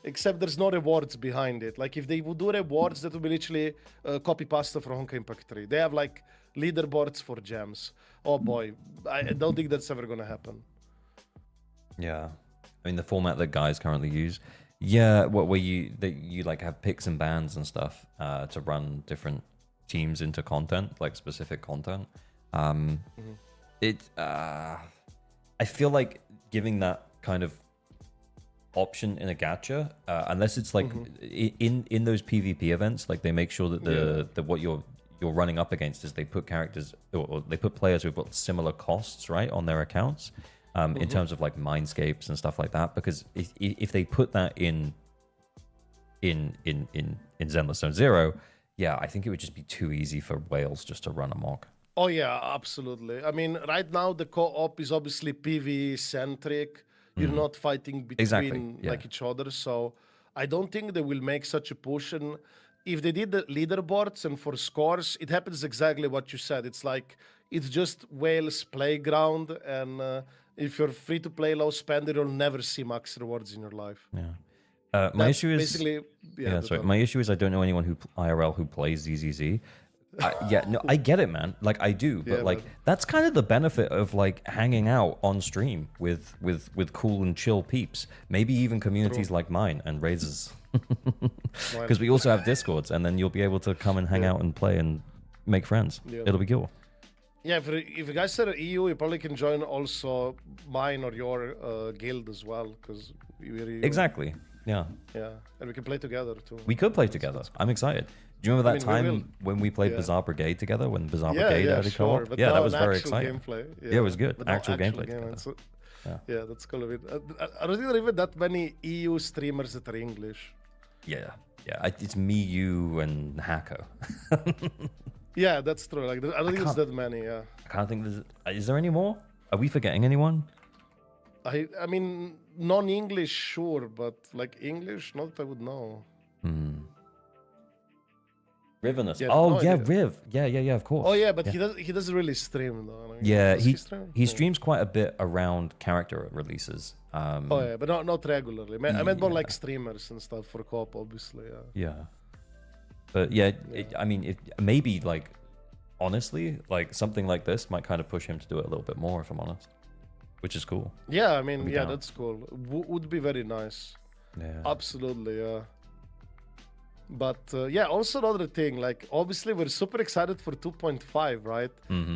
Except there's no rewards behind it. Like if they would do rewards, that would be literally copy pasta from Honkai Impact 3. They have like leaderboards for gems. Oh boy, I don't think that's ever gonna happen. Yeah, I mean the format that guys currently use. Yeah, where you like have picks and bans and stuff to run different teams into content, like specific content. I feel like giving that kind of option in a gacha, unless it's like in those PvP events, like they make sure that that what you're you're running up against is they put characters or they put players who've got similar costs, right, on their accounts, in terms of like mindscapes and stuff like that. Because if they put that in Zenless Zone Zero, yeah, I think it would just be too easy for whales just to run amok. Oh yeah, absolutely. I mean, right now the co-op is obviously PvE centric. You're not fighting between like each other, so I don't think they will make such a push. And if they did the leaderboards and for scores, it happens exactly what you said. It's like it's just whales playground, and if you're free to play low spender, you'll never see max rewards in your life. Yeah. My issue is basically sorry. My issue is I don't know anyone who IRL who plays ZZZ. I get it, man. Like I do, but like that's kind of the benefit of like hanging out on stream with cool and chill peeps. Maybe even communities like mine and Razors, because we also have Discords, and then you'll be able to come and hang out and play and make friends. It'll be cool. Yeah, if you guys are EU, you probably can join also mine or your guild as well, because we're Exactly. Yeah. Yeah, and we can play together too. We could play together. I'm excited. Do you remember that time when we played Bizarre Brigade together? When Bizarre Brigade had a co-op? Yeah, that was very exciting. Yeah, it was good. Actual gameplay. Yeah, that's cool. I don't think there are even that many EU streamers that are English. Yeah. It's me, you, and Hako. Yeah, that's true. Like, I don't think it's that many. Yeah. I can't think. Is there any more? Are we forgetting anyone? I mean, non-English, sure, but like English, not that I would know. Rivenus. Riv. Yeah, of course. Oh yeah, but he doesn't really stream though. Yeah, he streams quite a bit around character releases. Oh yeah, but not regularly. I meant more like streamers and stuff for co-op, obviously. Yeah. But yeah, I mean, maybe like honestly, like something like this might kind of push him to do it a little bit more, if I'm honest. Which is cool. Yeah, I mean, that's cool. Would be very nice. Yeah. Absolutely, yeah. But also another thing, like obviously we're super excited for 2.5, right?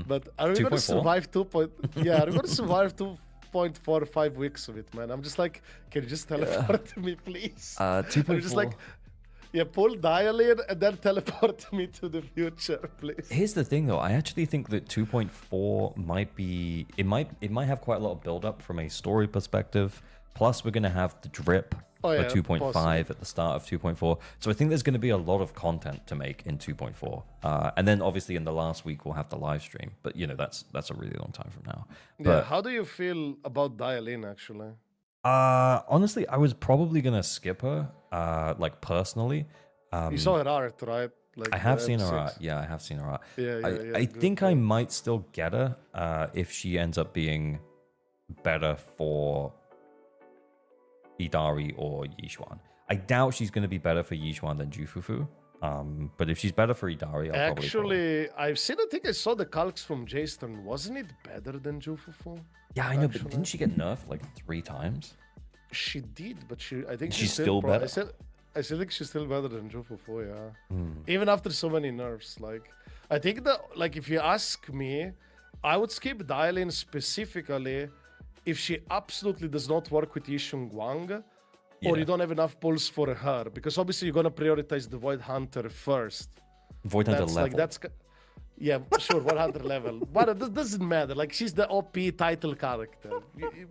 But are we gonna survive 2. Are we gonna survive 2.45 weeks of it, man? I'm just like, can you just teleport to me, please? 2.4. I'm just like, pull dial in and then teleport me to the future, please. Here's the thing, though. I actually think that 2.4 might be... It might have quite a lot of build-up from a story perspective. Plus, we're going to have the drip for 2.5 at the start of 2.4. So I think there's going to be a lot of content to make in 2.4. And then, obviously, in the last week, we'll have the live stream. But, that's a really long time from now. But, how do you feel about dial-in, actually? Honestly, I was probably going to skip her, like, personally. You saw her art, right? Like I have seen her art. Yeah, I have seen her art. I think good. I might still get her if she ends up being better for Idari or Yishuan. I doubt she's going to be better for Yishuan than Jufufu. But if she's better for Idari, I'll actually, I think I saw the calcs from Jason. Wasn't it better than Jufufu? Yeah, I know, but didn't she get nerfed like 3 times? She did, but I think she's still better. I still think she's still better than Jufufu, yeah. Even after so many nerfs, like I think that, like, if you ask me, I would skip dial-in specifically if she absolutely does not work with Yishun Guang, or you don't have enough pulls for her, because obviously you're gonna prioritize the Void Hunter first. Void Hunter level. Yeah, sure, 100 level. But it doesn't matter. Like, she's the OP title character.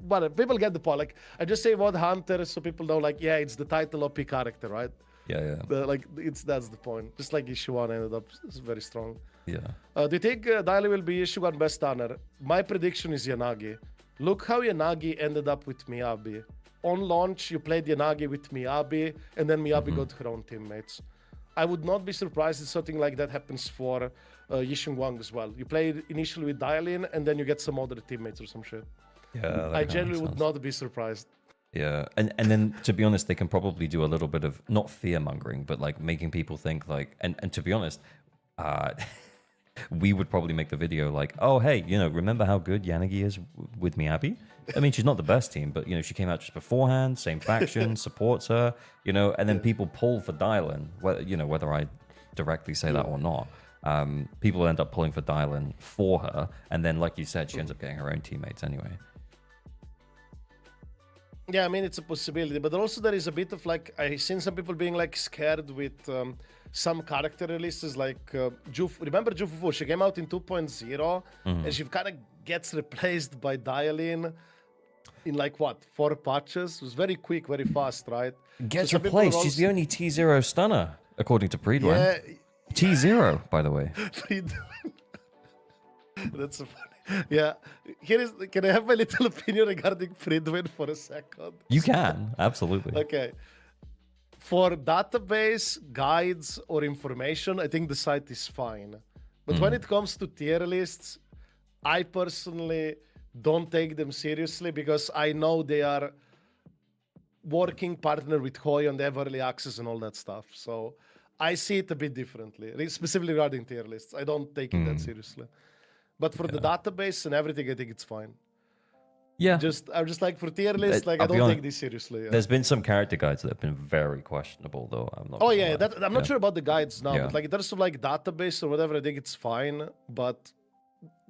But people get the point. Like, I just say Void Hunter so people know, like, yeah, it's the title OP character, right? Yeah. That's the point. Just like Ishuan ended up very strong. Yeah. Do you think Daily will be Ishuan best stunner? My prediction is Yanagi. Look how Yanagi ended up with Miyabi. On launch, you played Yanagi with Miyabi, and then Miyabi got her own teammates. I would not be surprised if something like that happens for Yishun Wang as well. You play initially with dial-in, and then you get some other teammates or some shit. Yeah, I generally would not be surprised. Yeah, and then to be honest, they can probably do a little bit of not fear-mongering, but like making people think like, and to be honest, we would probably make the video like, oh hey, remember how good Yanagi is with Miyabi? I mean, she's not the best team, but she came out just beforehand, same faction, supports her, and then people pull for dial-in, whether I directly say that or not. People end up pulling for dial-in for her, and then like you said, she ends up getting her own teammates anyway. Yeah, I mean it's a possibility, but also there is a bit of like I seen some people being like scared with some character releases like remember Jufufu? She came out in 2.0 and she kind of gets replaced by Dialin in like what 4 patches. It was very quick, very fast, right? Gets some people are replaced. She's the only T0 stunner, according to Preedwin. Yeah, T0, by the way. that's so funny. Yeah, can I have my little opinion regarding Fridwin for a second? You can, absolutely. Okay. For database, guides, or information, I think the site is fine. But when it comes to tier lists, I personally don't take them seriously because I know they are working partner with Hoyo and they have early access and all that stuff. So I see it a bit differently, specifically regarding tier lists. I don't take it that seriously. But for the database and everything, I think it's fine. Yeah. I'm just like for tier lists, like I don't take this seriously. Yeah. There's been some character guides that have been very questionable, though. I'm not. Oh gonna yeah, lie. I'm not sure about the guides now, Yeah. but like in terms of like database or whatever, I think it's fine. But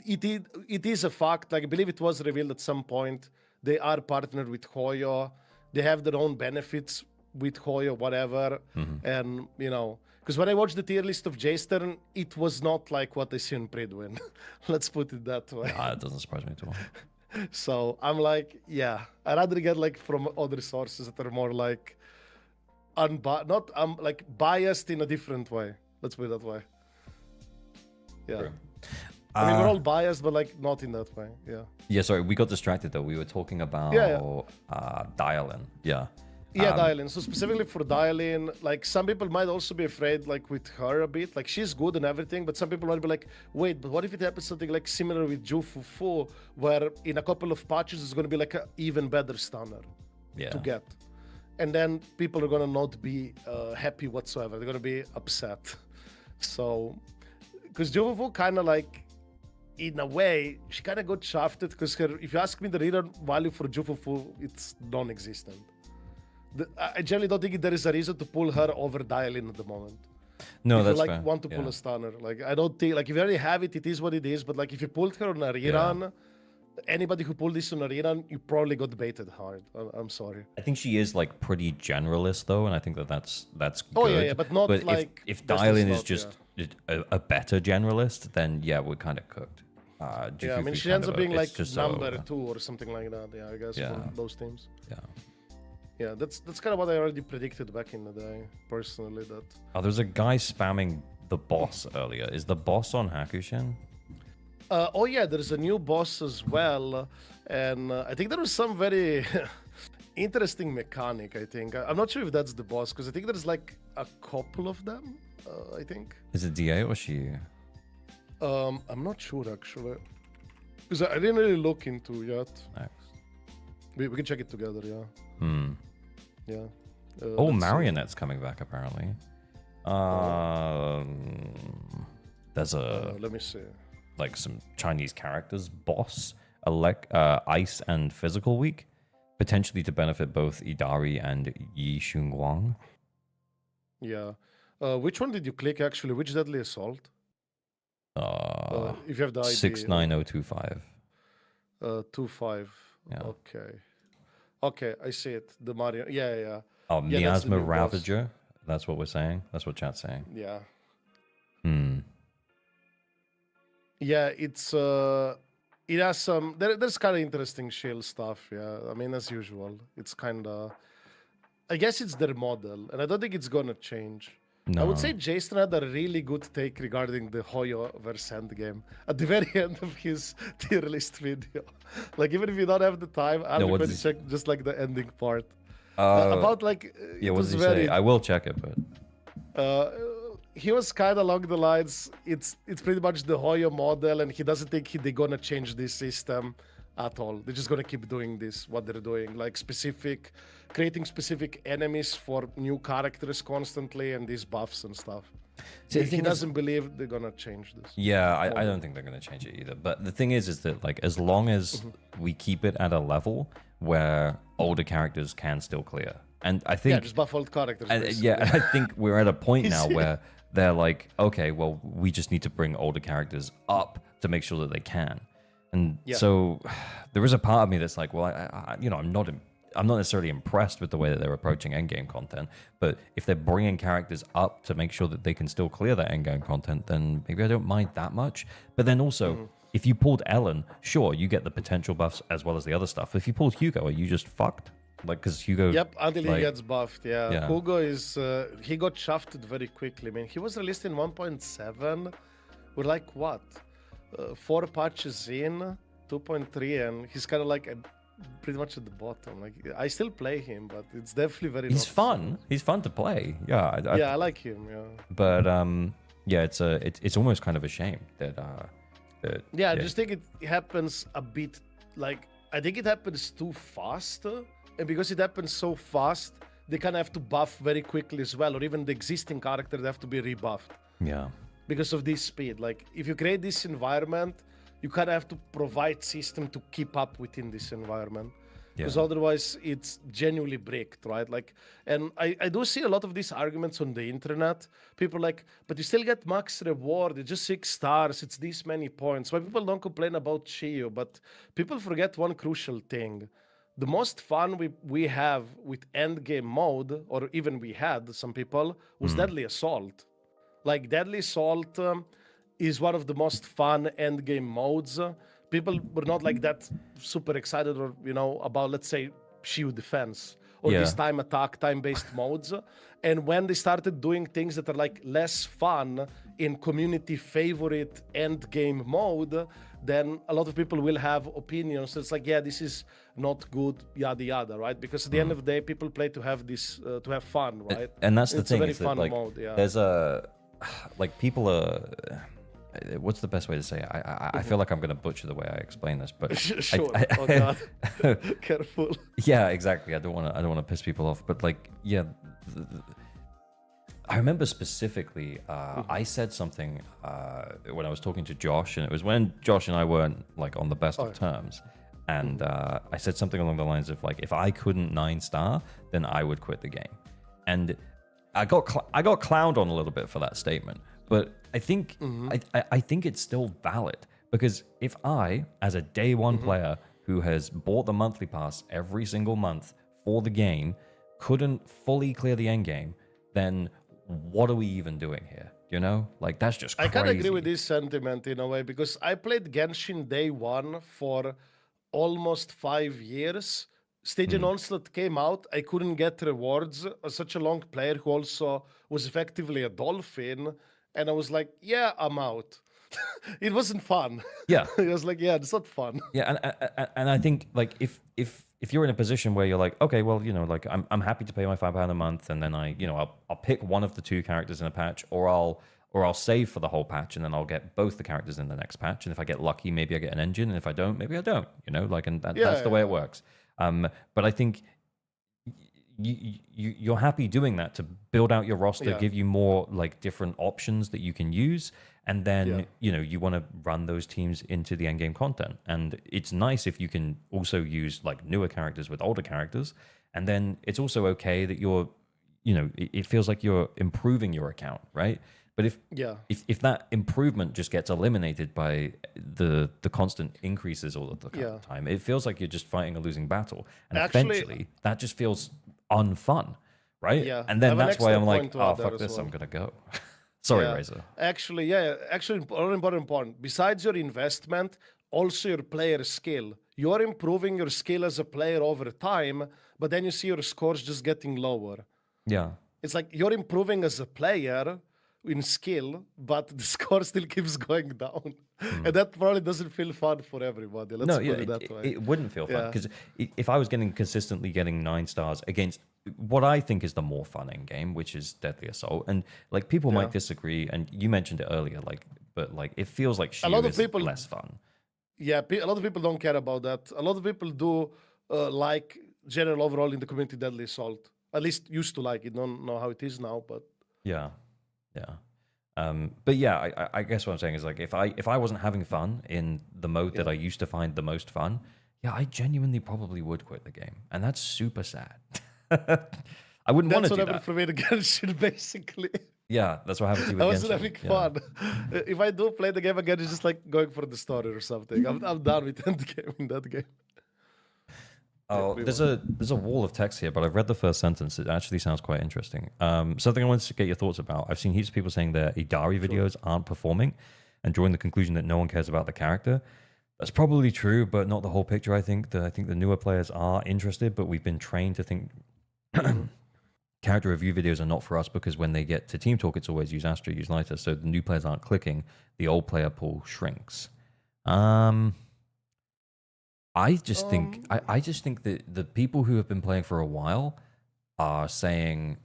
it is a fact. Like I believe it was revealed at some point. They are partnered with Hoyo. They have their own benefits with Hoyo, whatever. And you know, because when I watched the tier list of Jaystern, it was not like what I see in Pridwin. Let's put it that way. It doesn't surprise me at all. So I'm like, yeah, I'd rather get like from other sources that are more like like biased in a different way. Let's put it that way. Yeah. True. I mean, we're all biased, but like not in that way. Yeah. Yeah, sorry, we got distracted though. We were talking about dial-in. Yeah. Yeah, Dialin. So specifically for Dialin, like some people might also be afraid, like with her a bit. Like she's good and everything, but some people might be like, wait, but what if it happens something like similar with Jufufu, where in a couple of patches it's going to be like an even better stunner to get, and then people are going to not be happy whatsoever. They're going to be upset. So, because Jufufu kind of like, in a way, she kind of got shafted because if you ask me, the reader value for Jufufu, it's non-existent. I generally don't think there is a reason to pull her over Dialin at the moment. No, if that's you fair. want to pull a stunner. Like I don't think, like if you already have it, it is what it is. But like if you pulled her on a rerun, anybody who pulled this on a rerun, you probably got baited hard. I'm sorry. I think she is like pretty generalist though, and I think that's good. Oh yeah, but not like if Dialin is just a better generalist, then yeah, we're kind of cooked. Yeah, I mean she ends up being like number 2 or something like that. Yeah, I guess for those teams. Yeah. Yeah, that's kind of what I already predicted back in the day, personally. That there's a guy spamming the boss earlier. Is the boss on Hakushin? Oh yeah, there's a new boss as well, and I think there was some very interesting mechanic. I think I'm not sure if that's the boss because I think there's like a couple of them. I think. Is it DA or she? I'm not sure actually, because I didn't really look into yet. Nice. We can check it together. Yeah. Yeah. Marionette's coming back apparently. There's let me see. Like some Chinese characters, boss, ice and physical week, potentially to benefit both Idari and Yi Xunguang. Yeah. Which one did you click actually? Which deadly assault? If you have the ID. 69025. 25. Yeah. Okay, I see it. The Mario. Yeah. Oh, Yeah, that's the Miasma new boss. Ravager. That's what we're saying. That's what chat's saying. Yeah. Hmm. Yeah, it's it has some there's kind of interesting shield stuff. Yeah, I mean as usual, it's kind of. I guess it's their model, and I don't think it's gonna change. No. I would say Jason had a really good take regarding the Hoyo versus Endgame at the very end of his tier list video. Like even if you don't have the time, I'll what recommend you check just like the ending part. Uh, About like yeah, it what was did he very. say? I will check it, but He was kind of along the lines. It's pretty much the Hoyo model, and he doesn't think they're gonna change this system at all. They're just gonna keep doing this, what they're doing, like creating specific enemies for new characters constantly, and these buffs and stuff. See, He doesn't believe they're gonna change this. yeah, I don't think they're gonna change it either. But the thing is that like as long as we keep it at a level where older characters can still clear, and I think Yeah, just buff old characters. basically. and I think we're at a point now where they're like, okay, well, we just need to bring older characters up to make sure that they can. And so there is a part of me that's like, well, I'm not I'm not necessarily impressed with the way that they're approaching endgame content, but if they're bringing characters up to make sure that they can still clear that endgame content, then maybe I don't mind that much. But then also, if you pulled Ellen, sure, you get the potential buffs as well as the other stuff. If you pulled Hugo, are you just fucked? Like, because Hugo... Yep, until like, he gets buffed, yeah. Hugo is... he got shafted very quickly. I mean, he was released in 1.7. We're like, what? 4 patches in, 2.3, and he's kind of like pretty much at the bottom. Like, I still play him, but it's definitely very... He's fun. He's fun to play. Yeah. I like him, yeah. But, yeah, it's almost kind of a shame that... I just think it happens a bit, like, I think it happens too fast. And because it happens so fast, they kind of have to buff very quickly as well, or even the existing characters have to be rebuffed. Yeah. Because of this speed. Like, if you create this environment, you kind of have to provide system to keep up within this environment. Because otherwise, it's genuinely bricked, right? Like, and I do see a lot of these arguments on the internet. People are like, but you still get max reward. It's just 6 stars. It's this many points. Why people don't complain about Chio? But people forget one crucial thing. The most fun we have with endgame mode, or even we had some people, was Deadly Assault. Like, Deadly Assault is one of the most fun endgame modes. People were not like that super excited or, about, let's say, shield defense or these time attack, time-based modes. And when they started doing things that are like less fun in community favorite endgame mode, then a lot of people will have opinions. So it's like, yeah, this is not good, yada yada, right? Because at the end of the day, people play to have this, to have fun, right? And that's the it's thing. A very is fun that, like, mode. Yeah. There's like people are. What's the best way to say it? I feel like I'm going to butcher the way I explain this, but sure. Oh God, careful. Yeah, exactly. I don't want to piss people off, but like, yeah. I remember specifically, I said something when I was talking to Josh, and it was when Josh and I weren't like on the best of terms. And I said something along the lines of like, if I couldn't 9-star, then I would quit the game. And I got clowned on a little bit for that statement, but I think I think it's still valid, because if I, as a day one player who has bought the monthly pass every single month for the game, couldn't fully clear the end game, then what are we even doing here? You know, like, that's just crazy. I kind of agree with this sentiment in a way, because I played Genshin day one for almost 5 years. Stage and Onslaught came out. I couldn't get rewards as such a long player who also was effectively a dolphin. And I was like, yeah, I'm out. It wasn't fun. Yeah. It was like, yeah, it's not fun. Yeah, and I think, like, if you're in a position where you're like, okay, well, like, I'm happy to pay my £5 a month, and then I'll pick one of the 2 characters in a patch, or I'll save for the whole patch, and then I'll get both the characters in the next patch. And if I get lucky, maybe I get an engine, and if I don't, maybe I don't. Like, and that's the way it works. But I think you're happy doing that to build out your roster, give you more like different options that you can use, and then you want to run those teams into the endgame content. And it's nice if you can also use like newer characters with older characters, and then it's also okay that you're it feels like you're improving your account, right? But if that improvement just gets eliminated by the constant increases all of the time, it feels like you're just fighting a losing battle, and eventually that just feels unfun, right? Yeah. And then that's why I'm like, oh, fuck this, I'm gonna go. Sorry, Razor. Actually, an important point. Besides your investment, also your player skill. You're improving your skill as a player over time, but then you see your scores just getting lower. Yeah. It's like you're improving as a player in skill, but the score still keeps going down. And that probably doesn't feel fun for everybody. Let's put it that way. It wouldn't feel fun, because if I was consistently getting 9 stars against what I think is the more fun in game, which is Deadly Assault, and like people might disagree, and you mentioned it earlier, like, but like it feels like Shield is less fun. Yeah, a lot of people don't care about that. A lot of people do like general overall in the community Deadly Assault. At least used to like it. Don't know how it is now, but yeah. But yeah, I guess what I'm saying is, like, if I wasn't having fun in the mode that I used to find the most fun, I genuinely probably would quit the game, and that's super sad. I wouldn't want to do that. That's what happened for me to Genshin, basically. Yeah, that's what happened to you with I wasn't having fun. If I do play the game again, it's just like going for the story or something. I'm done with endgame in that game. Oh, we there's will. a wall of text here, but I've read the first sentence. It actually sounds quite interesting. Something I wanted to get your thoughts about. I've seen heaps of people saying their Idari videos aren't performing, and drawing the conclusion that no one cares about the character. That's probably true, but not the whole picture. I think the newer players are interested, but we've been trained to think character review videos are not for us because when they get to team talk, it's always use Astra, use Niter. So the new players aren't clicking. The old player pool shrinks. I just think I just think that the people who have been playing for a while are saying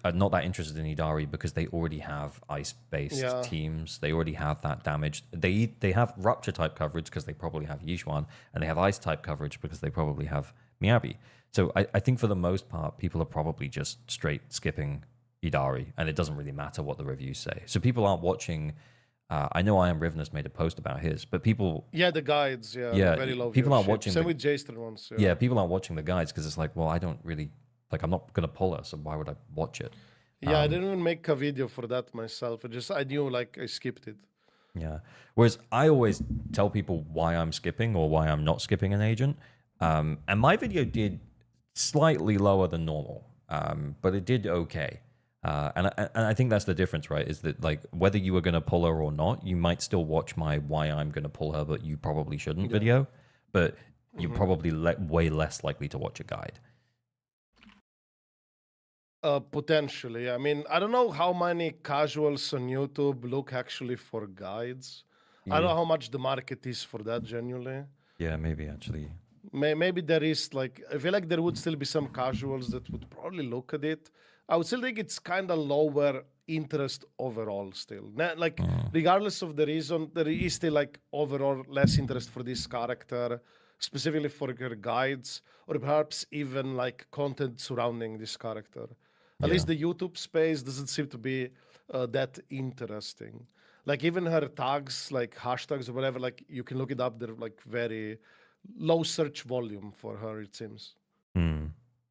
are not that interested in Idari because they already have ice-based Yeah. teams. They already have that damage. They have rupture type coverage because they probably have Yishuan, and they have ice type coverage because they probably have Miyabi. So I think for the most part, people are probably just straight skipping Idari, and it doesn't really matter what the reviews say. So people aren't watching. I know I Am Rivnus made a post about his, but people Yeah, the guides. Yeah, Yeah, very low people aren't viewership. watching Same the- with Jason once. yeah, people aren't watching the guides because it's like, well, I don't really like. I'm not gonna pull her, so why would I watch it? Yeah, I didn't even make a video for that myself. I knew like I skipped it. Yeah. Whereas I always tell people why I'm skipping or why I'm not skipping an agent, and my video did slightly lower than normal, but it did okay. And I think that's the difference, right? Is that like whether you were gonna pull her or not, you might still watch my why I'm gonna pull her, but you probably shouldn't video. But you're probably way less likely to watch a guide. Potentially. I mean, I don't know how many casuals on YouTube look actually for guides. I don't know how much the market is for that genuinely. Yeah, maybe actually. Maybe there is like, I feel like there would still be some casuals that would probably look at it. I would still think it's kind of lower interest overall still. Like, regardless of the reason, there is still like overall less interest for this character, specifically for her guides, or perhaps even like content surrounding this character. At least the YouTube space doesn't seem to be that interesting. Like even her tags, like hashtags or whatever, like you can look it up. They're like very low search volume for her, it seems.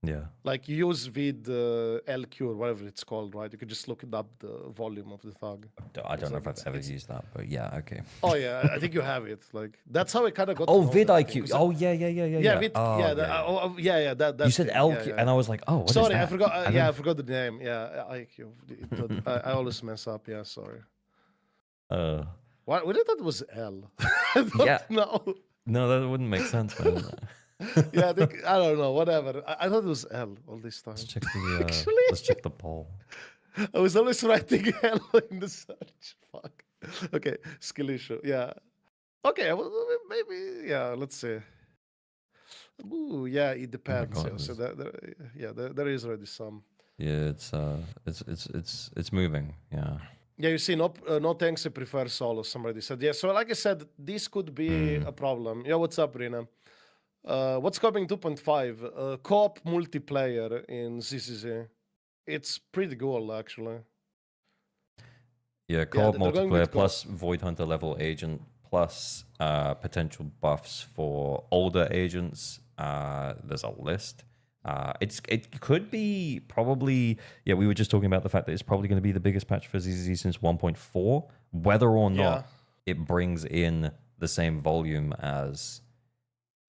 Yeah. Like you use vid LQ or whatever it's called, right? You can just look it up the volume of the tag. I don't know if I've ever used that, but yeah, okay. Oh yeah, I think you have it. Like that's how I kind of got. Oh, to know that thing, vidIQ. 'cause Oh, yeah. Vid, Oh, yeah. That you said thing, LQ, yeah. and I was like, oh, what is Sorry, that? I forgot. I don't- I forgot the name. Yeah, IQ. I always mess up. Yeah, sorry. Why? We thought it was L. Yeah. No. No, that wouldn't make sense, man. Yeah, I don't know. Whatever. I thought it was L all this time. Let's check the Actually. let's check the poll. I was always writing L in the search. Fuck. Okay, skill issue. Yeah. Okay. Well, maybe. Yeah. Let's see. Ooh, yeah. It depends. God, yeah, so there is already some. Yeah, it's moving. Yeah. Yeah, you see, no thanks. I prefer solo. Somebody said, yeah. So, like I said, this could be a problem. Yeah, what's up, Rina? What's coming 2.5? Co-op multiplayer in ZZZ. It's pretty cool, actually. Yeah, co-op they're going multiplayer with plus Void Hunter level agent plus potential buffs for older agents. There's a list. It could be probably, yeah, we were just talking about the fact that it's probably going to be the biggest patch for ZZZ since 1.4. Whether or not it brings in the same volume as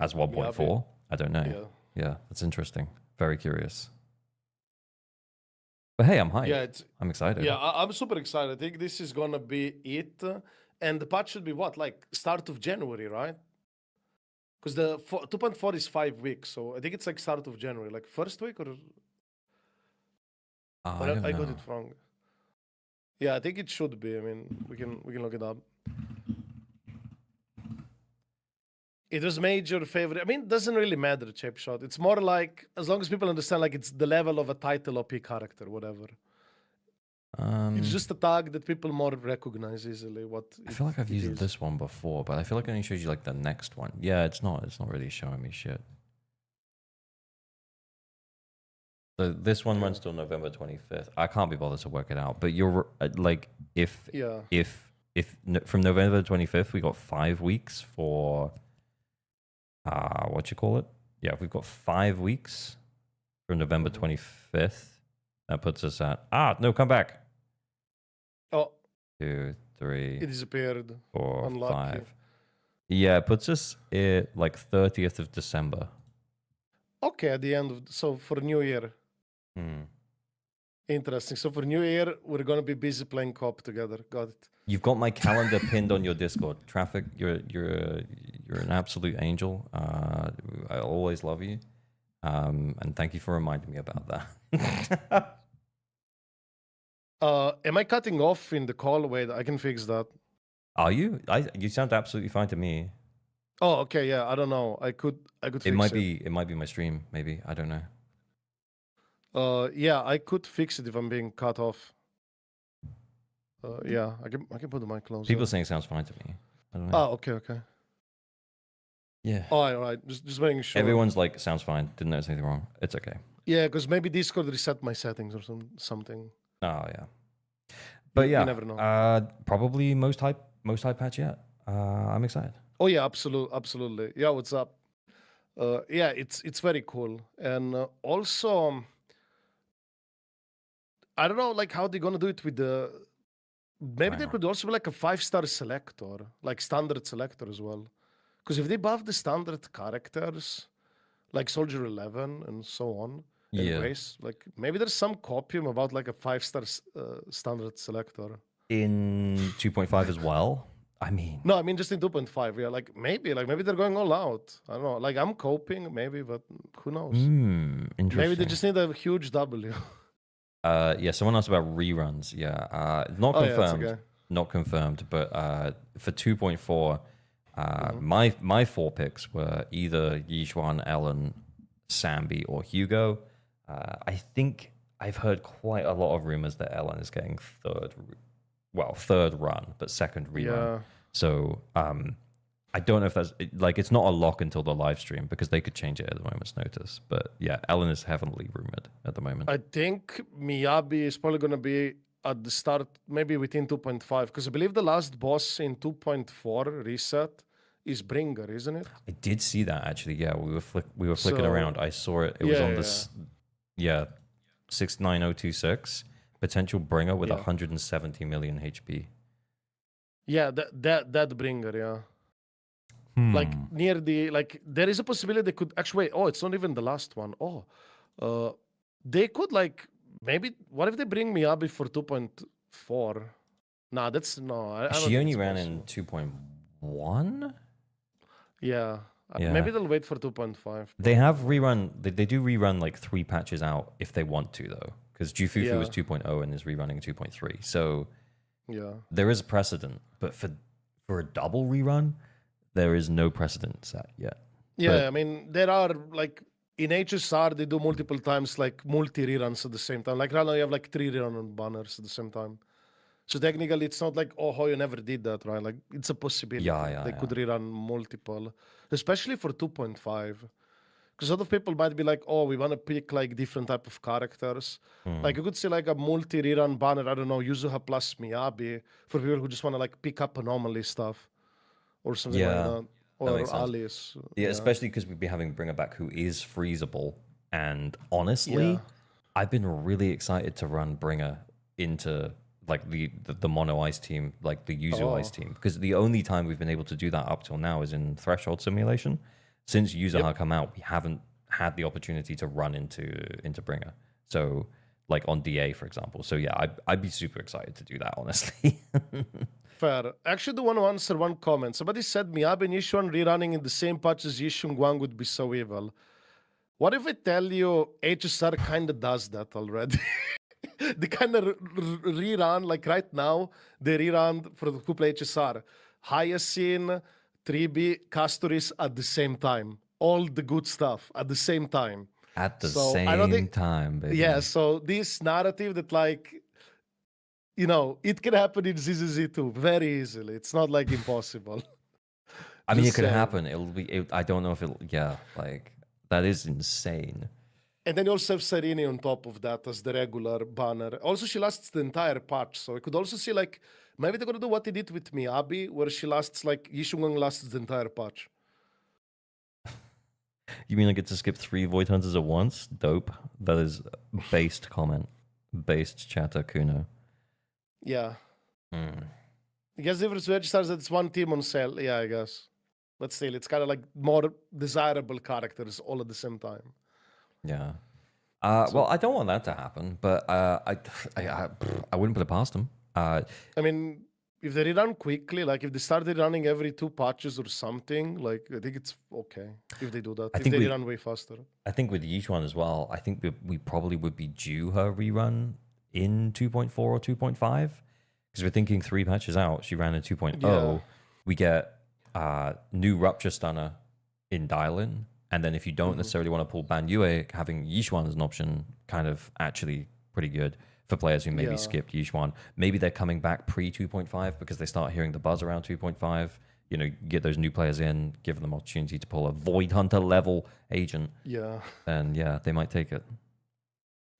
1.4, I don't know. Yeah, that's interesting. Very curious. But hey, I'm hyped. Yeah, I'm excited. Yeah, I'm super excited. I think this is gonna be it, and the patch should be what, like start of January, right? Because the 2.4 is 5 weeks, so I think it's like start of January, like first week or I don't I got know. it wrong. Yeah, I think it should be. I mean, we can look it up. It was major favorite. I mean, it doesn't really matter, chip shot. It's more like as long as people understand, like it's the level of a title OP character, whatever. It's just a tag that people more recognize easily. I feel like I've used this one before, but I feel like it only shows you like the next one. Yeah, it's not really showing me shit. So this one runs till November 25th. I can't be bothered to work it out, but you're like if from November 25th we got 5 weeks for what you call it? Yeah, we've got 5 weeks from November 25th. That puts us at no, come back. Oh, 2, 3. it disappeared. 4, Unlucky. 5. Yeah, it puts us at like 30th of December. Okay, at the end of so for New Year. Hmm. Interesting. So for New Year, we're gonna be busy playing co-op together. Got it. You've got my calendar pinned on your Discord. Traffic, you're an absolute angel. I always love you. And thank you for reminding me about that. Am I cutting off in the call? Wait, I can fix that. Are you? You sound absolutely fine to me. Oh, okay, yeah. I don't know. I could fix it. It might be my stream, maybe. I don't know. Yeah, I could fix it if I'm being cut off. Yeah, I can put the mic closer. People are saying it sounds fine to me. I don't know. Oh, okay. Yeah. Oh, all right. Just making sure. Everyone's like, sounds fine. Didn't notice anything wrong. It's okay. Yeah, because maybe Discord reset my settings or something. Oh yeah. But yeah, you never know. Probably most hype patch yet. I'm excited. Oh yeah, absolutely. Yeah, what's up? Yeah, it's very cool, and also I don't know like how they're gonna do it with the. Maybe there could also be like a 5-star selector, like standard selector as well. Because if they buff the standard characters, like Soldier 11 and so on, and Grace, like maybe there's some copium about like a 5-star standard selector. In 2.5 as well. I mean, no, I mean just in 2.5. Yeah, like maybe they're going all out. I don't know. Like I'm coping, maybe, but who knows? interesting. Maybe they just need a huge W. Yeah, someone asked about reruns. Yeah, not confirmed. Yeah, okay. Not confirmed, but for 2.4, my 4 picks were either Yishuan, Ellen, Sambi, or Hugo. I think I've heard quite a lot of rumors that Ellen is getting third run, but second rerun. Yeah. So I don't know if that's like it's not a lock until the live stream because they could change it at the moment's notice. But yeah, Ellen is heavily rumored at the moment. I think Miyabi is probably going to be at the start, maybe within 2.5, because I believe the last boss in 2.4 reset is Bringer, isn't it? I did see that actually. Yeah, we were flicking around. I saw it. It was on this. Yeah, 69026 potential Bringer with 170 million HP. Yeah, that Bringer, yeah. Like near the there is a possibility they could actually wait. Oh, it's not even the last one. Oh, they could like maybe. What if they bring Miyabi for 2.4? Nah, that's no. I don't She only ran in 2.1. Yeah. Maybe they'll wait for 2.5. They have rerun. They do rerun like 3 patches out if they want to though, because Jufufu was 2.0 and is rerunning 2.3. So yeah, there is a precedent, but for a double rerun, there is no precedent set yet. Yeah, but, I mean there are like in HSR they do multiple times like multi reruns at the same time. Like right now you have like 3 rerun banners at the same time. So technically it's not like you never did that, right? Like it's a possibility. They could rerun multiple, especially for 2.5. Because a lot of people might be like, we want to pick like different type of characters. Like you could see like a multi rerun banner, I don't know, Yuzuha plus Miyabi for people who just want to like pick up anomaly stuff or something like that. Or Alice. Yeah, especially because we'd be having Bringer back who is freezable. And honestly, I've been really excited to run Bringer into like the mono ice team, like the Yuzu ice team, because the only time we've been able to do that up till now is in Threshold Simulation. Since Yuzuha come out, we haven't had the opportunity to run into Bringer. So like on DA, for example. So yeah, I'd be super excited to do that, honestly. Fair. Actually, do want to answer one comment. Somebody said Miyabi and Yishuan rerunning in the same patch as Yishun Guang would be so evil. What if I tell you HSR kind of does that already? They kind of rerun, like right now, they rerun for the who play HSR. Hyacinth, 3B, Castoris at the same time. All the good stuff at the same time. At the same time, baby. Yeah, so this narrative that like, it can happen in ZZZ too, very easily. It's not like impossible. I mean, it could happen. I don't know if like, that is insane. And then you also have Serini on top of that as the regular banner. Also, she lasts the entire patch. So I could also see, like, maybe they're going to do what they did with Miyabi, where she lasts, like, Yishungang lasts the entire patch. You mean I get to skip 3 Void Hunters at once? Dope. That is based comment. Based chatter, Kuno. Yeah. I guess the difference with stars that it's one team on sale. Yeah, I guess. But still, it's kind of like more desirable characters all at the same time. Yeah. Well, I don't want that to happen, but I wouldn't put it past them. I mean, if they rerun quickly, like if they started running every 2 patches or something, like I think it's okay if they do that. I If think they we- rerun way faster. I think with Yichuan as well, I think we probably would be due her rerun in 2.4 or 2.5 because we're thinking 3 patches out. She ran in 2.0. Yeah. We get new Rupture Stunner in Dial-In. And then if you don't necessarily want to pull Ban Yue, having Yichuan as an option kind of actually pretty good for players who maybe Yeah. skipped Yichuan. Maybe they're coming back pre 2.5 because they start hearing the buzz around 2.5. You know, get those new players in, give them opportunity to pull a Void Hunter level agent. Yeah. And yeah, they might take it.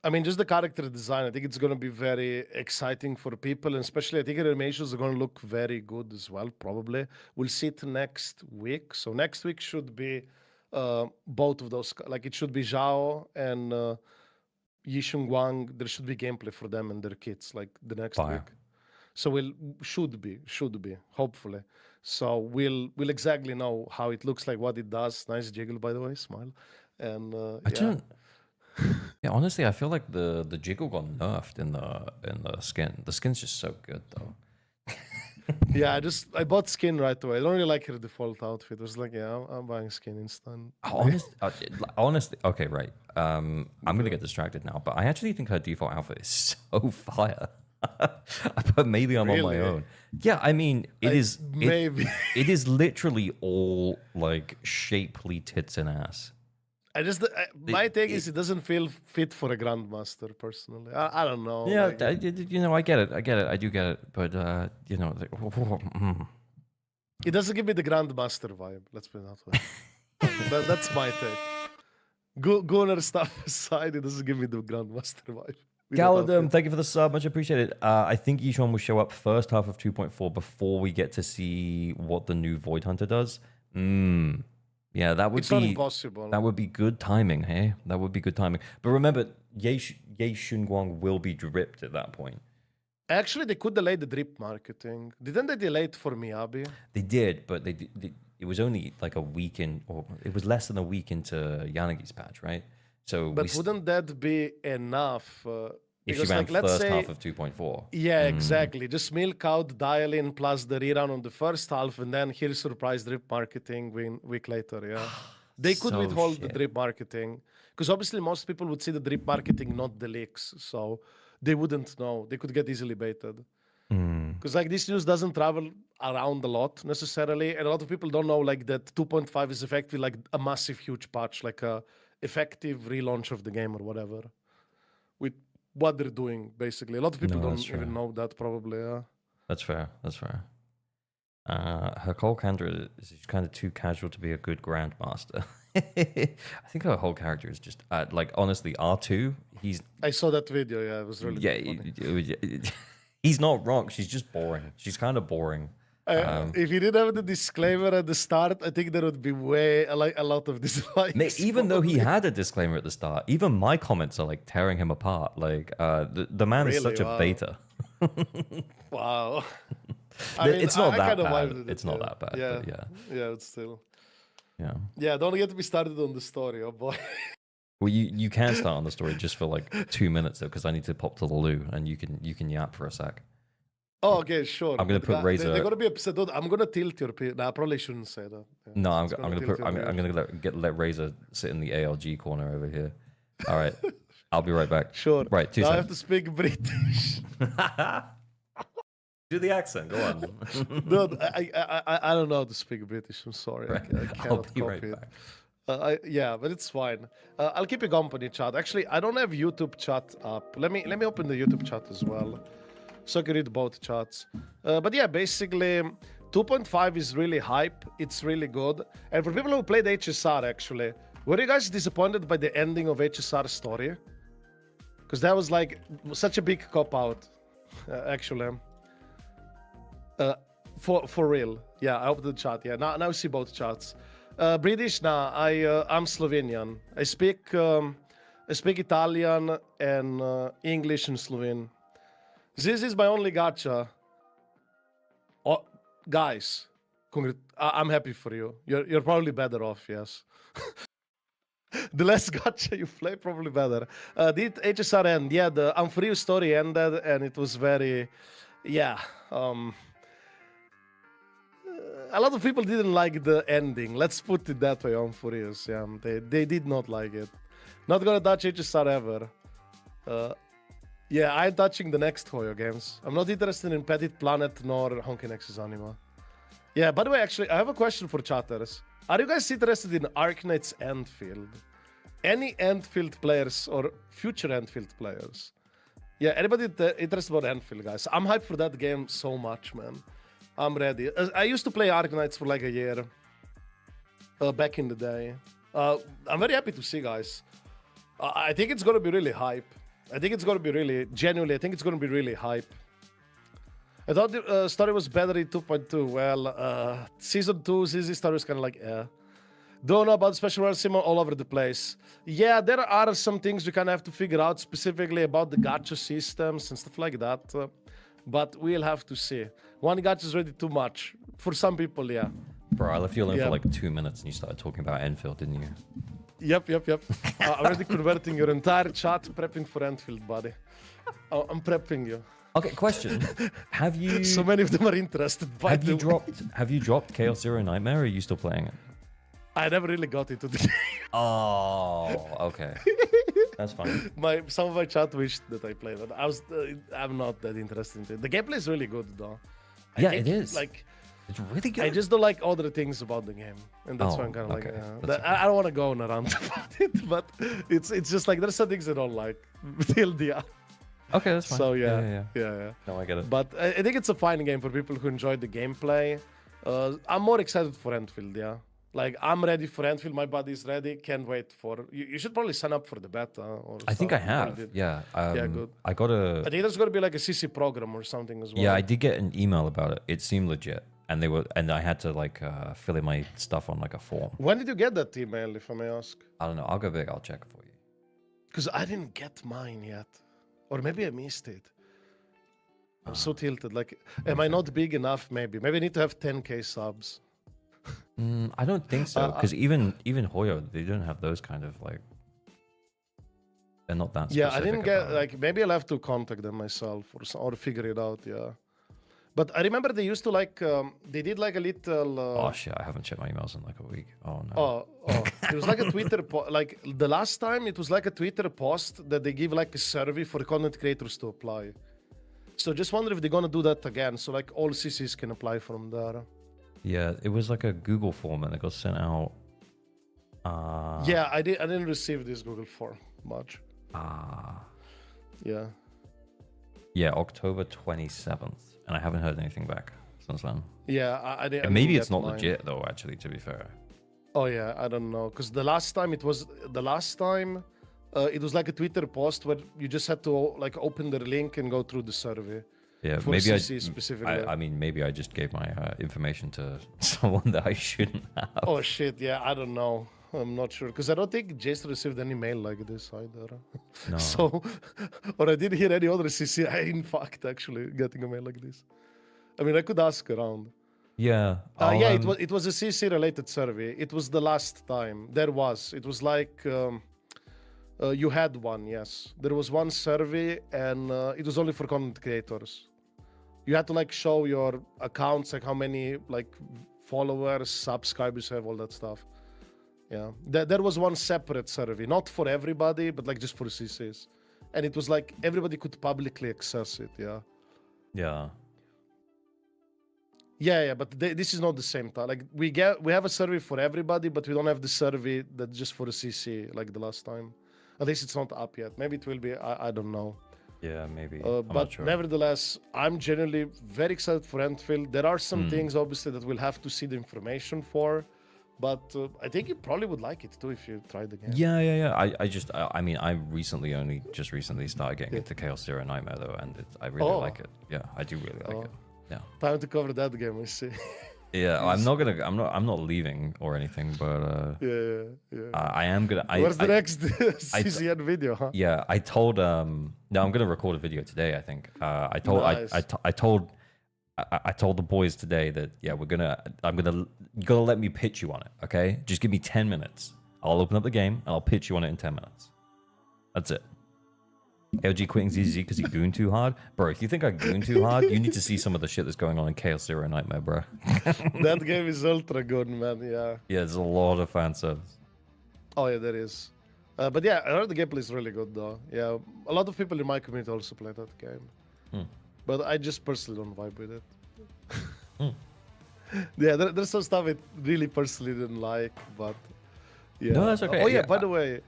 I mean, just the character design, I think it's going to be very exciting for people, and especially I think animations are going to look very good as well, probably. We'll see it next week. So next week should be both of those. Like it should be Zhao and Yishun Guang. There should be gameplay for them and their kids like the next Fire. week. So should be, hopefully. So we'll exactly know how it looks like, what it does. Nice jiggle, by the way, smile. And I don't. Yeah, honestly, I feel like the jiggle got nerfed in the skin. The skin's just so good though. Yeah, I bought skin right away. I don't really like her default outfit. I was like, yeah, I'm buying skin instant. Honestly, okay, right. I'm gonna get distracted now, but I actually think her default outfit is so fire. But maybe I'm on my Really? own. Yeah, I mean, Maybe. it is literally all like shapely tits and ass. My take is it doesn't feel fit for a grandmaster personally. I don't know. Yeah, like- I get it. I do get it. But it doesn't give me the grandmaster vibe. Let's put it that way. That's my take. Gunner stuff aside, it doesn't give me the grandmaster vibe. with that Galadum, outfit. thank you for the sub, much appreciated. I think Yichuan will show up first half of 2.4 before we get to see what the new Void Hunter does. Yeah, that would It's not be impossible. That would be good timing, hey? That would be good timing. But remember, Ye Shunguang will be dripped at that point. Actually, they could delay the drip marketing. Didn't they delay it for Miyabi? They did, but it was only like a week in, or it was less than a week into Yanagi's patch, right? So But wouldn't that be enough? if she Because, ran like, let's first say, half of 2.4. yeah, exactly. Just milk out Dial-In plus the rerun on the first half, and then here's surprise drip marketing week later, yeah. They could So withhold the shit. drip marketing. Because obviously most people would see the drip marketing, not the leaks. So they wouldn't know. They could get easily baited. Because like this news doesn't travel around a lot necessarily. And a lot of people don't know like that 2.5 is effectively like a massive, huge patch, like a effective relaunch of the game or whatever. With what they're doing, basically. A lot of people No, don't that's even true. know that probably, yeah. That's fair. That's fair. Her whole character is kind of too casual to be a good grandmaster. I think her whole character is just like honestly R2. I saw that video, yeah, it was really funny. He's not wrong. She's just boring. She's kind of boring. If you didn't have the disclaimer at the start, I think there would be a lot of dislikes. Even though he had a disclaimer at the start, even my comments are like tearing him apart. Like the man is Really? such a Wow. beta. Wow. It's not that kinda bad. vibed with It's it, not yeah. that bad. Yeah, But yeah. yeah, it's still. Yeah. Yeah, don't get me started on the story, oh boy. Well, you can start on the story just for like 2 minutes though, because I need to pop to the loo, and you can yap for a sec. Oh, okay, sure. I'm gonna But put Razor- They're gonna be upset. I'm gonna tilt your. Nah, I probably shouldn't say that. Yeah, No, I'm it's gonna tilt put your I'm ear. gonna let Razor sit in the ALG corner over here. All right, I'll be right back. Sure. Right, 2 Now I have seconds. to speak British. Do the accent. Go on. No, I don't know how to speak British. I'm sorry. Right. I I'll cannot be copy right it. back. Yeah, but it's fine. I'll keep you company, chat. Actually, I don't have YouTube chat up. Let me open the YouTube chat as well, so I can read both chats. But yeah, basically, 2.5 is really hype. It's really good. And for people who played HSR, actually, were you guys disappointed by the ending of HSR story? Because that was like such a big cop out, actually. For real. Yeah, I opened the chat. Yeah, now I see both chats. British, nah, I'm Slovenian. I speak Italian and English and Slovene. This is my only gacha. Oh, guys, I'm happy for you. You're probably better off, yes. The less gacha you play, probably better. Did HSR end? Yeah, the Unfree story ended, and it was very, yeah. A lot of people didn't like the ending. Let's put it that way. On Furious, yeah, they did not like it. Not gonna touch HSR ever. Yeah, I'm touching the next Hoyo games. I'm not interested in Petit Planet nor Honky Nexus Anima. Yeah, by the way, actually, I have a question for chatters. Are you guys interested in Arknight's Enfield? Any Enfield players or future Enfield players? Yeah, anybody interested about Enfield, guys? I'm hyped for that game so much, man. I'm ready. I used to play Arknights for like a year. Back in the day. I'm very happy to see, guys. I think it's gonna be really hype. I think it's gonna be really, genuinely, I think it's gonna be really hype. I thought the story was better in 2.2. Well, Season 2, ZZ story was kind of like, Don't know about Special World Sim all over the place. Yeah, there are some things we kind of have to figure out specifically about the gacha systems and stuff like that. But we'll have to see. One gacha is already too much. For some people, yeah. Bro, I left you alone for like 2 minutes and you started talking about Enfield, didn't you? Yep. I'm already converting your entire chat, prepping for Enfield, buddy. I'm prepping you. Okay, question. Have you... So many of them are interested. Have you dropped Chaos Zero Nightmare, or are you still playing it? I never really got into the game. Oh, okay. That's fine. Some of my chat wished that I played it. I'm not that interested in it. The gameplay is really good, though. Yeah, it is. Like, it's really good. I just don't like other things about the game, and that's why I'm kind of okay. like, I don't want to go on a rant about it, but it's just like there's some things I don't like. TLDR. Okay, that's fine. So yeah. No, I get it. But I think it's a fine game for people who enjoy the gameplay. I'm more excited for Enfield, yeah. Like, I'm ready for Enfield. My body's ready. Can't wait for... You should probably sign up for the beta. Or I think I have, yeah. Yeah, good. I think there's going to be like a CC program or something as well. Yeah, I did get an email about it. It seemed legit. And I had to like fill in my stuff on like a form. When did you get that email, if I may ask? I don't know. I'll go back. I'll check for you. Because I didn't get mine yet. Or maybe I missed it. I'm so tilted. Like, am I not big enough? Maybe I need to have 10k subs. I don't think so, because even Hoyo, they don't have those kind of like. They're not that. Yeah, I didn't get like. Maybe I'll have to contact them myself or figure it out. Yeah, but I remember they used to like. They did like a little. Oh shit! I haven't checked my emails in like a week. Oh no. Oh! It was like a Twitter like the last time it was like a Twitter post that they give like a survey for content creators to apply. So just wonder if they're gonna do that again. So like all CCs can apply from there. Yeah, it was like a Google form and it got sent out. Yeah, I didn't receive this Google form much. Yeah. Yeah, October 27th, and I haven't heard anything back since then. Yeah, I didn't. Maybe it's not legit though. Actually, to be fair. Oh yeah, I don't know, because the last time it was like a Twitter post where you just had to like open the link and go through the survey. Yeah, for maybe CC specifically. I mean, maybe I just gave my information to someone that I shouldn't have. Oh shit! Yeah, I don't know. I'm not sure because I don't think Jason received any mail like this either. No. So, or I didn't hear any other CC. In fact, actually, getting a mail like this. I mean, I could ask around. Yeah. Yeah, it was a CC related survey. It was the last time there was. It was like you had one. Yes, there was one survey, and it was only for content creators. You had to like show your accounts, like how many like followers, subscribers you have, all that stuff. Yeah, there was one separate survey, not for everybody, but like just for CCs, and it was like everybody could publicly access it. Yeah. Yeah. Yeah, but this is not the same time. Like we have a survey for everybody, but we don't have the survey that's just for the CC like the last time. At least it's not up yet. Maybe it will be. I don't know. Yeah, maybe. But sure. Nevertheless, I'm genuinely very excited for Enfield. There are some things, obviously, that we'll have to see the information for. But I think you probably would like it too if you tried the game. Yeah. I mean, I just recently started getting into Chaos Zero Nightmare though, and I really like it. Yeah, I do really like it. Yeah. Time to cover that game, I see. Yeah, I'm not leaving or anything, but yeah. I am gonna. Where's the next CZN video, huh? Yeah, I told no, I'm gonna record a video today. I think I told nice. I told the boys today that yeah, you're gonna let me pitch you on it. Okay, just give me 10 minutes. I'll open up the game and I'll pitch you on it in 10 minutes. That's it. LG quitting ZZZ because he gooned too hard? Bro, if you think I gooned too hard, you need to see some of the shit that's going on in Chaos Zero Nightmare, bro. That game is ultra good, man. Yeah. Yeah, there's a lot of fan service. Oh yeah, there is. But yeah, I heard the gameplay is really good though. Yeah, a lot of people in my community also play that game. But I just personally don't vibe with it. Yeah, there's some stuff I really personally didn't like, but yeah. No, that's okay. Oh yeah, Yeah, by the way,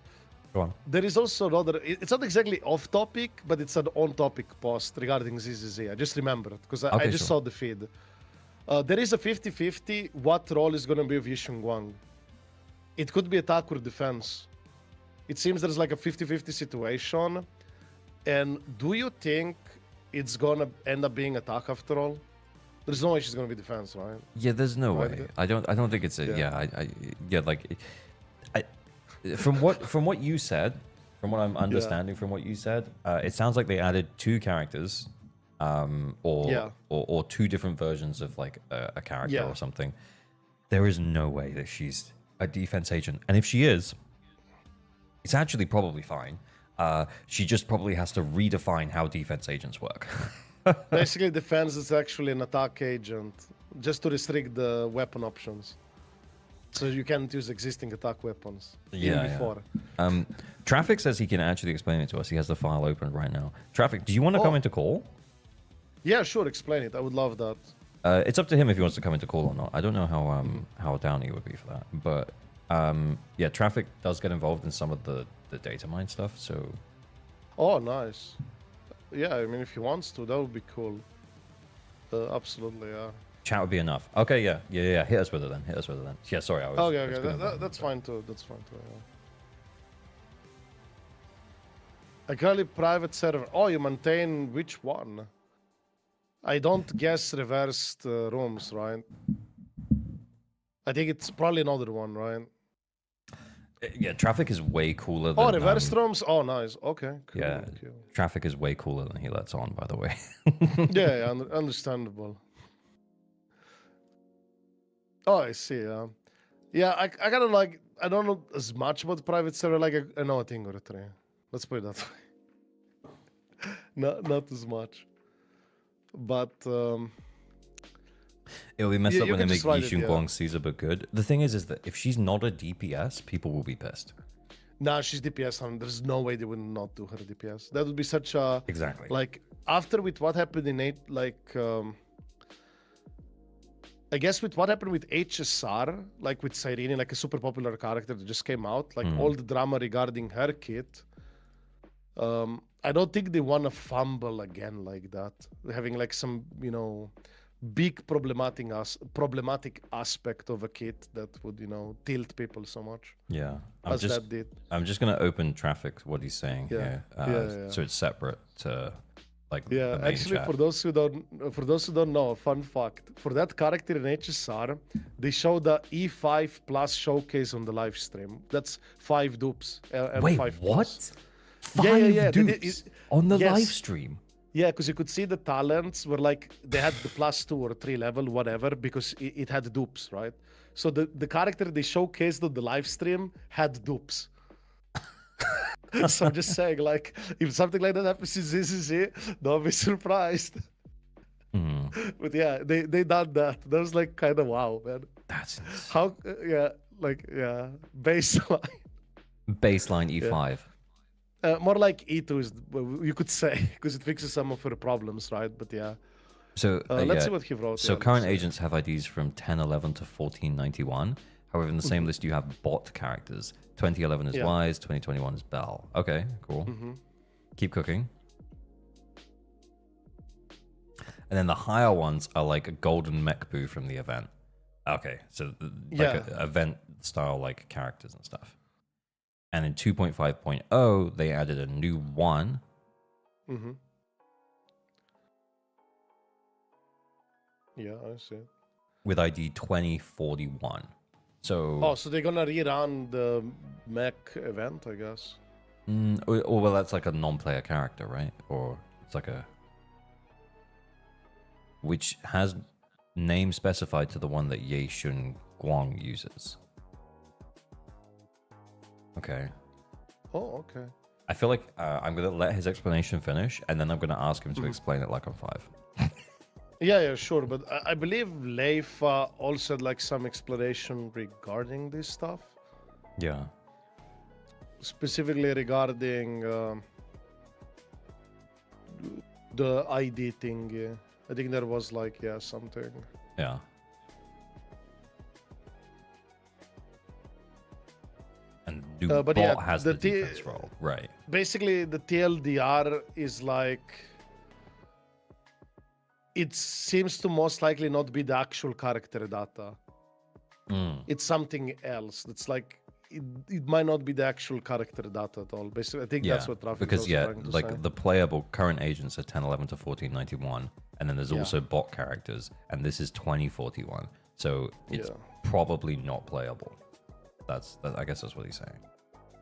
Go on. there is also another. It's not exactly off topic, but it's an on topic post regarding ZZZ. I just remembered because I Okay, just sure. saw the feed. There is a 50-50 what role is going to be of Yishun Guang. It could be attack or defense. It seems there's like a 50-50 situation. And do you think it's going to end up being attack after all? There's no way she's going to be defense, right? Yeah, there's no Right. way. I don't think it's a Yeah. From what you said, from what I'm understanding from what you said, it sounds like they added 2 characters, or 2 different versions of like a character Yeah. or something. There is no way that she's a defense agent, and if she is, it's actually probably fine. She just probably has to redefine how defense agents work. Basically, defense is actually an attack agent, just to restrict the weapon options. So you can't use existing attack weapons. Yeah, Even before. Traffic says he can actually explain it to us. He has the file open right now. Traffic, do you want to come into call? Yeah, sure, explain it. I would love that. It's up to him if he wants to come into call or not. I don't know how down he would be for that. But yeah, Traffic does get involved in some of the data mine stuff. So Oh, nice. Yeah, I mean, if he wants to, that would be cool. Absolutely, yeah. chat would be enough. Okay, yeah. Hit us with it then. Yeah, sorry, I was. Okay. That's fine too. Yeah. A currently private server. Oh, you maintain which one? I don't guess reversed rooms, right? I think it's probably another one, right? Yeah, Traffic is way cooler than. Oh, reversed rooms. Oh, nice. Okay. Cool, Yeah, cool. Traffic is way cooler than he lets on. By the way. Yeah, understandable. Oh, I see. Yeah, I kind of like. I don't know as much about private server. Like I know a thing or 3. Let's put it that way. not as much. But It'll be messed You- up you when they can make just write it, Yishun yeah. Guang Caesar but good. The thing is that if she's not a DPS, people will be pissed. nah, she's DPS, and there's no way they would not do her DPS. That would be such a Exactly. like after with what happened in I guess with what happened with HSR, like with Cyrene, like a super popular character that just came out, like all the drama regarding her kit. I don't think they want to fumble again like that, having like some big problematic aspect of a kit that would tilt people so much Yeah, as that did. I'm just gonna open Traffic. What he's saying Yeah. here, Yeah. so it's separate to like Yeah, the main actually, chat. for those who don't know, a fun fact: for that character in HSR, they show the E5 plus showcase on the live stream. That's 5 dupes. And Wait, 5 what? plus. Five yeah. dupes on the yes. live stream. Yeah, because you could see the talents were like they had the +2 or 3 level, whatever, because it had dupes, right? So the character they showcased on the live stream had dupes. So I'm just saying, like, if something like that happens in ZZZ, don't be surprised. But yeah, they done that. That was like kind of wow, man. That's insane. How? Baseline. Baseline E5. More like E2 is you could say because it fixes some of her problems, right? But yeah. So Let's see what he wrote. So yeah, current let's see. agents have IDs from 1011 to 1491. However, in the same list you have bot characters. 2011 is Yeah. Wise, 2021 is Bell. Okay, cool. Keep cooking. And then the higher ones are like a golden mech boo from the event. Okay, so like event style like characters and stuff. And in 2.5.0, they added a new one. Yeah, I see. With ID 2041. So Oh, so they're gonna rerun the mech event, I guess. well, that's like a non-player character, right? Or it's like a which has name specified to the one that Ye Shun Guang uses. Okay. Oh, okay. I feel like I'm gonna let his explanation finish, and then I'm gonna ask him to explain it like I'm 5. Yeah, sure. But I believe Leif also had like some explanation regarding this stuff, Yeah. specifically regarding the ID thing. Yeah. I think there was like something. Yeah. And but bot yeah, has the the defense role, right? Basically, the TLDR is like it seems to most likely not be the actual character data. It's something else. That's like it might not be the actual character data at all. Basically, I think that's what Traffic because was trying to say. the playable current agents are 1011 to 1491, and then there's also bot characters, and this is 2041, so it's probably not playable. I guess that's what he's saying.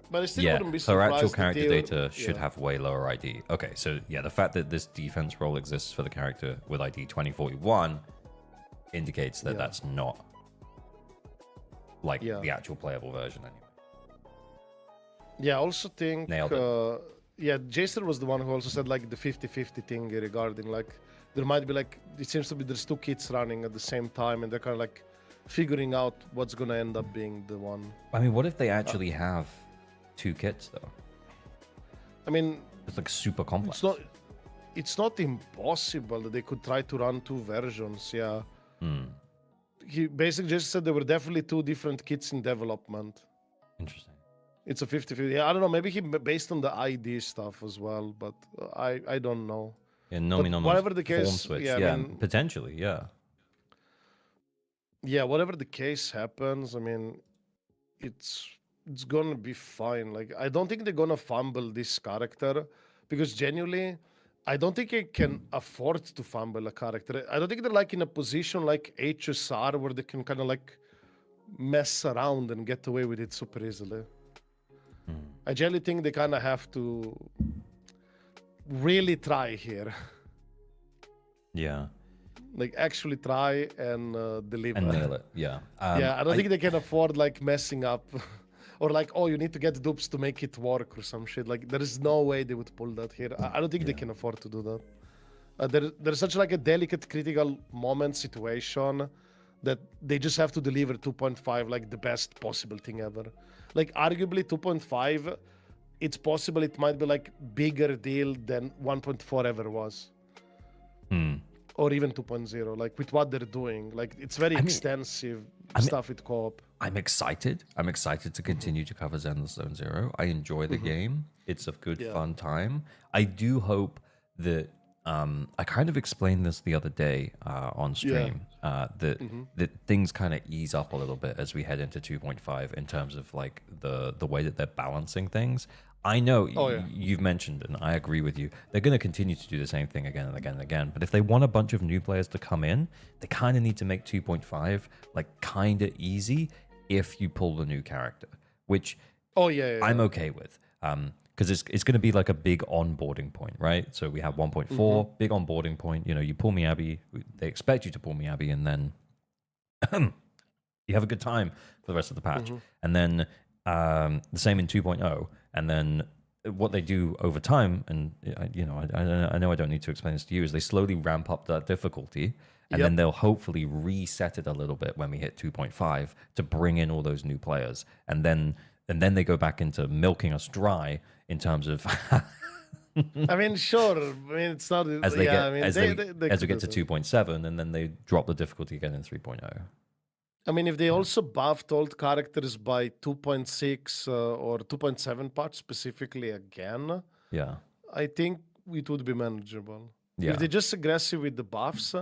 But I still wouldn't be so surprised. actual character data should have way lower ID. Okay, so the fact that this defense role exists for the character with ID 2041 indicates that that's not like the actual playable version anyway. Yeah, I also think Nailed it. Jason was the one who also said like the 50-50 thing regarding like there might be like it seems to be there's 2 kids running at the same time and they're kind of like figuring out what's gonna end up being the one. I mean, what if they actually have 2 kits though? I mean, it's like super complex. It's not impossible that they could try to run 2 versions. Yeah. He basically just said there were definitely 2 different kits in development. Interesting. It's a 50-50. Yeah, I don't know. Maybe he based on the ID stuff as well, but I don't know. Yeah, whatever the case, switch. I mean, potentially, yeah. Yeah, whatever the case happens, I mean, it's gonna be fine. Like, I don't think they're gonna fumble this character because genuinely, I don't think I can afford to fumble a character. I don't think they're like in a position like HSR where they can kind of like mess around and get away with it super easily. I generally think they kind of have to really try here. Yeah. Like actually try and deliver. And nail it, yeah. I don't think they can afford like messing up or like, oh, you need to get dupes to make it work or some shit. Like there is no way they would pull that here. I don't think they can afford to do that. There's such like a delicate, critical moment situation that they just have to deliver 2.5 like the best possible thing ever. Like arguably 2.5, it's possible it might be like bigger deal than 1.4 ever was. Or even 2.0, like with what they're doing. Like it's very extensive stuff with co-op. I'm excited. I'm excited to continue to cover Zone Zero. I enjoy the game. It's a good, fun time. I do hope that I kind of explained this the other day on stream, that things kind of ease up a little bit as we head into 2.5 in terms of like the way that they're balancing things. I know you've mentioned, and I agree with you, they're going to continue to do the same thing again and again and again. But if they want a bunch of new players to come in, they kind of need to make 2.5 like kind of easy if you pull the new character, which I'm okay with. Because it's going to be like a big onboarding point, right? So we have 1.4, big onboarding point. You know, you pull me Abby, they expect you to pull me Abby, and then you have a good time for the rest of the patch. And then the same in 2.0. And then what they do over time, and you know, I know I don't need to explain this to you, is they slowly ramp up that difficulty, and then they'll hopefully reset it a little bit when we hit 2.5 to bring in all those new players, and then they go back into milking us dry in terms of. I mean, sure. I mean, it's not as we get to 2.7, and then they drop the difficulty again in 3.0. I mean, if they also buffed old characters by 2.6 or 2.7 patch specifically again, I think it would be manageable. Yeah. If they're just aggressive with the buffs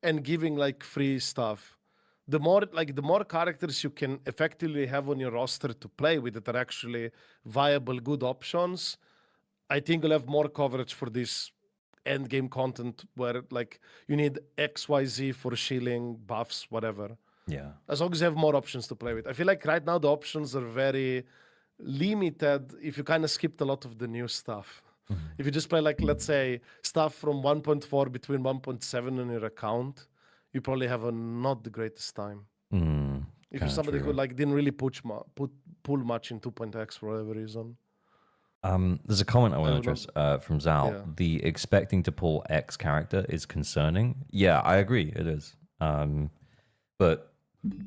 and giving like free stuff, the more characters you can effectively have on your roster to play with that are actually viable, good options, I think you'll have more coverage for this end game content where like you need XYZ for shielding, buffs, whatever. Yeah. As long as you have more options to play with. I feel like right now the options are very limited if you kind of skipped a lot of the new stuff. If you just play like, let's say, stuff from 1.4 between 1.7 on your account, you probably have not the greatest time. If you're somebody who like didn't really put pull much in 2.x for whatever reason. There's a comment I want to address from Zal. Yeah. The expecting to pull X character is concerning. Yeah, I agree. It is. But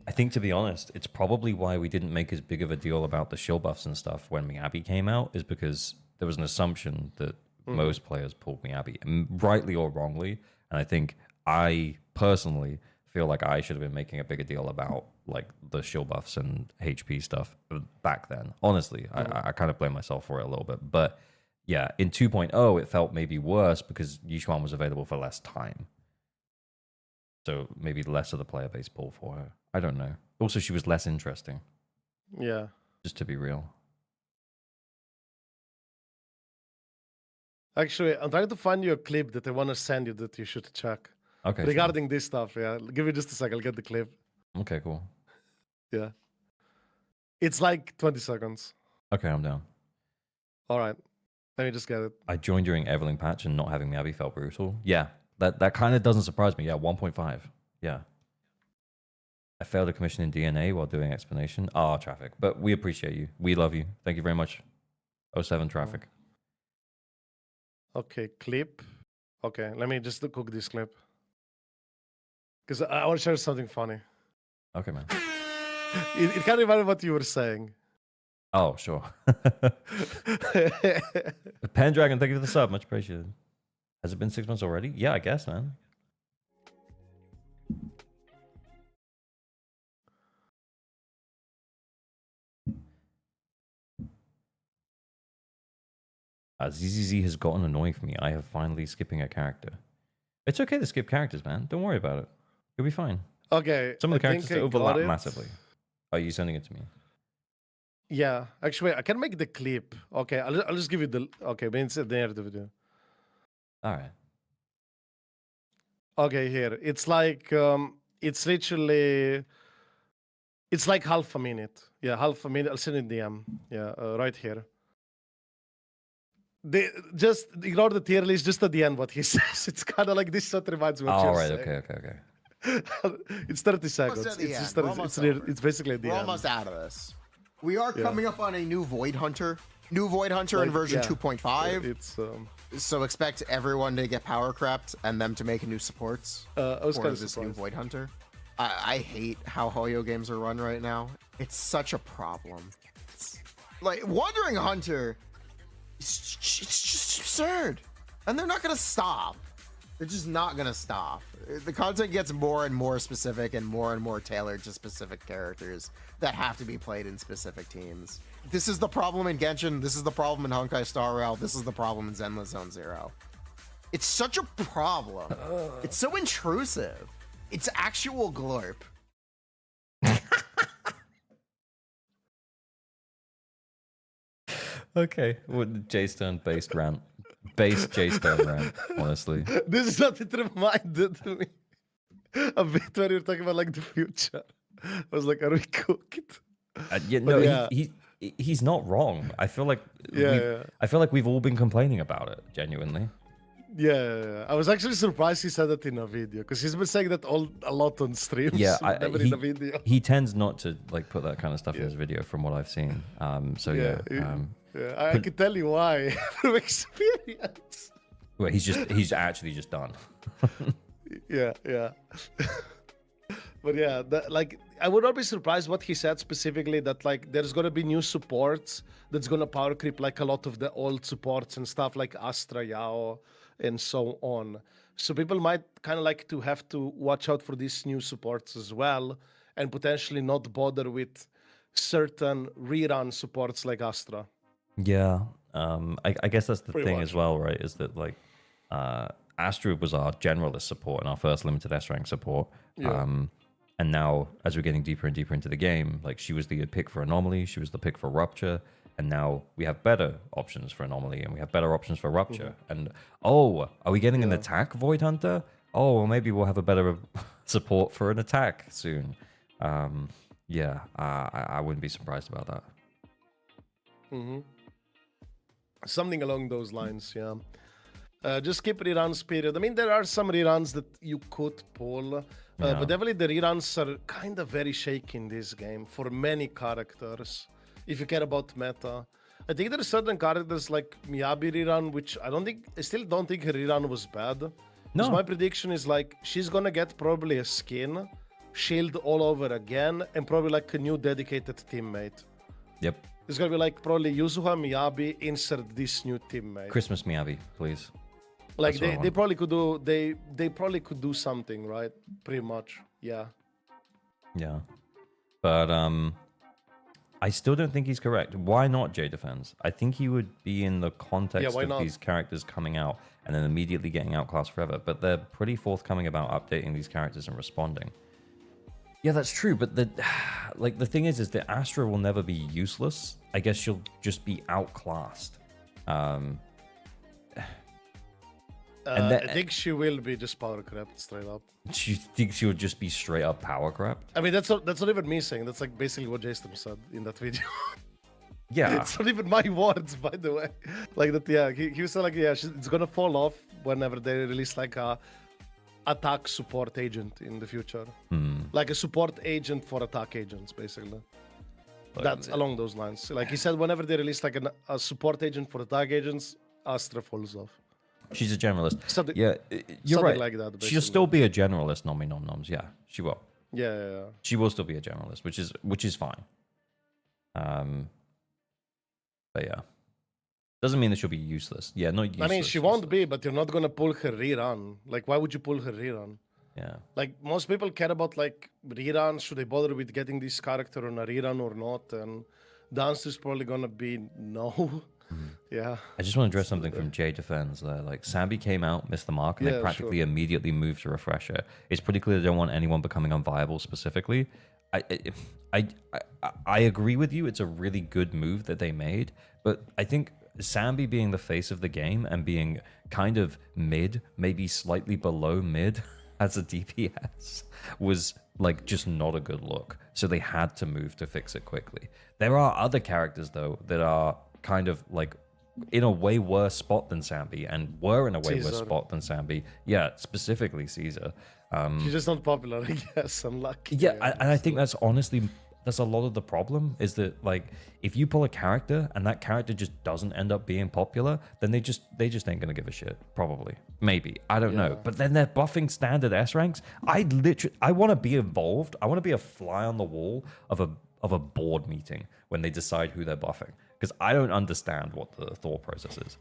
I think, to be honest, it's probably why we didn't make as big of a deal about the shield buffs and stuff when Miyabi came out, is because there was an assumption that most players pulled Miyabi, rightly or wrongly. And I think I personally feel like I should have been making a bigger deal about like the shield buffs and HP stuff back then. Honestly, I kind of blame myself for it a little bit. But yeah, in 2.0, it felt maybe worse because Yishuan was available for less time. So maybe less of the player base pull for her. I don't know. Also, she was less interesting. Yeah. Just to be real. Actually, I'm trying to find you a clip that I want to send you that you should check. Okay. Regarding this stuff, yeah. Give me just a sec. I'll get the clip. Okay, cool. Yeah. It's like 20 seconds. Okay, I'm down. All right. Let me just get it. I joined during Evelyn patch and not having Miyabi felt brutal. Yeah, that kind of doesn't surprise me. Yeah, 1.5. Yeah. I failed a commission in DNA while doing explanation. Ah, traffic. But we appreciate you. We love you. Thank you very much. 07 traffic. Okay, clip. Okay, let me just cook this clip. Because I want to share something funny. Okay, man. It can't remind what you were saying. Oh, sure. Pendragon, thank you for the sub. Much appreciated. Has it been 6 months already? Yeah, I guess, man. ZZZ has gotten annoying for me. I have finally skipping a character. It's okay to skip characters, man. Don't worry about it. You'll be fine. Okay. Some of the characters I overlap got it. massively. Are you sending it to me? Yeah, actually, I can make the clip. Okay, I'll just give you the. Okay, but it's at the end of the video. All right. Okay, here. It's like, it's literally, it's like half a minute. Yeah, half a minute. I'll send it in DM. Yeah, right here. They just ignore the tier list, just at the end what he says. It's kind of like this sort of reminds me what All you're right. saying. Okay. It's 30 seconds. at the It's, end. just We're 30, almost it's, over. it's basically at the We're end. almost out of this. We are Yeah. coming up on a new Void Hunter. New Void Hunter in Like, version yeah. 2.5. It's So expect everyone to get power crept and them to make new supports I was for kind of this new surprised. Void Hunter. I hate how Hoyo games are run right now. It's such a problem. Like, Wandering Hunter, it's just absurd. And they're not going to stop. They're just not going to stop. The content gets more and more specific and more tailored to specific characters that have to be played in specific teams. This is the problem in Genshin. This is the problem in Honkai Star Rail. This is the problem in Zenless Zone Zero. It's such a problem. It's so intrusive. It's actual glorp. Okay. What the J-Stone based rant. Based J-Stone rant, honestly. This is what it reminded me a bit when you were talking about like the future. I was like, are we cooked? Yeah, no, yeah. he's not wrong. I feel like Yeah. I feel like we've all been complaining about it, genuinely. Yeah. I was actually surprised he said that in a video because he's been saying that a lot on streams. Yeah, but never in a video. he tends not to like put that kind of stuff in his video, from what I've seen. So yeah. Yeah, I can tell you why from experience. Well, he's actually just done. Yeah. But yeah, like I would not be surprised what he said specifically, that like there's gonna be new supports that's gonna power creep like a lot of the old supports and stuff like Astra, Yao, and so on. So people might kind of like to have to watch out for these new supports as well, and potentially not bother with certain rerun supports like Astra. Yeah, I guess that's the Pretty thing much. as well, right? Is that like Astra was our generalist support and our first limited S rank support. Yeah. And now, as we're getting deeper and deeper into the game, like she was the pick for Anomaly, she was the pick for Rupture, and now we have better options for Anomaly and we have better options for Rupture. And are we getting an attack Void Hunter? Oh, well, maybe we'll have a better support for an attack soon. Yeah, I wouldn't be surprised about that. Mm-hmm. Something along those lines, yeah. Just keep reruns period. I mean, there are some reruns that you could pull, but definitely the reruns are kind of very shaky in this game for many characters. if you care about meta. I think there are certain characters like Miyabi rerun, which I still don't think her rerun was bad. No. My prediction is like she's gonna get probably a skin, shield all over again, and probably like a new dedicated teammate. Yep. It's gonna be like probably Yuzuha Miyabi insert this new teammate. Christmas Miyabi, please. Like That's what I they want. probably could do they probably could do something, right? Pretty much. Yeah. Yeah. But I still don't think he's correct. Why not J Defense? I think he would be in the context why of not? these characters coming out and then immediately getting outclassed forever. But they're pretty forthcoming about updating these characters and responding. Yeah, that's true. But the thing is that Astra will never be useless. I guess she'll just be outclassed. I think she will be just power crept straight up. Do you think she would just be straight up power crept? I mean, that's not even me saying. That's like basically what Jason said in that video. Yeah. It's not even my words, by the way. Like that, yeah. He was like, yeah, it's gonna fall off whenever they release like a attack support agent in the future. Like a support agent for attack agents, basically. That's along those lines. Like he said, whenever they release like a support agent for attack agents, Astra falls off. She's a generalist. Something- yeah, you're something right. like that, She'll basically. still be a generalist, nomi nom noms. Yeah, she will. Yeah. She will still be a generalist, which is fine. But yeah, doesn't mean that she'll be useless. Yeah, not useless. I mean, she won't be, but you're not gonna pull her rerun. Like, why would you pull her rerun? Yeah. Like, most people care about like reruns. Should they bother with getting this character on a rerun or not? And the answer is probably gonna be no. Yeah. I just want to address something from J Defense there. Like, Sambi came out, missed the mark, and they Yeah, practically sure. immediately moved to refresher. It's pretty clear they don't want anyone becoming unviable specifically. I agree with you. It's a really good move that they made, but I think Sambi being the face of the game and being kind of mid, maybe slightly below mid as a DPS was like just not a good look. So they had to move to fix it quickly. There are other characters though that are kind of like in a way worse spot than Sambi and were in a way worse Caesar. spot than Sambi. Yeah, specifically Caesar. She's just not popular, I guess. Unlucky. Yeah, and I think that's honestly that's a lot of the problem is that like if you pull a character and that character just doesn't end up being popular, then they just ain't gonna give a shit. Probably, maybe, I don't know. But then they're buffing standard S ranks. I want to be involved. I want to be a fly on the wall of a board meeting when they decide who they're buffing because I don't understand what the thought process is.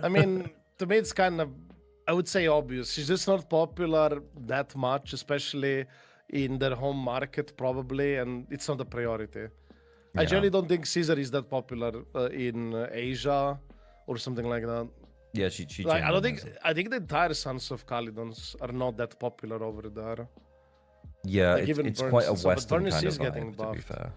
I mean, to me, it's kind of, I would say, obvious. She's just not popular that much, especially in their home market, probably, and it's not a priority. I Yeah. generally don't think Caesar is that popular in Asia or something like that. Yeah, she Like, I don't genuinely think, isn't. I think the entire Sons of Calydons are not that popular over there. Yeah, like, even it's Burns quite a and stuff, but Western Burns kind of is getting vibe, to be buffed. fair.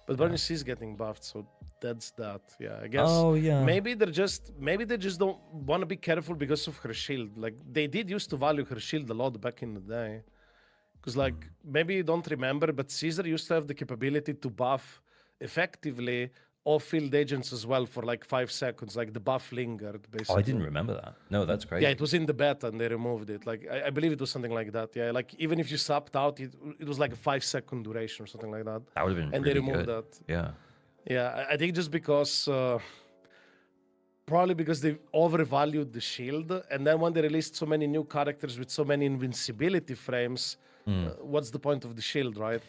But Bernice is getting buffed, so that's that. Yeah, I guess. Oh, yeah. Maybe they just don't want to be careful because of her shield. Like they did used to value her shield a lot back in the day. Because like maybe you don't remember, but Caesar used to have the capability to buff effectively off-field agents as well for like 5 seconds. Like the buff lingered basically. Oh, I didn't remember that. No, that's crazy. Yeah, it was in the beta and they removed it. Like I believe it was something like that. Yeah, like even if you swapped out, it was like a 5-second duration or something like that. That would have been And really they removed good. that. Yeah. Yeah, I think just because probably because they overvalued the shield, and then when they released so many new characters with so many invincibility frames, what's the point of the shield, right?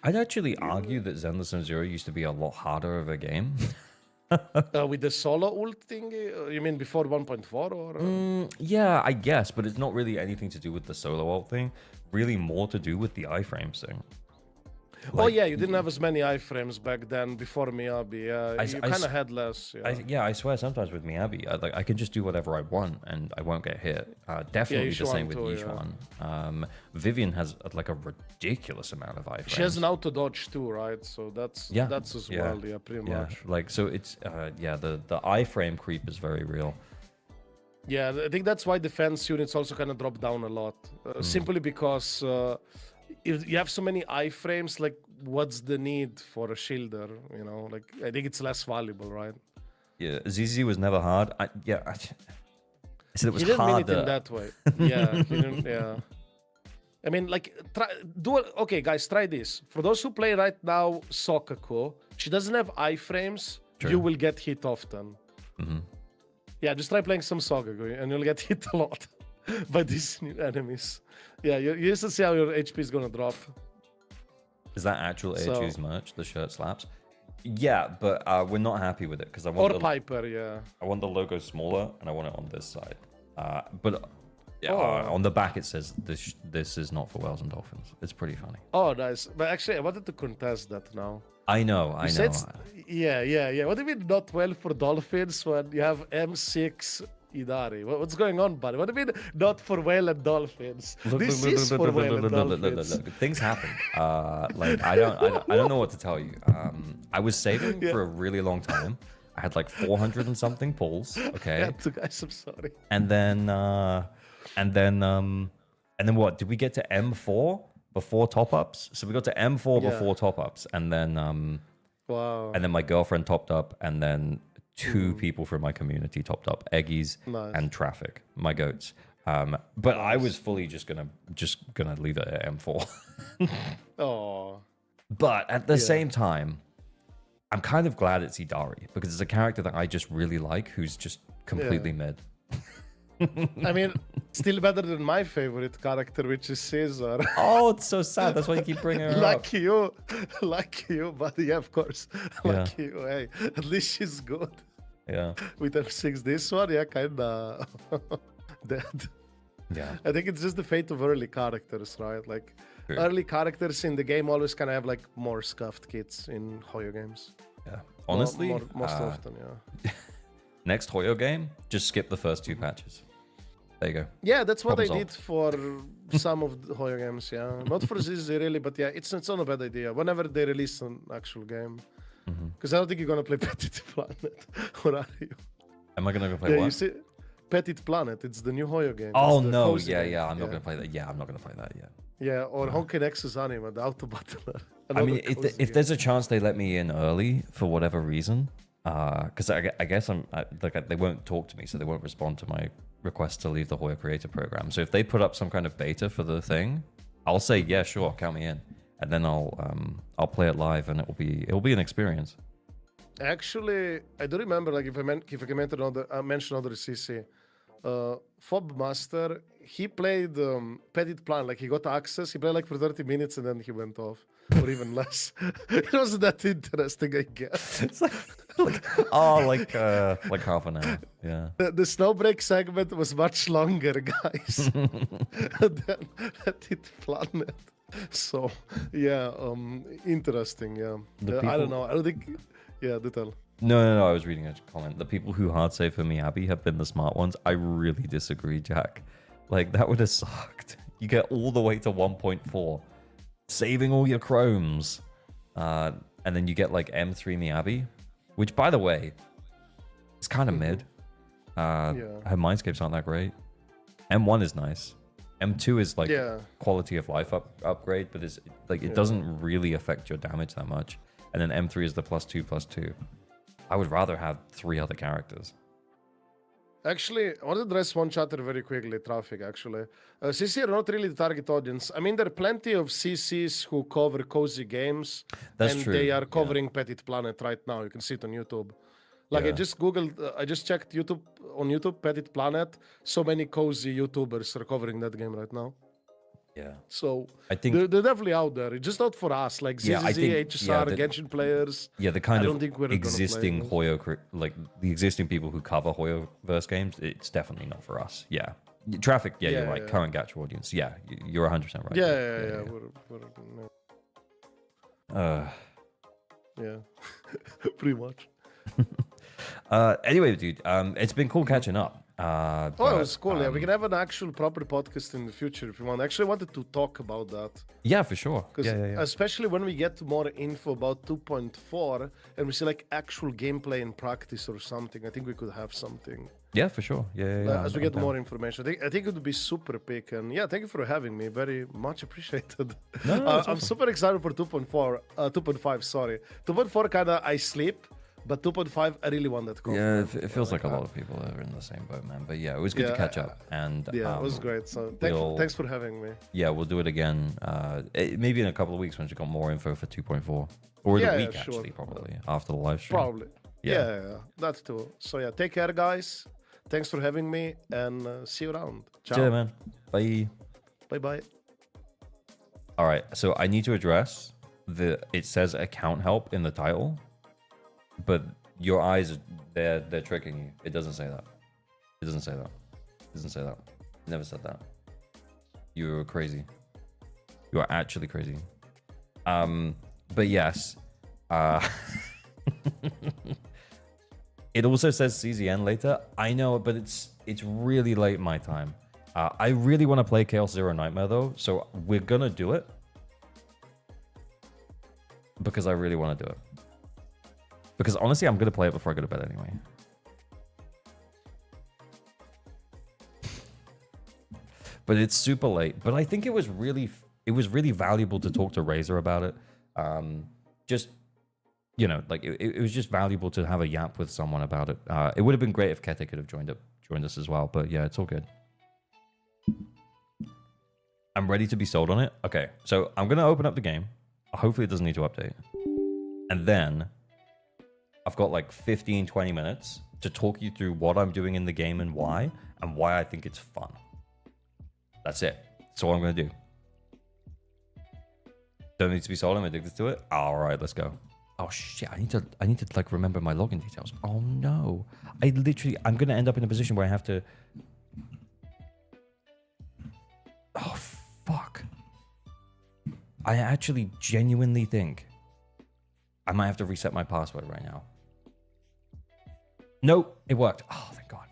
I'd actually argue that zzzero used to be a lot harder of a game. With the solo ult thingy, you mean before 1.4 or? Yeah, I guess, but it's not really anything to do with the solo ult thing. Really more to do with the iframes thing. Oh yeah, you didn't have as many iframes back then before Miyabi. You I kind of had less. Yeah. I swear sometimes with Miyabi, I can just do whatever I want and I won't get hit. Definitely the same with Yishuan too, Yishuan. Vivian has like a ridiculous amount of iframes. She has an auto dodge too, right? So that's as well. Yeah, pretty Yeah, much. like so it's the iframe creep is very real. Yeah, I think that's why defense units also kind of drop down a lot. Simply because if you have so many iframes, like, what's the need for a shielder? You know, like, I think it's less valuable, right? Yeah, ZZ was never hard. I said it was He didn't mean it harder. in that way. Yeah, he didn't, yeah. I mean, like, okay, guys, try this. For those who play right now, Sokako, she doesn't have iframes. True. You will get hit often. Yeah, just try playing some Sokako, and you'll get hit a lot by these new enemies. Yeah, you used to see how your HP is gonna drop. Is that actual So- AHU's merch? The shirt slaps. Yeah, but we're not happy with it because I want Or Piper, yeah. I want the logo smaller and I want it on this side. But yeah, Oh. on the back it says this is not for whales and dolphins. It's pretty funny. Oh, nice. But actually, I wanted to contest that now. I know. You said yeah. What do you mean not well for dolphins when you have M6 Idari? What's going on, buddy? What do you mean not for whale and dolphins? This is for whale and dolphins. Things happen. Like I don't know what to tell you. I was saving for a really long time. I had like 400 and something pulls. Okay. Yeah, two guys, I'm sorry. And then what? Did we get to M4 before top ups? So we got to M4 before top ups, and then Wow. and then my girlfriend topped up, and then two people from my community topped up, Eggies Nice. and Traffic, my goats. But I was fully just gonna leave it at M4. Oh. But at the same time, I'm kind of glad it's Idari because it's a character that I just really like, who's just completely mid. I mean, still better than my favorite character, which is Caesar. Oh, it's so sad. That's why you keep bringing her up. Lucky you, buddy. Yeah, of course. Lucky you. Hey, at least she's good. Yeah. With F6, this one, yeah, kinda dead. Yeah. I think it's just the fate of early characters, right? Like, True. early characters in the game always kind of have like more scuffed kits in Hoyo games. Yeah. Honestly, most often, yeah. next Hoyo game, just skip the first two patches. There you go. Yeah, that's what Problem I did for some of the Hoyo games, yeah. Not for ZZ really, but yeah, it's not a bad idea. Whenever they release an actual game. Because I don't think you're gonna play Petit Planet. Or are you? Am I gonna go play Yeah, what? you see, Petit Planet, it's the new Hoyo game. Oh It's the no, cozy game. yeah, I'm not gonna play that. Yeah, I'm not gonna play that yet. Yeah, or Honkai Nexus Anima, the Auto Battler. I mean, if there's a chance they let me in early for whatever reason, because I guess they won't talk to me, so they won't respond to my request to leave the Hoyo Creator Program. So if they put up some kind of beta for the thing, I'll say yeah, sure, count me in, and then I'll play it live, and it'll be an experience. Actually, I do remember, like, if I can mention other CC, Fob Master, he played Petit Plan, like he got access, he played like for 30 minutes and then he went off, or even less. It wasn't that interesting, I guess. It's like half an hour. Yeah. The Snowbreak segment was much longer, guys, than Petit Planet. So, yeah, interesting, yeah. I don't know, I don't think, yeah, do tell. No, I was reading a comment. The people who hard save for me, Abby, have been the smart ones. I really disagree, Jack. Like, that would have sucked. You get all the way to 1.4, saving all your chromes, and then you get like M3 Miyabi, which, by the way, is kind of mid. Her mindscapes aren't that great. M1 is nice. M2 is like quality of life upgrade, but it's like it doesn't really affect your damage that much. And then M3 is the +2/+2. I would rather have 3 other characters. Actually, I want to address one chatter very quickly, Traffic, actually. CC are not really the target audience. I mean, there are plenty of CCs who cover cozy games. That's and true. They are covering Petit Planet right now. You can see it on YouTube. Like, I just Googled, I just checked on YouTube, Petit Planet. So many cozy YouTubers are covering that game right now. Yeah. So I think they're definitely out there. It's just not for us, like ZZZ, I think, HSR, Genshin players. Yeah, the kind I of don't think we're gonna existing play Hoyo, like the existing people who cover Hoyoverse games, it's definitely not for us. Yeah. Traffic, you're right. Current Gacha audience. Yeah, you're 100% right. Yeah. Yeah. Pretty much. Anyway, dude, it's been cool catching up. It was cool. Yeah, we can have an actual proper podcast in the future if you want. I actually wanted to talk about that. Yeah, for sure. Especially when we get more info about 2.4 and we see like actual gameplay in practice or something. I think we could have something. Yeah, for sure. Yeah. As we get more information, I think it would be super big. And yeah, thank you for having me. Very much appreciated. No, I'm super excited for 2.4, 2.5. Sorry, 2.4 kind of I sleep. But 2.5, I really want that copy. Yeah, man. it feels like a lot of people are in the same boat, man. But yeah, it was good to catch up. And Yeah, it was great. So thanks for having me. Yeah, we'll do it again. Maybe in a couple of weeks once we got more info for 2.4, or in a week actually, probably after the live stream. Probably. Yeah, that's too. So yeah, take care, guys. Thanks for having me, and see you around. Ciao. See you, man. Bye. Bye. All right, so I need to address it says account help in the title, but your eyes, they're tricking you. It doesn't say that. It doesn't say that. It doesn't say that. It never said that. You're crazy. You are actually crazy. But yes. It also says CZN later. I know, but it's really late my time. I really want to play Chaos Zero Nightmare though, so we're gonna do it. Because I really want to do it. Because honestly, I'm gonna play it before I go to bed anyway. But it's super late. But I think it was really valuable to talk to Razor about it. Just, you know, like it was just valuable to have a yap with someone about it. It would have been great if Kete could have joined us as well. But yeah, it's all good. I'm ready to be sold on it. Okay, so I'm gonna open up the game. Hopefully it doesn't need to update. And then I've got like 15-20 minutes to talk you through what I'm doing in the game and why I think it's fun. That's it. That's all I'm gonna do. Don't need to be sold. I'm addicted to it. All right, let's go. Oh shit! I need to like remember my login details. Oh no! I'm gonna end up in a position where I have to. Oh fuck! I actually genuinely think I might have to reset my password right now. Nope, it worked. Oh, thank God.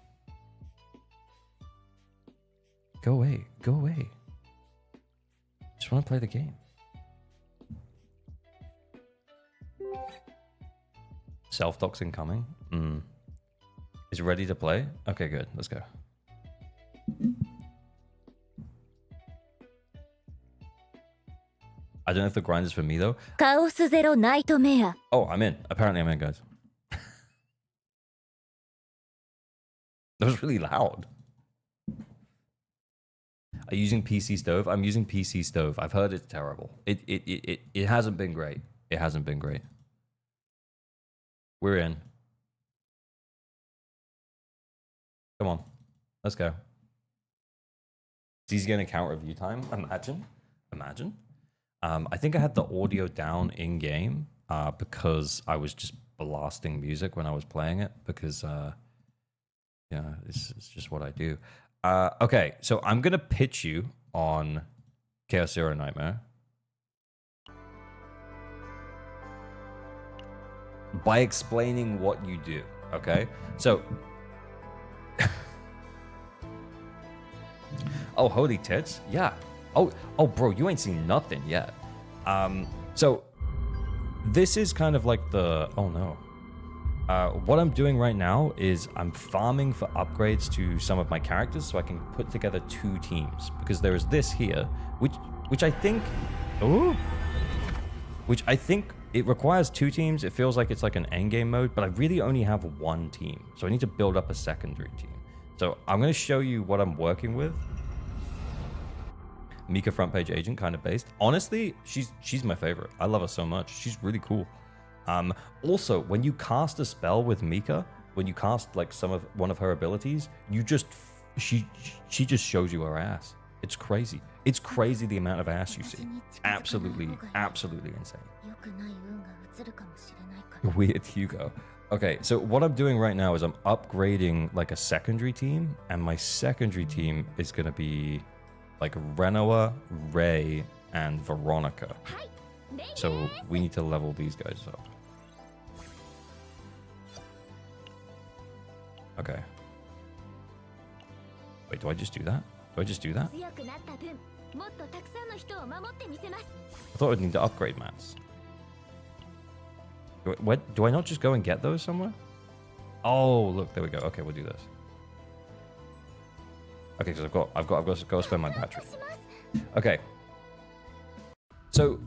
Go away. Go away. Just want to play the game. Self-docs incoming. Is it ready to play? Okay, good. Let's go. I don't know if the grind is for me though. Oh, I'm in. Apparently I'm in, guys. That was really loud. Are you using PC Stove? I'm using PC Stove. I've heard it's terrible. It hasn't been great. It hasn't been great. We're in. Come on. Let's go. It's easy getting account review time. Imagine. I think I had the audio down in game because I was just blasting music when I was playing it because yeah, it's just what I do. Okay, so I'm gonna pitch you on Chaos Zero Nightmare by explaining what you do. Okay, so oh, holy tits, yeah. Oh, bro, you ain't seen nothing yet. So this is kind of like the oh no. What I'm doing right now is I'm farming for upgrades to some of my characters so I can put together 2 teams because there is this here, which I think, which I think it requires 2 teams. It feels like it's like an endgame mode, but I really only have 1 team, so I need to build up a secondary team. So I'm going to show you what I'm working with. Mika front page agent kind of based. Honestly, she's my favorite. I love her so much. She's really cool. Also, when you cast a spell with Mika, when you cast like one of her abilities, you just she just shows you her ass. It's crazy. It's crazy the amount of ass you see. Absolutely insane. Weird Hugo. Okay, so what I'm doing right now is I'm upgrading like a secondary team, and my secondary team is gonna be like Renoa, Ray, and Veronica. So we need to level these guys up. Okay. Wait, do I just do that? Do I just do that? I thought I'd need to upgrade mats. Do I not just go and get those somewhere? Oh, look, there we go. Okay, we'll do this. Okay, because I've got to go spend my battery. Okay. So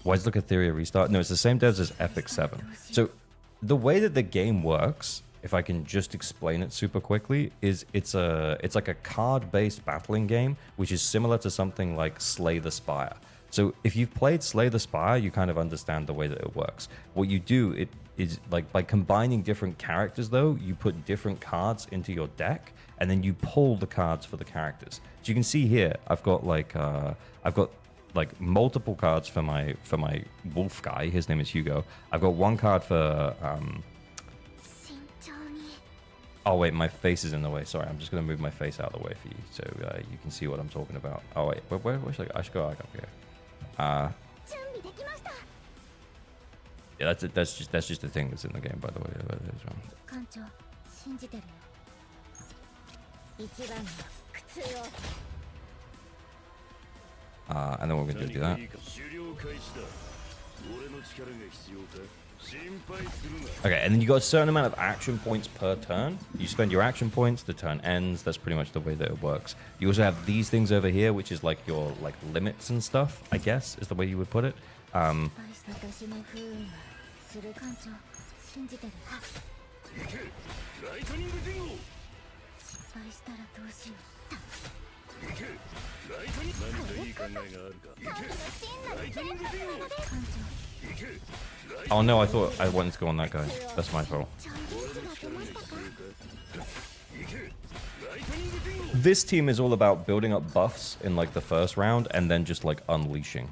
Why is Locatheria restart? No, it's the same devs as Epic 7. So the way that the game works, if I can just explain it super quickly, is it's like a card-based battling game, which is similar to something like Slay the Spire. So if you've played Slay the Spire, you kind of understand the way that it works. What you do is like by combining different characters, though, you put different cards into your deck, and then you pull the cards for the characters. So you can see here, I've got like multiple cards for my wolf guy. His name is Hugo. I've got one card for oh wait, my face is in the way. Sorry, I'm just gonna move my face out of the way for you so you can see what I'm talking about. Oh wait, where should I go? Like up here. Yeah, that's just the thing that's in the game, by the way. And then we're going to do that. Okay, and then you got a certain amount of action points per turn. You spend your action points, the turn ends. That's pretty much the way that it works. You also have these things over here, which is like your limits and stuff, I guess, is the way you would put it. Oh no, I thought I wanted to go on that guy. That's my fault. This team is all about building up buffs in like the first round and then just like unleashing.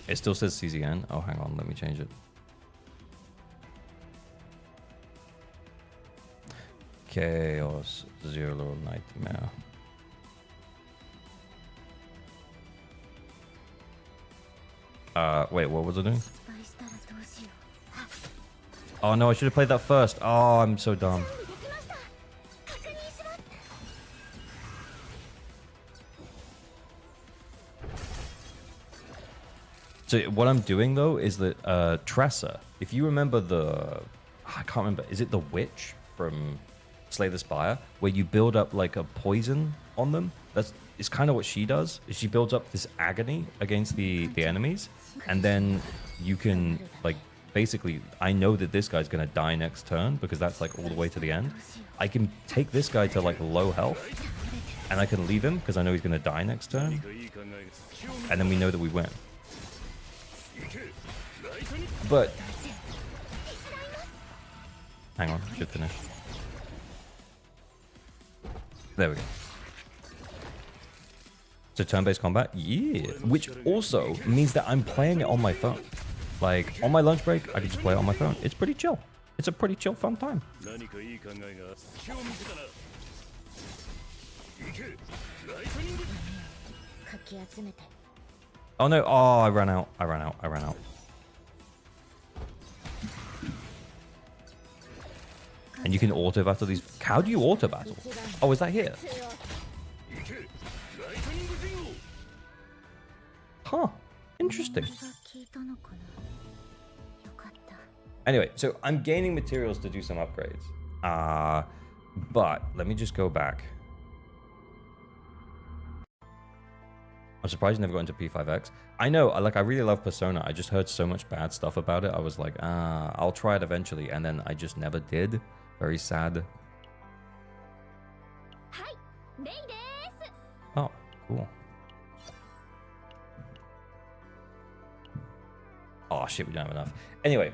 It still says CZN. Oh, hang on, let me change it. Chaos Zero Nightmare. Wait, what was I doing? Oh no, I should have played that first. Oh, I'm so dumb. So what I'm doing though is that Tressa, if you remember I can't remember, is it the witch from Slay the Spire, where you build up like a poison on them? It's kind of what she does. Is she builds up this agony against the enemies, and then you can like basically, I know that this guy's gonna die next turn because that's like all the way to the end. I can take this guy to like low health, and I can leave him because I know he's gonna die next turn, and then we know that we win. But hang on, should finish. There we go. So turn-based combat, yeah. Which also means that I'm playing it on my phone. Like on my lunch break, I can just play it on my phone. It's pretty chill. It's a pretty chill, fun time. Oh no! Oh, I ran out. And you can auto battle these. How do you auto battle? Oh, is that here? Huh. Interesting. Anyway, so I'm gaining materials to do some upgrades. But let me just go back. I'm surprised you never got into P5X. I know, I really love Persona. I just heard so much bad stuff about it. I was like, I'll try it eventually. And then I just never did. Very sad. Oh, cool. Oh shit, we don't have enough. Anyway.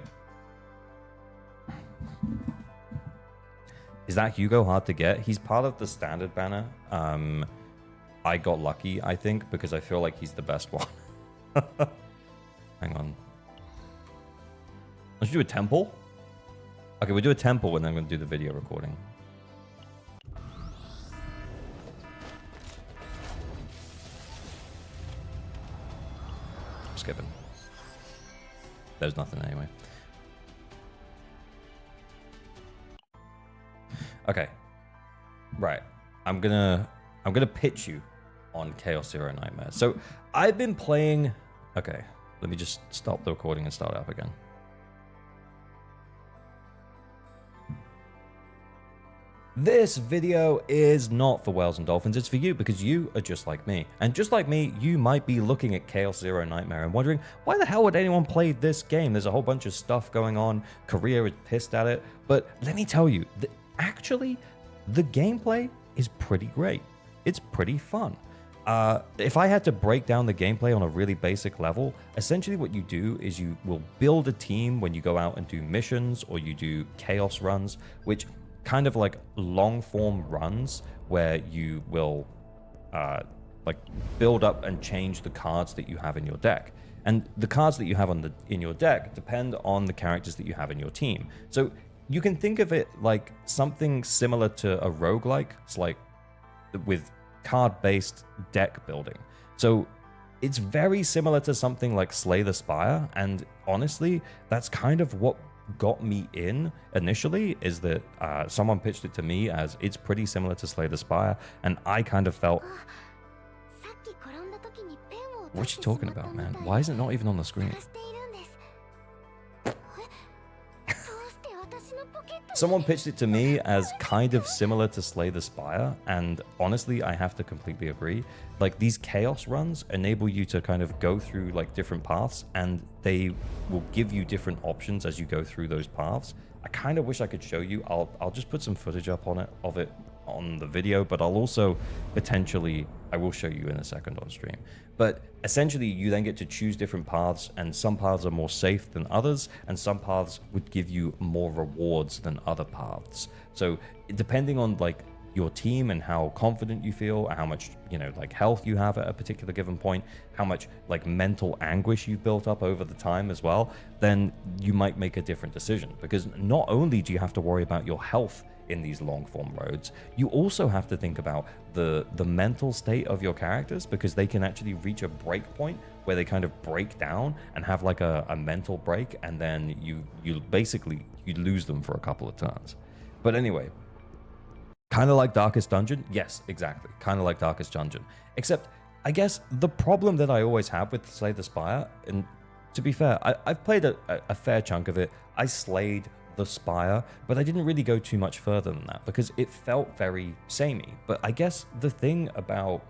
Is that Hugo hard to get? He's part of the standard banner. I got lucky, I think, because I feel like he's the best one. Hang on. Let's do a temple? Okay, we'll do a temple and then I'm going to do the video recording. Skipping. There's nothing anyway. Okay. Right. I'm gonna pitch you on Chaos Zero Nightmare. So I've been playing. Okay, let me just stop the recording and start up again. This video is not for whales and dolphins, it's for you because you are just like me. And just like me, you might be looking at Chaos Zero Nightmare and wondering, why the hell would anyone play this game? There's a whole bunch of stuff going on, Korea is pissed at it. But let me tell you, actually, the gameplay is pretty great. It's pretty fun. If I had to break down the gameplay on a really basic level, essentially what you do is you will build a team when you go out and do missions or you do chaos runs, which kind of like long form runs where you will like build up and change the cards that you have in your deck. And the cards that you have in your deck depend on the characters that you have in your team. So you can think of it like something similar to a roguelike. It's like with card-based deck building. So it's very similar to something like Slay the Spire. And honestly, that's kind of what got me in initially, is that someone pitched it to me as it's pretty similar to Slay the Spire, and I kind of felt, what's she talking about, man? Why is it not even on the screen? Someone pitched it to me as kind of similar to Slay the Spire, and honestly, I have to completely agree. Like, these chaos runs enable you to kind of go through like different paths, and they will give you different options as you go through those paths. I kind of wish I could show you. I'll just put some footage up of it on the video, but I'll also potentially, I will show you in a second on stream. But essentially, you then get to choose different paths, and some paths are more safe than others, and some paths would give you more rewards than other paths. So depending on like your team and how confident you feel, how much, you know, like health you have at a particular given point, how much like mental anguish you've built up over the time as well, then you might make a different decision. Because not only do you have to worry about your health in these long form roads, you also have to think about the mental state of your characters, because they can actually reach a break point where they kind of break down and have like a mental break, and then you basically you lose them for a couple of turns. But anyway, kind of like Darkest Dungeon. Yes, exactly, kind of like Darkest Dungeon, except I guess the problem that I always have with Slay the Spire, and to be fair, I've played a fair chunk of it. I slayed the Spire, but I didn't really go too much further than that because it felt very samey. But I guess the thing about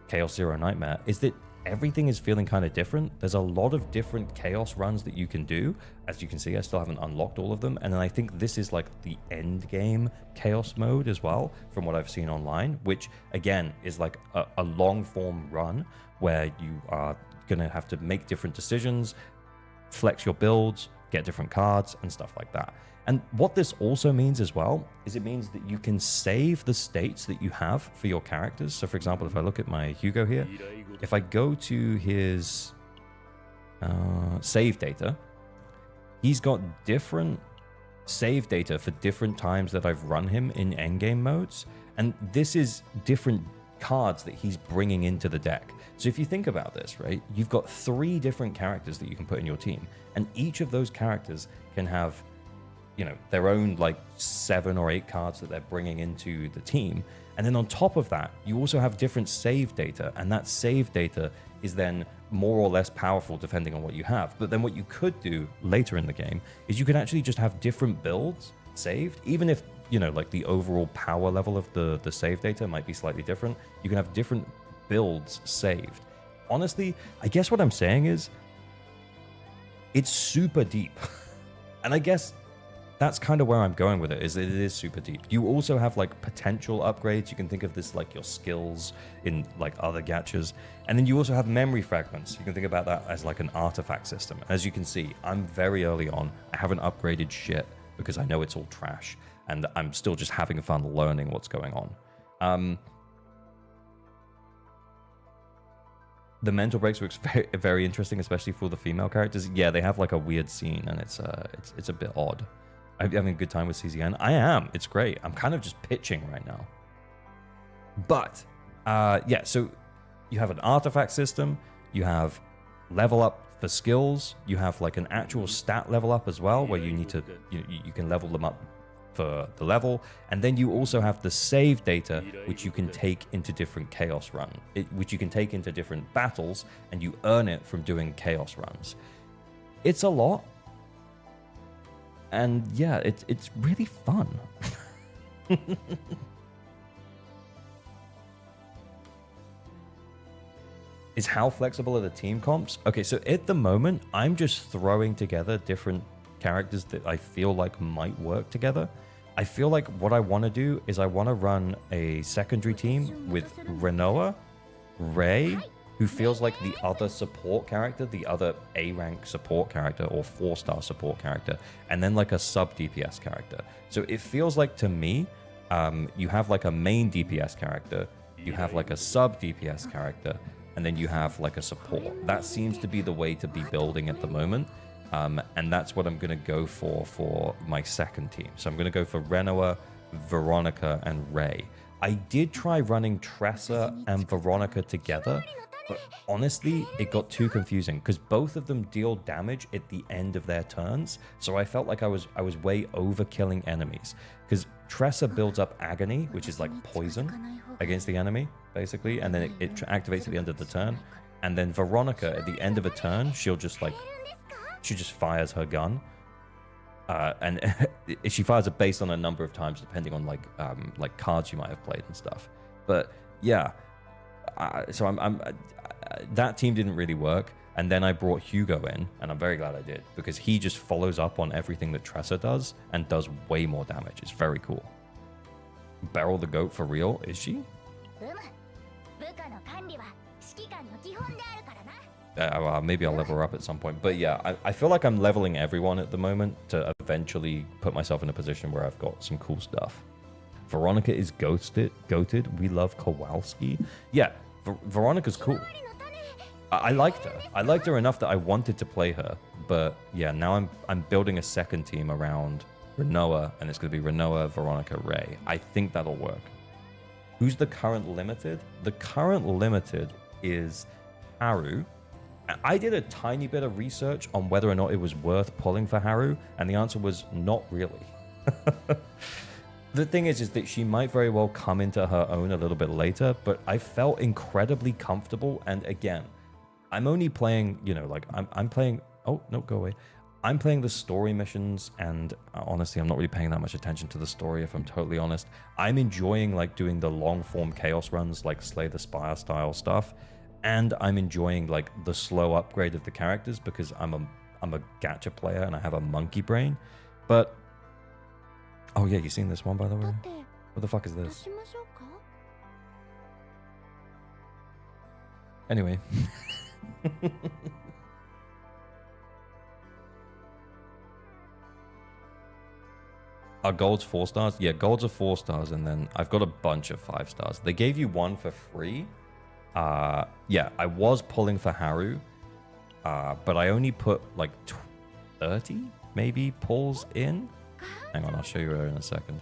Chaos Zero Nightmare is that everything is feeling kind of different. There's a lot of different chaos runs that you can do. As you can see, I still haven't unlocked all of them, and then I think this is like the end game chaos mode as well, from what I've seen online, which again is like a long form run where you are gonna have to make different decisions, flex your builds, get different cards and stuff like that. And what this also means as well is it means that you can save the states that you have for your characters. So for example, if I look at my Hugo here, if I go to his save data, he's got different save data for different times that I've run him in endgame modes. And this is different cards that he's bringing into the deck. So if you think about this, right, you've got 3 different characters that you can put in your team, and each of those characters can have, you know, their own like 7 or 8 cards that they're bringing into the team. And then on top of that, you also have different save data, and that save data is then more or less powerful depending on what you have. But then what you could do later in the game is you could actually just have different builds saved, even if, you know, like the overall power level of the save data might be slightly different. You can have different builds saved. Honestly, I guess what I'm saying is it's super deep. And I guess that's kind of where I'm going with it, is that it is super deep. You also have like potential upgrades. You can think of this like your skills in like other gachas. And then you also have memory fragments. You can think about that as like an artifact system. As you can see, I'm very early on. I haven't upgraded shit because I know it's all trash. And I'm still just having fun learning what's going on. The mental breaks looks very, very interesting, especially for the female characters. Yeah, they have like a weird scene, and it's a bit odd. I'm having a good time with CZN. I am. It's great. I'm kind of just pitching right now. But yeah, so you have an artifact system. You have level up for skills. You have like an actual stat level up as well, where you need to you can level them up for the level. And then you also have the save data, which you can take into different chaos run, which you can take into different battles, and you earn it from doing chaos runs. It's a lot, and yeah, it's really fun. Is how flexible are the team comps? Okay, so at the moment, I'm just throwing together different characters that I feel like might work together. I feel like what I want to do is I want to run a secondary team with Renoa, Ray, who feels like the other support character, the other A-rank support character or 4-star support character, and then like a sub DPS character. So it feels like to me, you have like a main DPS character, you have like a sub DPS character, and then you have like a support. That seems to be the way to be building at the moment. And that's what I'm going to go for my second team. So I'm going to go for Renoa, Veronica, and Ray. I did try running Tressa and Veronica together, but honestly, it got too confusing because both of them deal damage at the end of their turns. So I felt like I was way overkilling enemies because Tressa builds up agony, which is like poison against the enemy, basically, and then it activates at the end of the turn. And then Veronica, at the end of a turn, she just fires her gun, and she fires it based on a number of times, depending on like cards you might have played and stuff. But yeah, so that team didn't really work. And then I brought Hugo in, and I'm very glad I did because he just follows up on everything that Tressa does and does way more damage. It's very cool. Beryl the goat for real? Is she? Maybe I'll level her up at some point. But yeah, I feel like I'm leveling everyone at the moment to eventually put myself in a position where I've got some cool stuff. Veronica is goated. We love Kowalski. Yeah, Veronica's cool. I liked her. I liked her enough that I wanted to play her. But yeah, now I'm building a second team around Renoa, and it's going to be Renoa, Veronica, Ray. I think that'll work. Who's the current limited? The current limited is Haru. I did a tiny bit of research on whether or not it was worth pulling for Haru, and the answer was not really. The thing is that she might very well come into her own a little bit later, but I felt incredibly comfortable. And again, I'm only playing, like I'm playing. Oh no, go away. I'm playing the story missions, and honestly, I'm not really paying that much attention to the story, if I'm totally honest. I'm enjoying like doing the long form chaos runs, like Slay the Spire style stuff, and I'm enjoying like the slow upgrade of the characters because I'm a gacha player and I have a monkey brain. But oh yeah, you seen this one by the way? What the fuck is this? Anyway. Are golds 4 stars? Yeah, golds are 4 stars, and then I've got a bunch of 5 stars. They gave you one for free. Yeah, I was pulling for Haru, but I only put like 30 maybe pulls in. Hang on, I'll show you her in a second.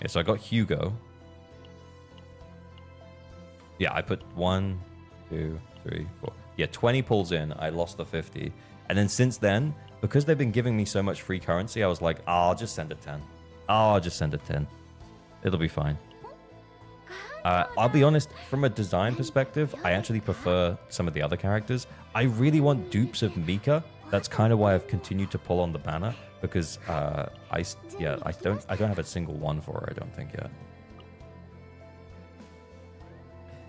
Yeah, so I got Hugo. Yeah, I put 1, 2, 3, 4. Yeah, 20 pulls in. I lost the 50. And then since then, because they've been giving me so much free currency, I was like, I'll just send it 10. I'll just send it 10. It'll be fine. I'll be honest, from a design perspective, I actually prefer some of the other characters. I really want dupes of Mika. That's kind of why I've continued to pull on the banner, because I don't have a single one for her, I don't think yet.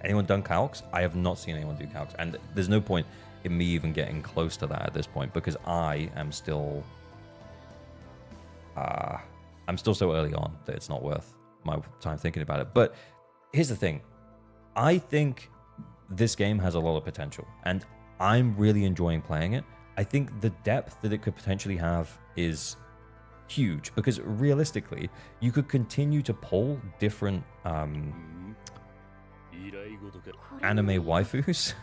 Anyone done calcs? I have not seen anyone do calcs, and there's no point in me even getting close to that at this point because I am still so early on that it's not worth my time thinking about it. But here's the thing. I think this game has a lot of potential, and I'm really enjoying playing it. I think the depth that it could potentially have is huge because realistically, you could continue to pull different anime waifus.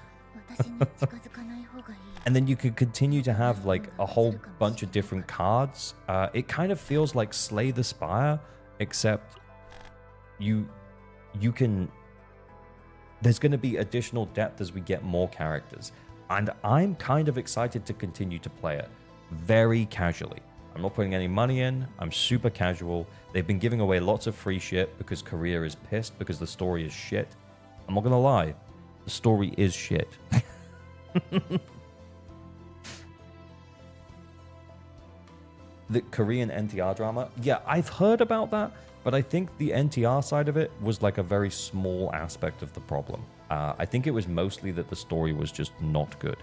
And then you could continue to have like a whole bunch of different cards. It kind of feels like Slay the Spire, except you can... There's going to be additional depth as we get more characters. And I'm kind of excited to continue to play it very casually. I'm not putting any money in. I'm super casual. They've been giving away lots of free shit because Korea is pissed because the story is shit. I'm not going to lie. The story is shit. The Korean NTR drama? Yeah, I've heard about that, but I think the NTR side of it was like a very small aspect of the problem. I think it was mostly that the story was just not good.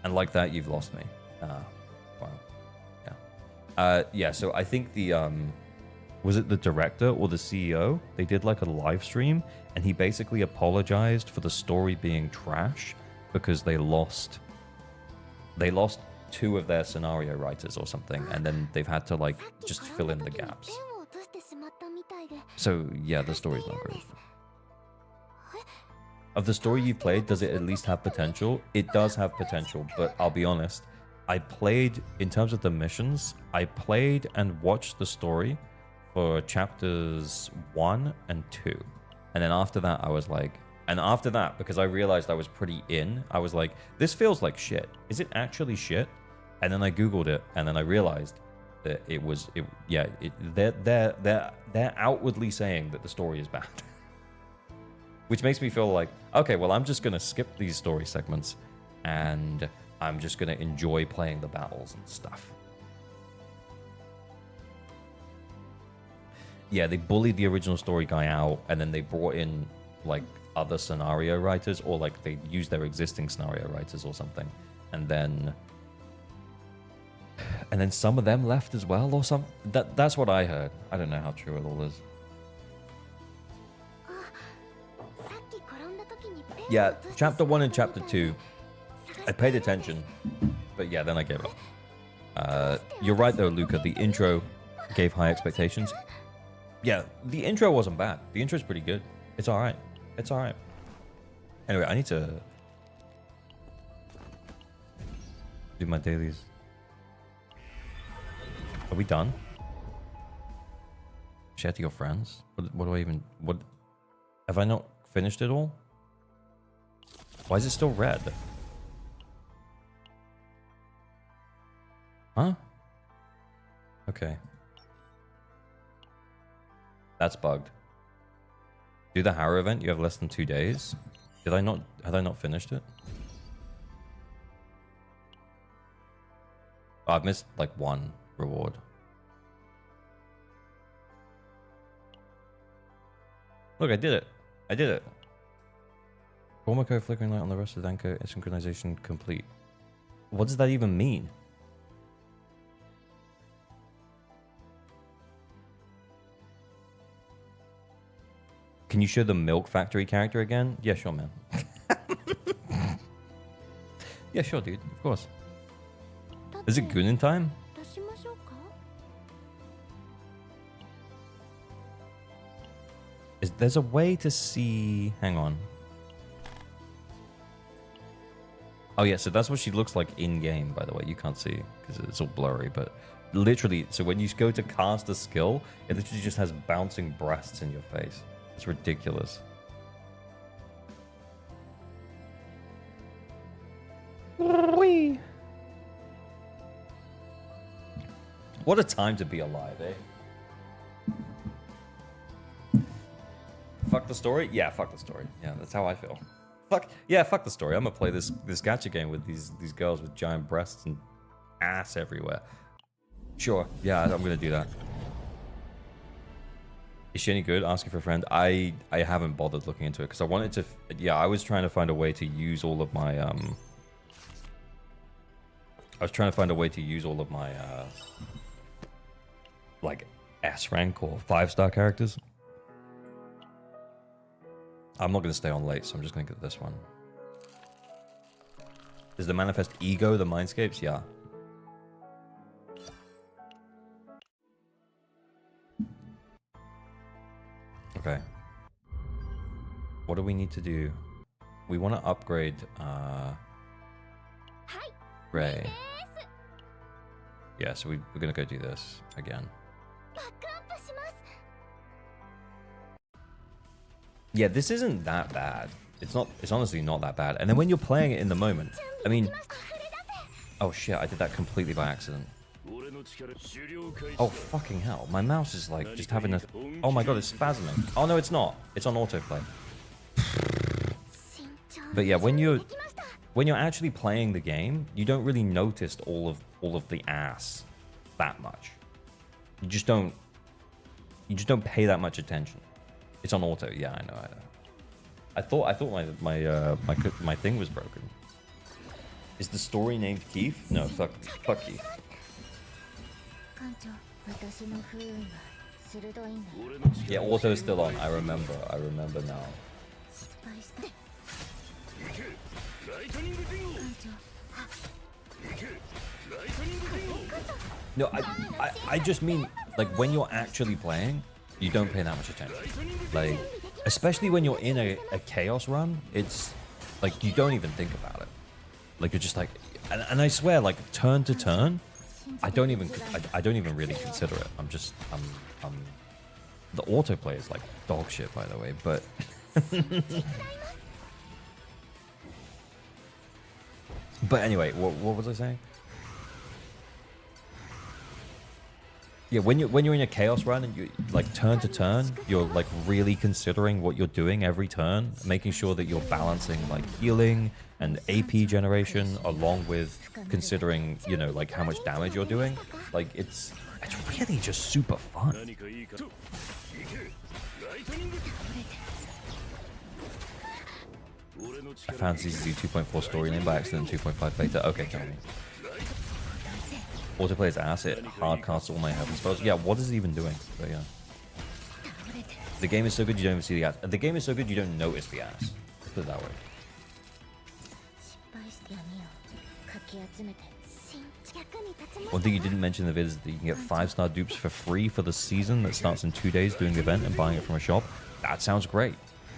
And like that, you've lost me. Wow. Yeah. Yeah, so I think the... was it the director or the CEO? They did like a live stream, and he basically apologized for the story being trash because they lost 2 of their scenario writers or something, and then they've had to like just fill in the gaps. So yeah, the story's not great. Of the story you played, does it at least have potential? It does have potential, but I'll be honest, I played, in terms of the missions, I played and watched the story for chapters 1 and 2. And then after that, I was like, and after that, because I realized I was pretty in, I was like, this feels like shit. Is it actually shit? And then I Googled it, and then I realized that they're outwardly saying that the story is bad. Which makes me feel like, okay, well, I'm just going to skip these story segments, and I'm just going to enjoy playing the battles and stuff. Yeah, they bullied the original story guy out, and then they brought in, like, other scenario writers, or, like, they used their existing scenario writers or something. And then some of them left as well, or something. That's what I heard. I don't know how true it all is. Yeah, chapter 1 and chapter 2, I paid attention, but yeah, then I gave up. You're right though, Luca, the intro gave high expectations. Yeah, the intro wasn't bad. The intro's pretty good. It's alright. It's alright. Anyway, I need to do my dailies. Are we done? Share to your friends? What do I even... What... Have I not finished it all? Why is it still red? Huh? Okay. That's bugged. Do the Harrow event, you have less than 2 days. Had I not finished it? Oh, I've missed like 1 reward. Look, I did it. I did it. Formako flickering light on the rest of the Danko synchronization complete. What does that even mean? Can you show the Milk Factory character again? Yeah, sure, man. Yeah, sure, dude. Of course. Is it Gunin time? There's a way to see... Hang on. Oh yeah, so that's what she looks like in-game, by the way. You can't see because it's all blurry, but literally, so when you go to cast a skill, it literally just has bouncing breasts in your face. It's ridiculous. Whee! What a time to be alive, eh? Fuck the story? Yeah, fuck the story. Yeah, that's how I feel. Fuck the story. I'm gonna play this gacha game with these girls with giant breasts and ass everywhere. Sure, yeah, I'm gonna do that. Is she any good? Asking for a friend. I haven't bothered looking into it because I wanted to. Yeah, I was trying to find a way to use all of my like S rank or 5-star characters. I'm not going to stay on late, so I'm just going to get this one. Is the Manifest Ego the Mindscapes? Yeah. Okay. What do we need to do? We want to upgrade Ray. Yeah, so we're going to go do this again. Yeah, this isn't that bad. It's honestly not that bad. And then when you're playing it in the moment, I mean... Oh shit, I did that completely by accident. Oh fucking hell, my mouse is like just having a... Oh my god, it's spasming. Oh no, it's not. It's on autoplay. But yeah, when you're actually playing the game, you don't really notice all of the ass that much. You just don't pay that much attention. It's on auto. Yeah, I know. I thought my thing was broken. Is the story named Keith? No, fuck Keith. Yeah, auto's still on. I remember now. No, I just mean, like, when you're actually playing, you don't pay that much attention. Like, especially when you're in a chaos run, it's like you don't even think about it. Like, you're just like, and I swear, like, turn to turn, I don't even really consider it. I'm the autoplay is like dog shit, by the way, but but anyway, what was I saying? Yeah, when you're in a chaos run and you like turn to turn, you're like really considering what you're doing every turn, making sure that you're balancing like healing and AP generation along with considering, you know, like how much damage you're doing. Like it's really just super fun. I found CZN 2.4 story name by accident, 2.5 beta. Okay, tell me. Autoplay is ass, it hard casts all my heaven spells. Yeah, what is it even doing? But yeah. The game is so good you don't even see the ass. The game is so good you don't notice the ass. Let's put it that way. One thing you didn't mention in the vid is that you can get 5-star dupes for free for the season that starts in 2 days doing the event and buying it from a shop. That sounds great.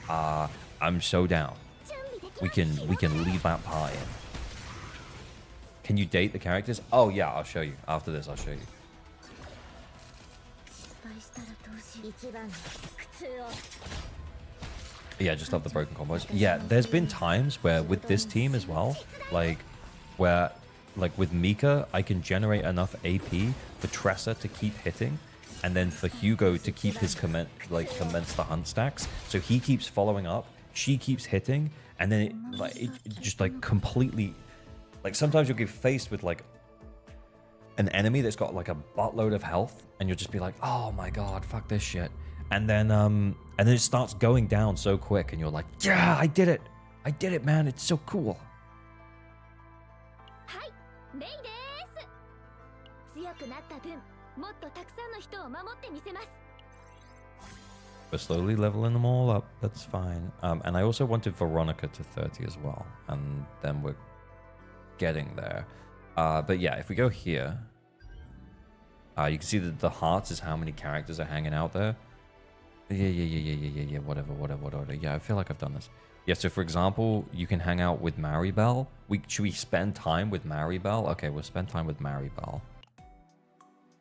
I'm so down. We can leave that part in. Can you date the characters? Oh yeah, I'll show you. After this, I'll show you. Yeah, just love the broken combos. Yeah, there's been times where with this team as well, like with Mika, I can generate enough AP for Tressa to keep hitting, and then for Hugo to keep his commence the hunt stacks. So he keeps following up, she keeps hitting, and then it just like completely. Like sometimes you'll get faced with like an enemy that's got like a buttload of health, and you'll just be like, "Oh my god, fuck this shit," and then it starts going down so quick, and you're like, "Yeah, I did it, man! It's so cool." We're slowly leveling them all up. That's fine. And I also wanted Veronica to 30 as well, and then we're getting there. But yeah, if we go here, you can see that the hearts is how many characters are hanging out there. Yeah, whatever. Yeah, I feel like I've done this. Yeah, so for example, you can hang out with Maribel. Should we spend time with Maribel? Okay, we'll spend time with Maribel.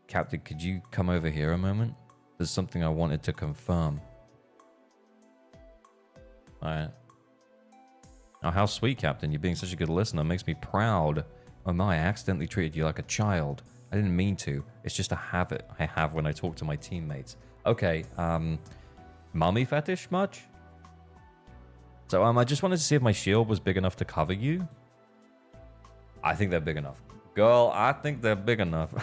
Captain, could you come over here a moment? There's something I wanted to confirm. Alright. Oh, how sweet, Captain. You're being such a good listener. It makes me proud. Oh my, I accidentally treated you like a child. I didn't mean to. It's just a habit I have when I talk to my teammates. Okay, mummy fetish much? So, I just wanted to see if my shield was big enough to cover you. I think they're big enough. Girl, I think they're big enough.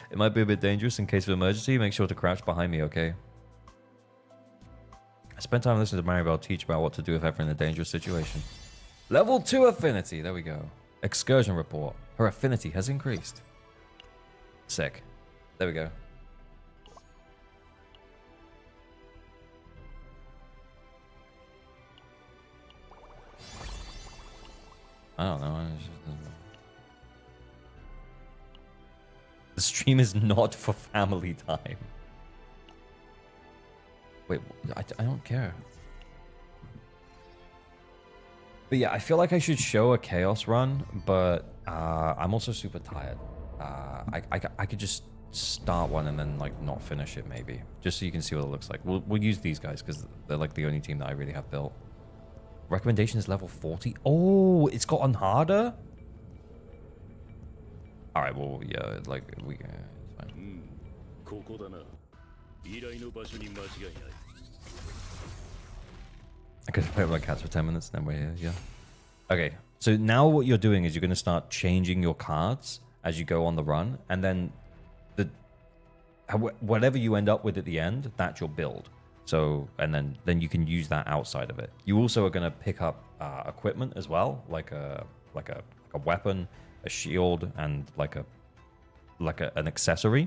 It might be a bit dangerous in case of emergency. Make sure to crouch behind me, okay? I spent time listening to Maribel teach about what to do if ever in a dangerous situation. Level 2 affinity. There we go. Excursion report. Her affinity has increased. Sick. There we go. I don't know. The stream is not for family time. Wait, I don't care. But yeah, I feel like I should show a chaos run, but I'm also super tired. I could just start one and then like not finish it maybe, just so you can see what it looks like. We'll use these guys because they're like the only team that I really have built. Recommendation is level 40. Oh, it's gotten harder. All right, well, yeah, like we. It's fine. I could play with my cats for 10 minutes, then we're here, yeah. Okay, so now what you're doing is you're going to start changing your cards as you go on the run, and then whatever you end up with at the end, that's your build. So, and then you can use that outside of it. You also are going to pick up equipment as well, like a weapon, a shield, and an accessory.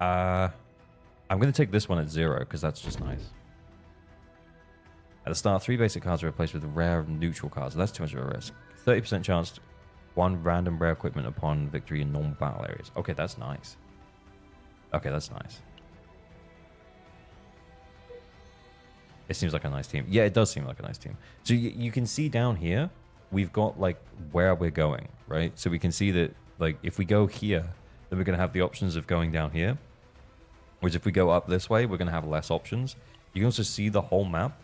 I'm going to take this one at 0 because that's just nice. At the start, 3 basic cards are replaced with rare neutral cards. That's too much of a risk. 30% chance, 1 random rare equipment upon victory in normal battle areas. Okay, that's nice. Okay, that's nice. It seems like a nice team. Yeah, it does seem like a nice team. So you can see down here, we've got like where we're going, right? So we can see that like if we go here, then we're going to have the options of going down here. Whereas if we go up this way, we're going to have less options. You can also see the whole map.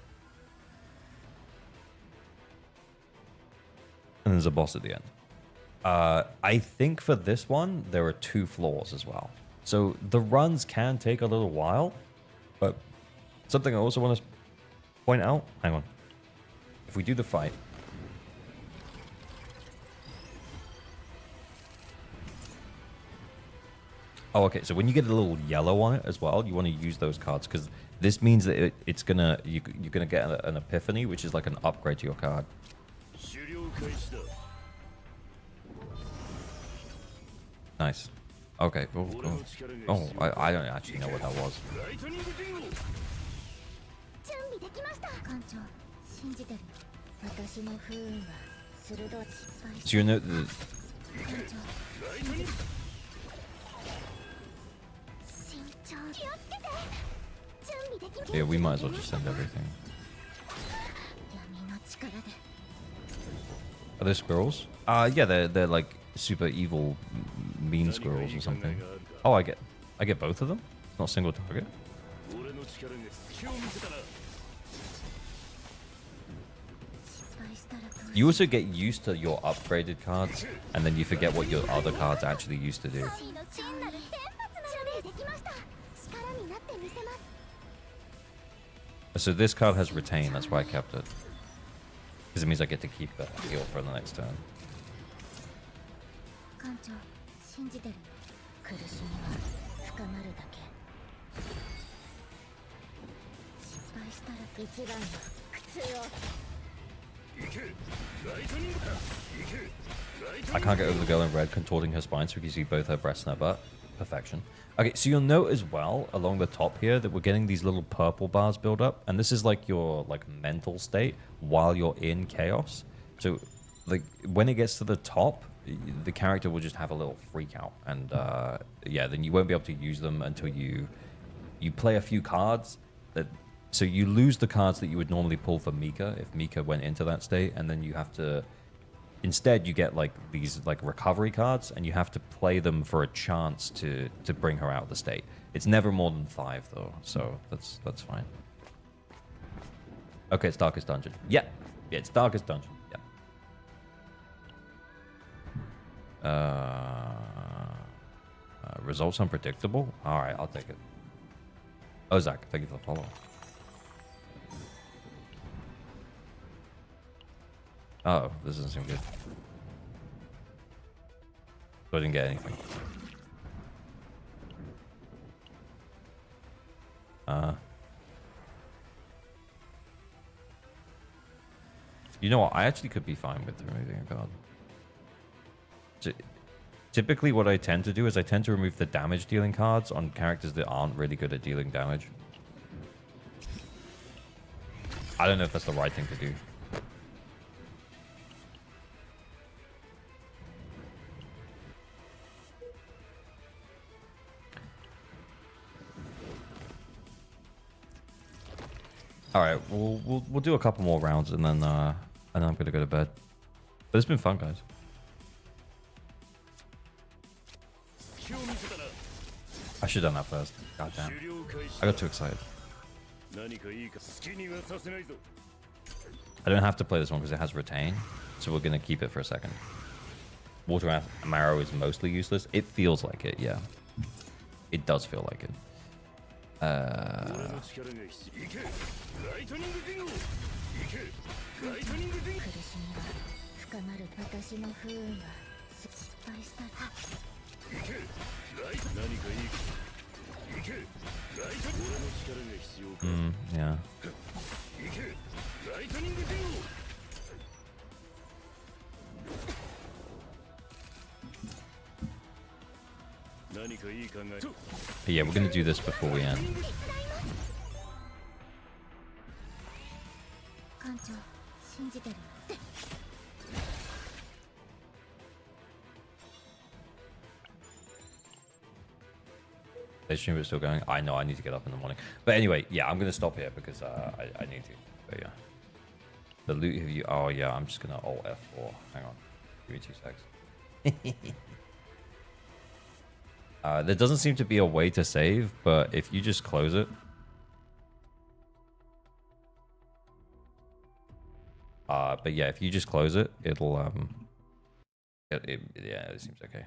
And there's a boss at the end. I think for this one, there are 2 floors as well. So the runs can take a little while, but something I also want to point out, hang on. If we do the fight, oh, okay. So when you get a little yellow on it as well, you want to use those cards because this means that you're gonna get an epiphany, which is like an upgrade to your card. Nice. Okay. Oh, I don't actually know what that was. So you know the... Yeah, we might as well just send everything. Are there squirrels? Yeah, they're like super evil, mean squirrels or something. Oh, I get both of them. It's not a single target. You also get used to your upgraded cards, and then you forget what your other cards actually used to do. So this card has retain, that's why I kept it. Because it means I get to keep the heal for the next turn. I can't get over the girl in red contorting her spine so we can see both her breasts and her butt. Perfection. Okay, so you'll note as well along the top here that we're getting these little purple bars build up, and this is like your mental state while you're in chaos. So like when it gets to the top, the character will just have a little freak out, and yeah, then you won't be able to use them until you play a few cards. So you lose the cards that you would normally pull for Mika if Mika went into that state, and then you have to instead you get like these like recovery cards, and you have to play them for a chance to bring her out of the state. It's never more than 5 though, so that's fine. Okay, it's Darkest Dungeon. Yeah, it's Darkest Dungeon. Yeah. Results unpredictable. All right, I'll take it. Oh, Zach, thank you for the follow. Oh, this doesn't seem good. So I didn't get anything. You know what? I actually could be fine with removing a card. So, typically what I tend to do is I tend to remove the damage dealing cards on characters that aren't really good at dealing damage. I don't know if that's the right thing to do. All right, we'll do a couple more rounds and then I'm gonna go to bed. But it's been fun, guys. I should have done that first. God damn. I got too excited. I don't have to play this one because it has retain, so we're gonna keep it for a second. Water Marrow is mostly useless. It feels like it, yeah. It does feel like it. Yeah. But yeah, we're gonna do this before we end. The stream is still going. I know I need to get up in the morning. But anyway, yeah, I'm gonna stop here because I need to. But yeah. The loot of you. Oh yeah, I'm just gonna Alt F4. Hang on. Give me 2 secs. There doesn't seem to be a way to save, but if you just close it. But yeah, if you just close it, it'll yeah, it seems okay.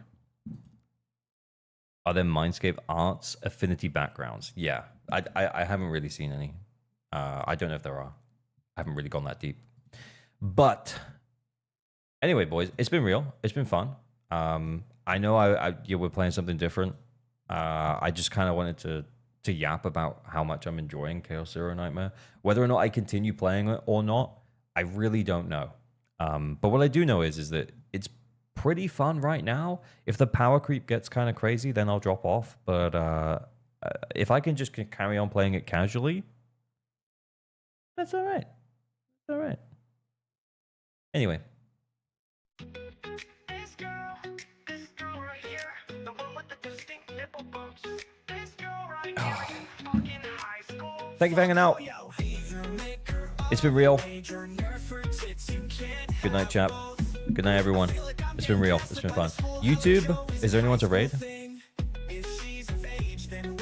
Are there Mindscape arts affinity backgrounds? Yeah, I haven't really seen any. I don't know if there are. I haven't really gone that deep. But anyway, boys, it's been real. It's been fun. I know we're playing something different. I just kind of wanted to yap about how much I'm enjoying Chaos Zero Nightmare. Whether or not I continue playing it or not, I really don't know. But what I do know is that it's pretty fun right now. If the power creep gets kind of crazy, then I'll drop off. But if I can just carry on playing it casually, that's all right. That's all right. Anyway. Oh. Thank you for hanging out. It's been real. Good night, chap. Good night, everyone. It's been real. It's been fun. YouTube, is there anyone to raid?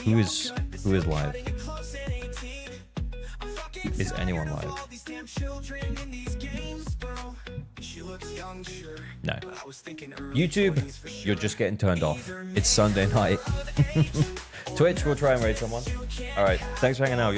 Who is live? Is anyone live? No. YouTube, you're just getting turned off. It's Sunday night. Twitch, we'll try and raid someone. All right. Thanks for hanging out, y'all.